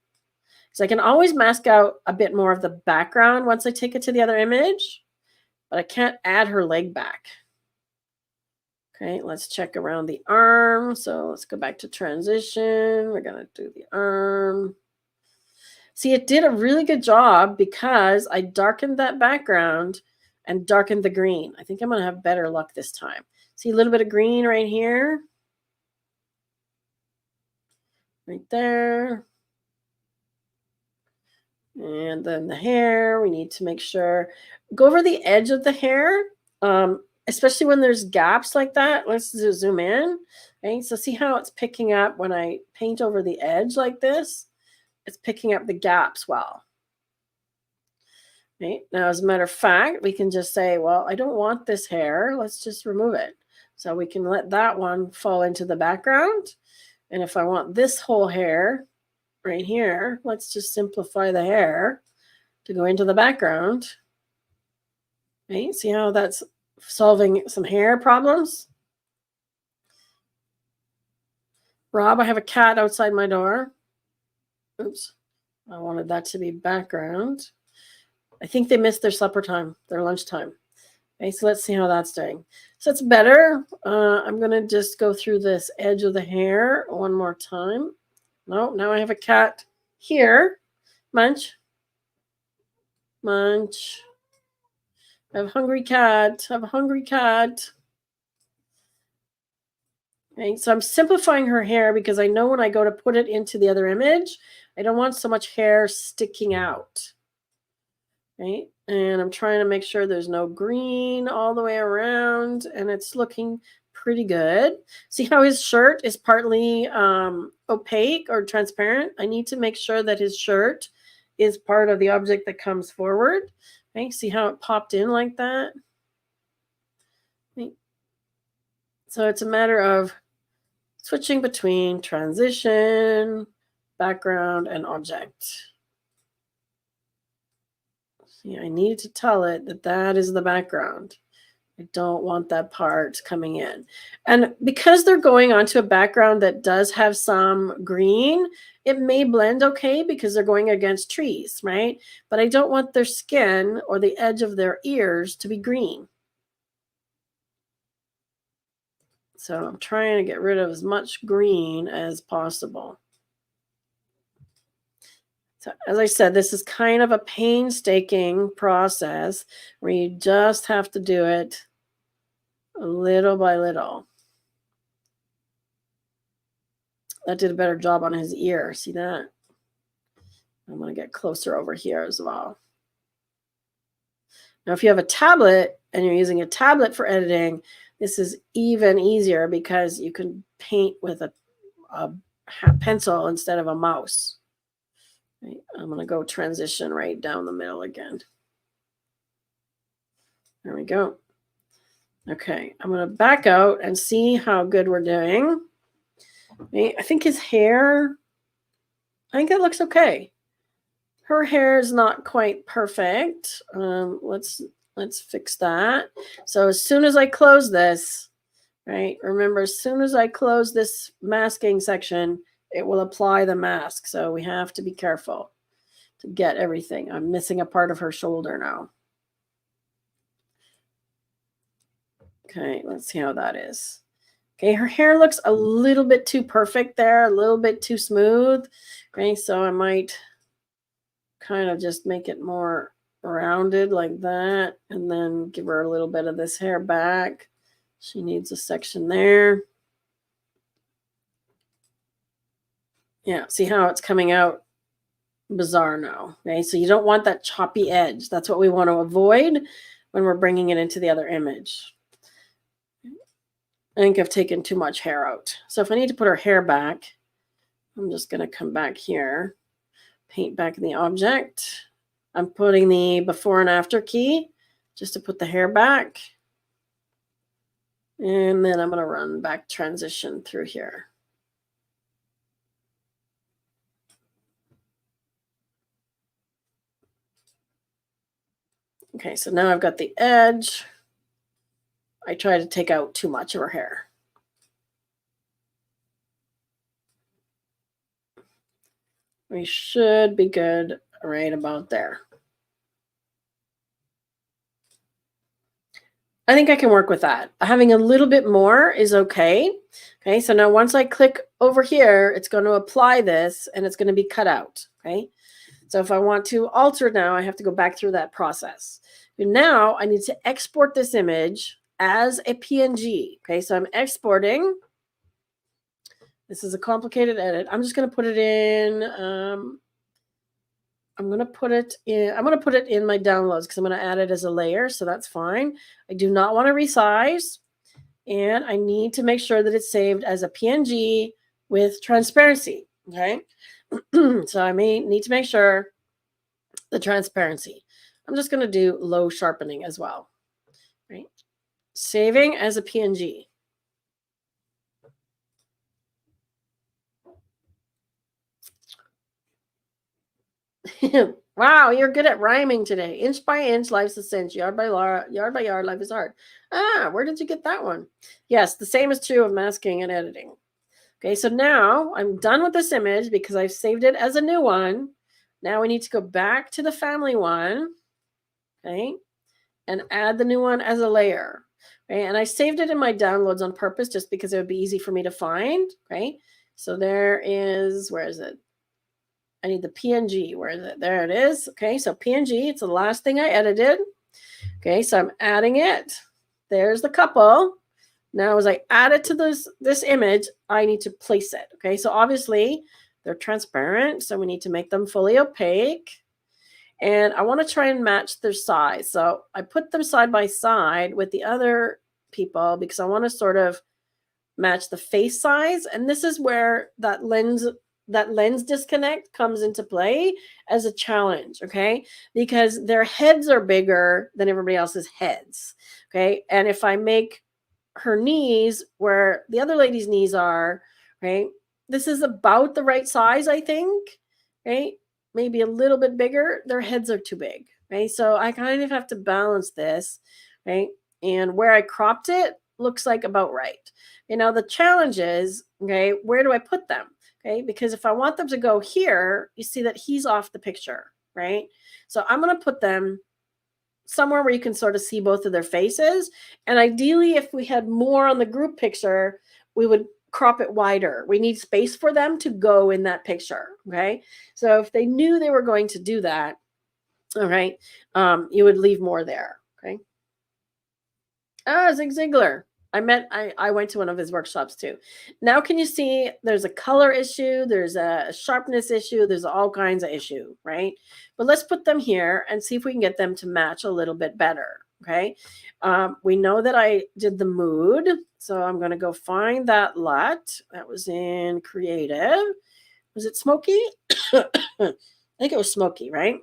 So I can always mask out a bit more of the background once I take it to the other image, but I can't add her leg back. Okay, let's check around the arm. So let's go back to transition. We're going to do the arm. See, it did a really good job because I darkened that background and darkened the green. I think I'm going to have better luck this time. See a little bit of green right here. Right there. And then the hair, we need to make sure, go over the edge of the hair, especially when there's gaps like that. Let's zoom in. Okay, so see how it's picking up when I paint over the edge like this? It's picking up the gaps well. Okay, now, as a matter of fact, we can just say, well, I don't want this hair. Let's just remove it. So we can let that one fall into the background. And if I want this whole hair right here, let's just simplify the hair to go into the background. Right? See how that's solving some hair problems? Rob, I have a cat outside my door. Oops. I wanted that to be background. I think they missed their supper time, their lunchtime. Okay, so let's see how that's doing. So it's better. I'm going to just go through this edge of the hair one more time. No, now I have a cat here. Munch. Munch. I have a hungry cat. I have a hungry cat. Okay, so I'm simplifying her hair because I know when I go to put it into the other image, I don't want so much hair sticking out. Right, and I'm trying to make sure there's no green all the way around, and it's looking pretty good. See how his shirt is partly opaque or transparent? I need to make sure that his shirt is part of the object that comes forward. Okay, see how it popped in like that? Okay. So it's a matter of switching between transition, background, and object. See, I need to tell it that that is the background. I don't want that part coming in. And because they're going onto a background that does have some green, it may blend okay because they're going against trees, right? But I don't want their skin or the edge of their ears to be green. So I'm trying to get rid of as much green as possible. So as I said, this is kind of a painstaking process where you just have to do it little by little. That did a better job on his ear. See that? I'm going to get closer over here as well. Now, if you have a tablet and you're using a tablet for editing, this is even easier because you can paint with a pencil instead of a mouse. Right? I'm going to go transition right down the middle again. There we go. Okay, I'm going to back out and see how good we're doing. I think his hair, I think it looks okay. Her hair is not quite perfect. Let's fix that. So as soon as I close this, right, remember, as soon as I close this masking section, it will apply the mask. So we have to be careful to get everything. I'm missing a part of her shoulder now. Okay, let's see how that is. Okay, her hair looks a little bit too perfect there, a little bit too smooth. Okay, so I might kind of just make it more rounded like that, and then give her a little bit of this hair back. She needs a section there. Yeah, see how it's coming out bizarre now. Okay, so you don't want that choppy edge. That's what we want to avoid when we're bringing it into the other image. I think I've taken too much hair out. So if I need to put her hair back, I'm just going to come back here, paint back in the object. I'm putting the before and after key just to put the hair back. And then I'm going to run back transition through here. Okay, so now I've got the edge. I try to take out too much of her hair. We should be good right about there. I think I can work with that. Having a little bit more is okay. Okay, so now once I click over here, it's going to apply this and it's going to be cut out. Okay, so if I want to alter now, I have to go back through that process. And now I need to export this image as a PNG. Okay, so I'm exporting. This is a complicated edit. I'm just going to put it in. I'm going to put it in my downloads because I'm going to add it as a layer. So that's fine. I do not want to resize. And I need to make sure that it's saved as a PNG with transparency. Okay. So I may need to make sure the transparency. I'm just going to do low sharpening as well. Right. Saving as a PNG. Wow, you're good at rhyming today. Inch by inch, life's a cinch. Yard by yard, life is hard. Ah, where did you get that one? Yes, the same is true of masking and editing. Okay, so now I'm done with this image because I've saved it as a new one. Now we need to go back to the family one, okay, and add the new one as a layer. Okay, and I saved it in my downloads on purpose just because it would be easy for me to find. Okay, so there is, where is it? I need the PNG. Where is it? There it is. Okay, so PNG, it's the last thing I edited. Okay, so I'm adding it. There's the couple. Now, as I add it to this image, I need to place it. Okay, so obviously they're transparent, so we need to make them fully opaque. And I want to try and match their size. So I put them side by side with the other people because I want to sort of match the face size. And this is where that lens disconnect comes into play as a challenge, okay? Because their heads are bigger than everybody else's heads, okay? And if I make her knees where the other lady's knees are, right? This is about the right size, I think, right? Maybe a little bit bigger. Their heads are too big, right? So I kind of have to balance this, right? And where I cropped it looks like about right. You know, the challenge is, okay, where do I put them? Okay, because if I want them to go here, you see that he's off the picture, right? So I'm going to put them somewhere where you can sort of see both of their faces. And ideally, if we had more on the group picture, we would crop it wider. We need space for them to go in that picture. Okay. So if they knew they were going to do that, all right, you would leave more there. Okay. Ah, Zig Ziglar. I went to one of his workshops too. Now can you see there's a color issue, there's a sharpness issue, there's all kinds of issue, right? But let's put them here and see if we can get them to match a little bit better, okay? We know that I did the mood, so I'm going to go find that LUT. That was in creative. Was it smoky? I think it was smoky, right?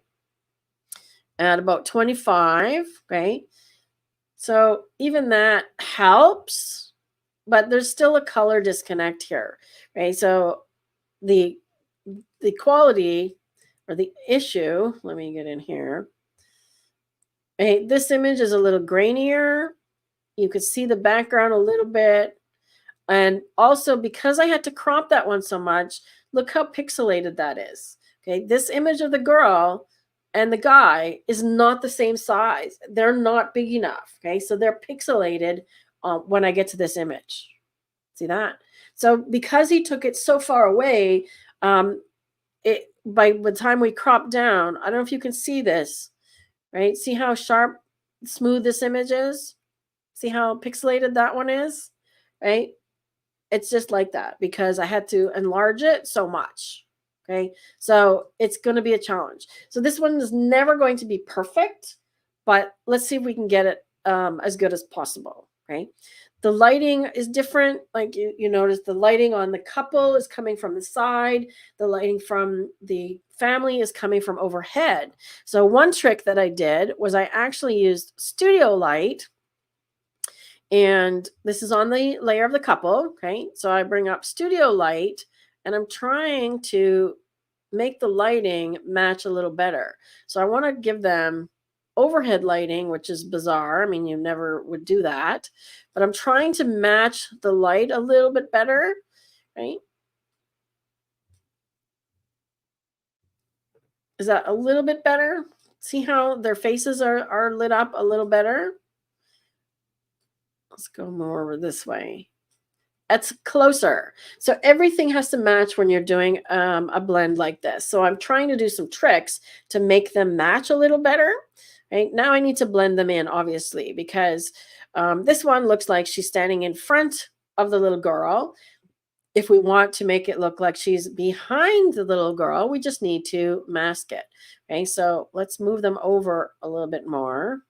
At about 25, right? So even that helps, but there's still a color disconnect here, right? So the quality or the issue, let me get in here. Right, this image is a little grainier. You could see the background a little bit. And also because I had to crop that one so much, look how pixelated that is. Okay, this image of the girl and the guy is not the same size. They're not big enough. Okay, so they're pixelated when I get to this image. See that? So because he took it so far away, by the time we crop down, I don't know if you can see this, right? See how sharp, smooth this image is? See how pixelated that one is, right? It's just like that because I had to enlarge it so much. Okay. So it's going to be a challenge. So this one is never going to be perfect, but let's see if we can get it as good as possible. Okay. The lighting is different. Like you notice the lighting on the couple is coming from the side. The lighting from the family is coming from overhead. So one trick that I did was I actually used studio light. And this is on the layer of the couple, okay? So I bring up studio light and I'm trying to make the lighting match a little better. So I want to give them overhead lighting, which is bizarre. I mean, you never would do that. But I'm trying to match the light a little bit better, right? Is that a little bit better? See how their faces are lit up a little better? Let's go more over this way. It's closer. So everything has to match when you're doing a blend like this. So I'm trying to do some tricks to make them match a little better. Right now I need to blend them in, obviously, because this one looks like she's standing in front of the little girl. If we want to make it look like she's behind the little girl, we just need to mask it. Okay, so let's move them over a little bit more.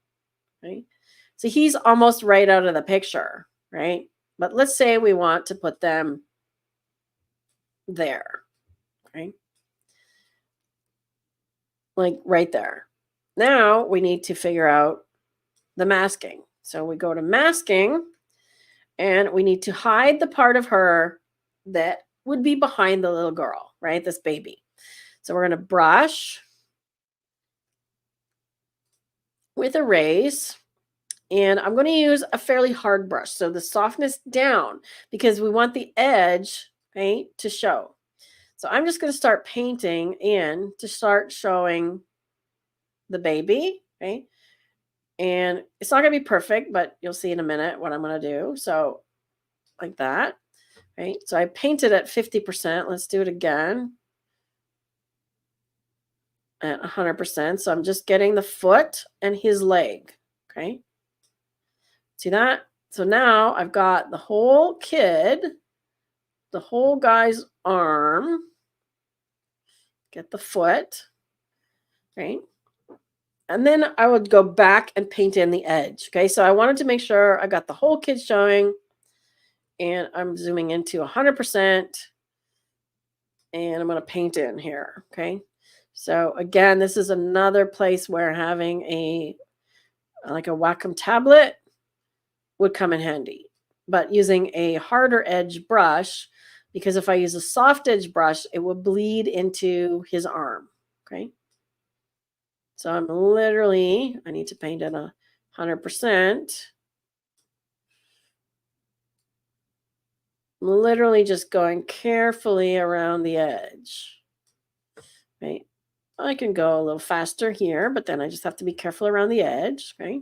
Right, so he's almost right out of the picture, right? But let's say we want to put them there, right? Like right there. Now we need to figure out the masking. So we go to masking and we need to hide the part of her that would be behind the little girl, right? This baby. So we're going to brush with erase. And I'm going to use a fairly hard brush. So the softness down because we want the edge, right, to show. So I'm just going to start painting in to start showing the baby, okay? And it's not going to be perfect, but you'll see in a minute what I'm going to do. So like that, right? So I painted at 50%. Let's do it again at 100%. So I'm just getting the foot and his leg, okay? See that? So now I've got the whole kid, the whole guy's arm, get the foot, right? And then I would go back and paint in the edge. Okay, so I wanted to make sure I got the whole kid showing, and I'm zooming into 100%, and I'm going to paint in here. Okay, so again, this is another place where having a like a Wacom tablet would come in handy, but using a harder edge brush, because if I use a soft edge brush, it will bleed into his arm. Okay. So I'm literally, I need to paint at 100%. I'm literally just going carefully around the edge. Right. I can go a little faster here, but then I just have to be careful around the edge. Okay.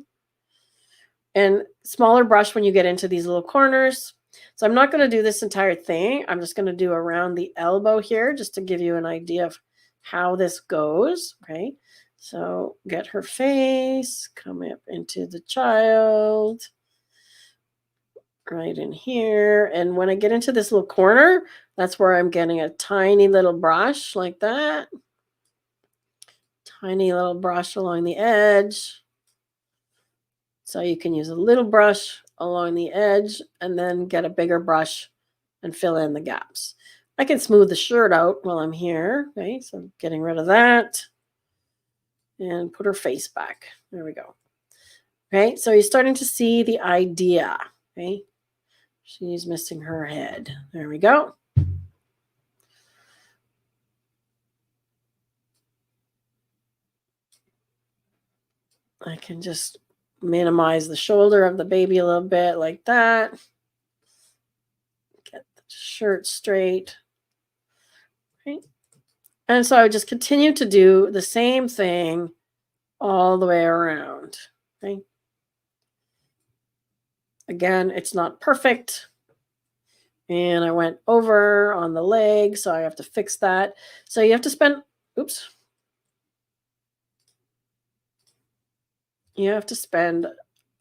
And smaller brush when you get into these little corners. So I'm not going to do this entire thing. I'm just going to do around the elbow here just to give you an idea of how this goes. Okay. So get her face, come up into the child, right in here. And when I get into this little corner, that's where I'm getting a tiny little brush like that. Tiny little brush along the edge. So you can use a little brush along the edge and then get a bigger brush and fill in the gaps. I can smooth the shirt out while I'm here. Okay, so getting rid of that and put her face back. There we go. Okay, so you're starting to see the idea. Okay, she's missing her head. There we go. I can just minimize the shoulder of the baby a little bit like that. Get the shirt straight. Okay. And so I would just continue to do the same thing all the way around. Okay. Again, it's not perfect. And I went over on the leg, so I have to fix that. So you have to spend, oops. You have to spend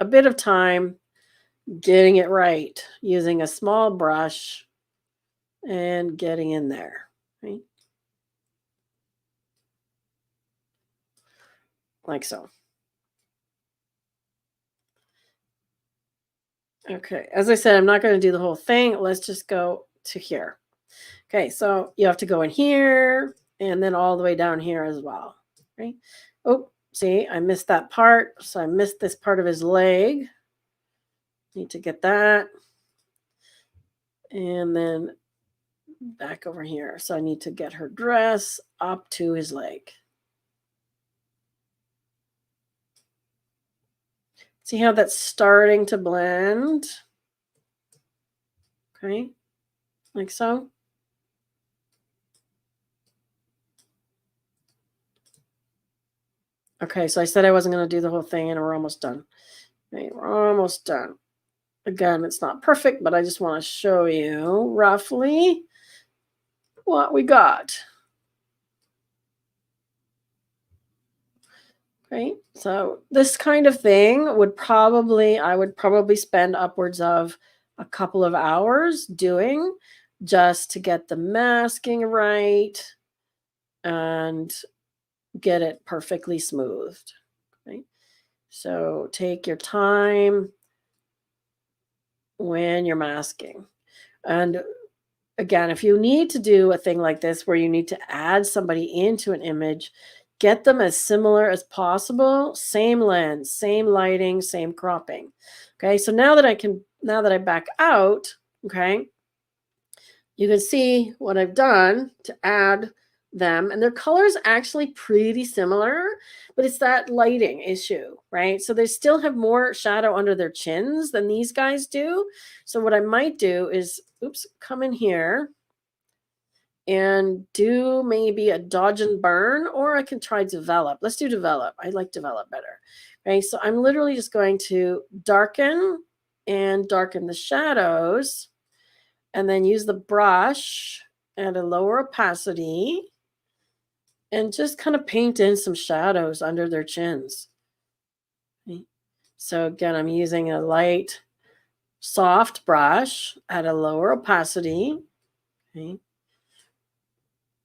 a bit of time getting it right using a small brush and getting in there. Right? Like so. Okay, as I said, I'm not going to do the whole thing. Let's just go to here. Okay, so you have to go in here and then all the way down here as well. Right? Oh, see, I missed that part. So I missed this part of his leg. Need to get that. And then back over here. So I need to get her dress up to his leg. See how that's starting to blend? Okay, like so. Okay, so I said I wasn't going to do the whole thing, and we're almost done. Right, we're almost done. Again, it's not perfect, but I just want to show you roughly what we got. Okay, so this kind of thing I would probably spend upwards of a couple of hours doing just to get the masking right and get it perfectly smoothed. Okay, so take your time when you're masking. And again, if you need to do a thing like this where you need to add somebody into an image, get them as similar as possible, same lens, same lighting, same cropping. Okay, so now that I back out, okay, you can see what I've done to add them, and their color is actually pretty similar, but it's that lighting issue, right? So they still have more shadow under their chins than these guys do. So what I might do is, oops, come in here and do maybe a dodge and burn, or I can try develop. Let's do develop. I like develop better. Okay, so I'm literally just going to darken the shadows and then use the brush at a lower opacity and just kind of paint in some shadows under their chins. Okay. So again, I'm using a light soft brush at a lower opacity, okay,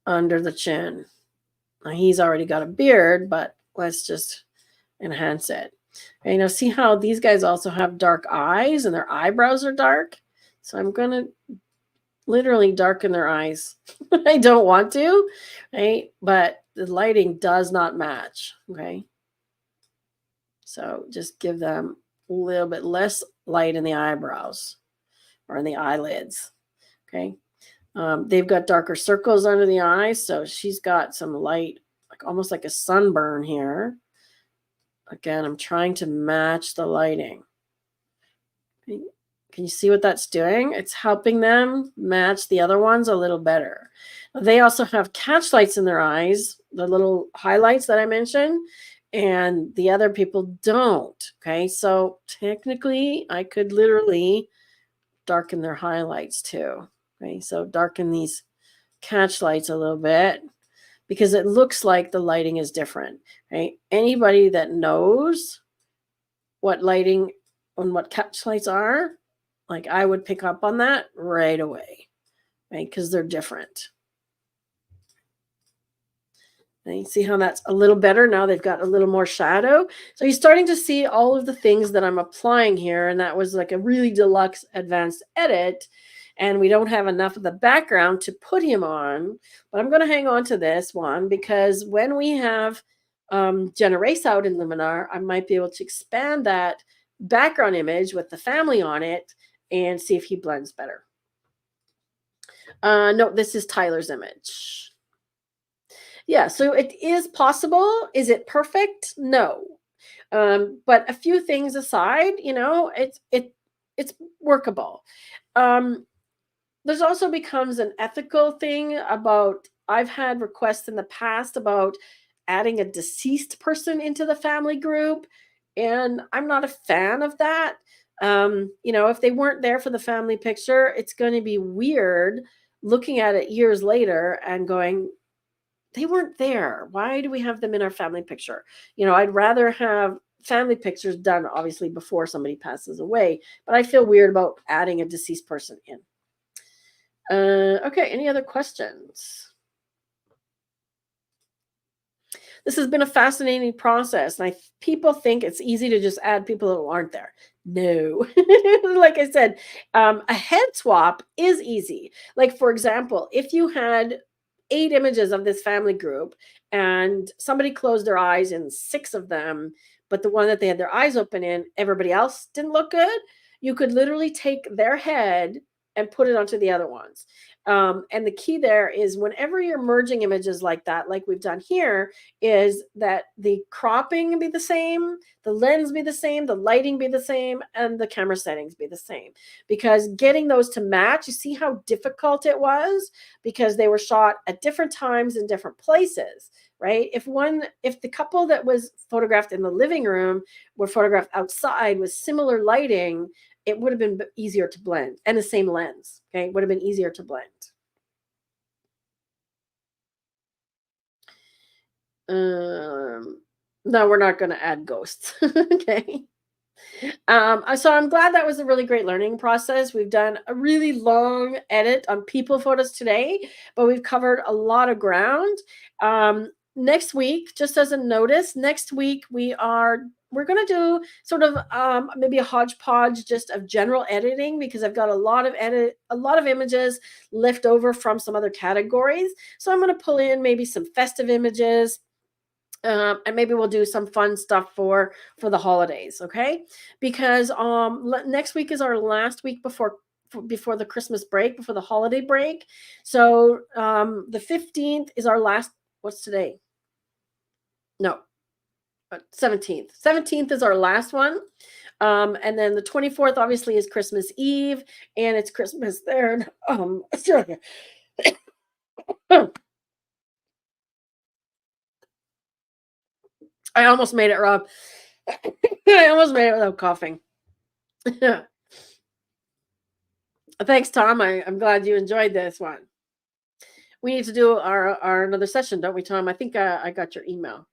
under the chin. Now he's already got a beard, but let's just enhance it. Okay, now see how these guys also have dark eyes and their eyebrows are dark? So I'm going to literally darken their eyes. I don't want to, right? But the lighting does not match, okay? So just give them a little bit less light in the eyebrows or in the eyelids, okay? They've got darker circles under the eyes, so she's got some light, like almost like a sunburn here. Again, I'm trying to match the lighting. Okay. Can you see what that's doing? It's helping them match the other ones a little better. They also have catch lights in their eyes, the little highlights that I mentioned, and the other people don't. Okay, so technically, I could literally darken their highlights too. Okay, so darken these catch lights a little bit because it looks like the lighting is different. Right? Anybody that knows what lighting and what catch lights are, like I would pick up on that right away, right? Because they're different. And you see how that's a little better now? They've got a little more shadow. So you're starting to see all of the things that I'm applying here. And that was like a really deluxe advanced edit. And we don't have enough of the background to put him on. But I'm going to hang on to this one because when we have Generate out in Luminar, I might be able to expand that background image with the family on it and see if he blends better. No, this is Tyler's image. Yeah, so it is possible. Is it perfect? No. But a few things aside, you know, it's workable. There's also becomes an ethical thing about I've had requests in the past about adding a deceased person into the family group, and I'm not a fan of that. You know, if they weren't there for the family picture, it's going to be weird looking at it years later and going, they weren't there. Why do we have them in our family picture? You know, I'd rather have family pictures done obviously before somebody passes away, but I feel weird about adding a deceased person in. Okay, any other questions? This has been a fascinating process. And people think it's easy to just add people who aren't there. No. Like I said, a head swap is easy. Like, for example, if you had 8 images of this family group and somebody closed their eyes in 6 of them, but the one that they had their eyes open in, everybody else didn't look good, you could literally take their head and put it onto the other ones. And the key there is whenever you're merging images like that, like we've done here, is that the cropping be the same, the lens be the same, the lighting be the same, and the camera settings be the same. Because getting those to match, you see how difficult it was because they were shot at different times in different places, right? If the couple that was photographed in the living room were photographed outside with similar lighting, it would have been easier to blend, and the same lens, okay, would have been easier to blend. No, we're not going to add ghosts. Okay. So I'm glad that was a really great learning process. We've done a really long edit on people photos today, but we've covered a lot of ground. Next week, just as a notice, next week we're going to do sort of maybe a hodgepodge just of general editing because I've got a lot of images left over from some other categories. So I'm going to pull in maybe some festive images. And maybe we'll do some fun stuff for the holidays, okay? Because next week is our last week before the Christmas break, before the holiday break. So the 15th is our last. What's today? No, 17th. 17th is our last one. And then the 24th obviously is Christmas Eve, and it's Christmas there in Australia. I almost made it, Rob. I almost made it without coughing. Thanks, Tom. I'm glad you enjoyed this one. We need to do our another session, don't we, Tom? I think I got your email.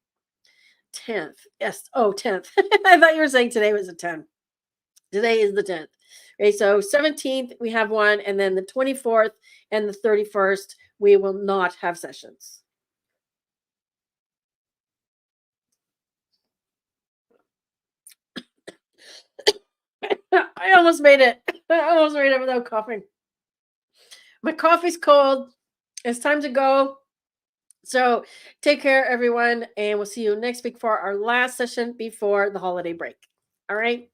10th. Yes. Oh, 10th. I thought you were saying today was the 10th. Today is the 10th. Okay, so 17th we have one, and then the 24th and the 31st we will not have sessions. I almost made it. I almost made it without coughing. My coffee's cold. It's time to go. So take care, everyone, and we'll see you next week for our last session before the holiday break. All right.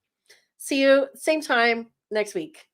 See you same time next week.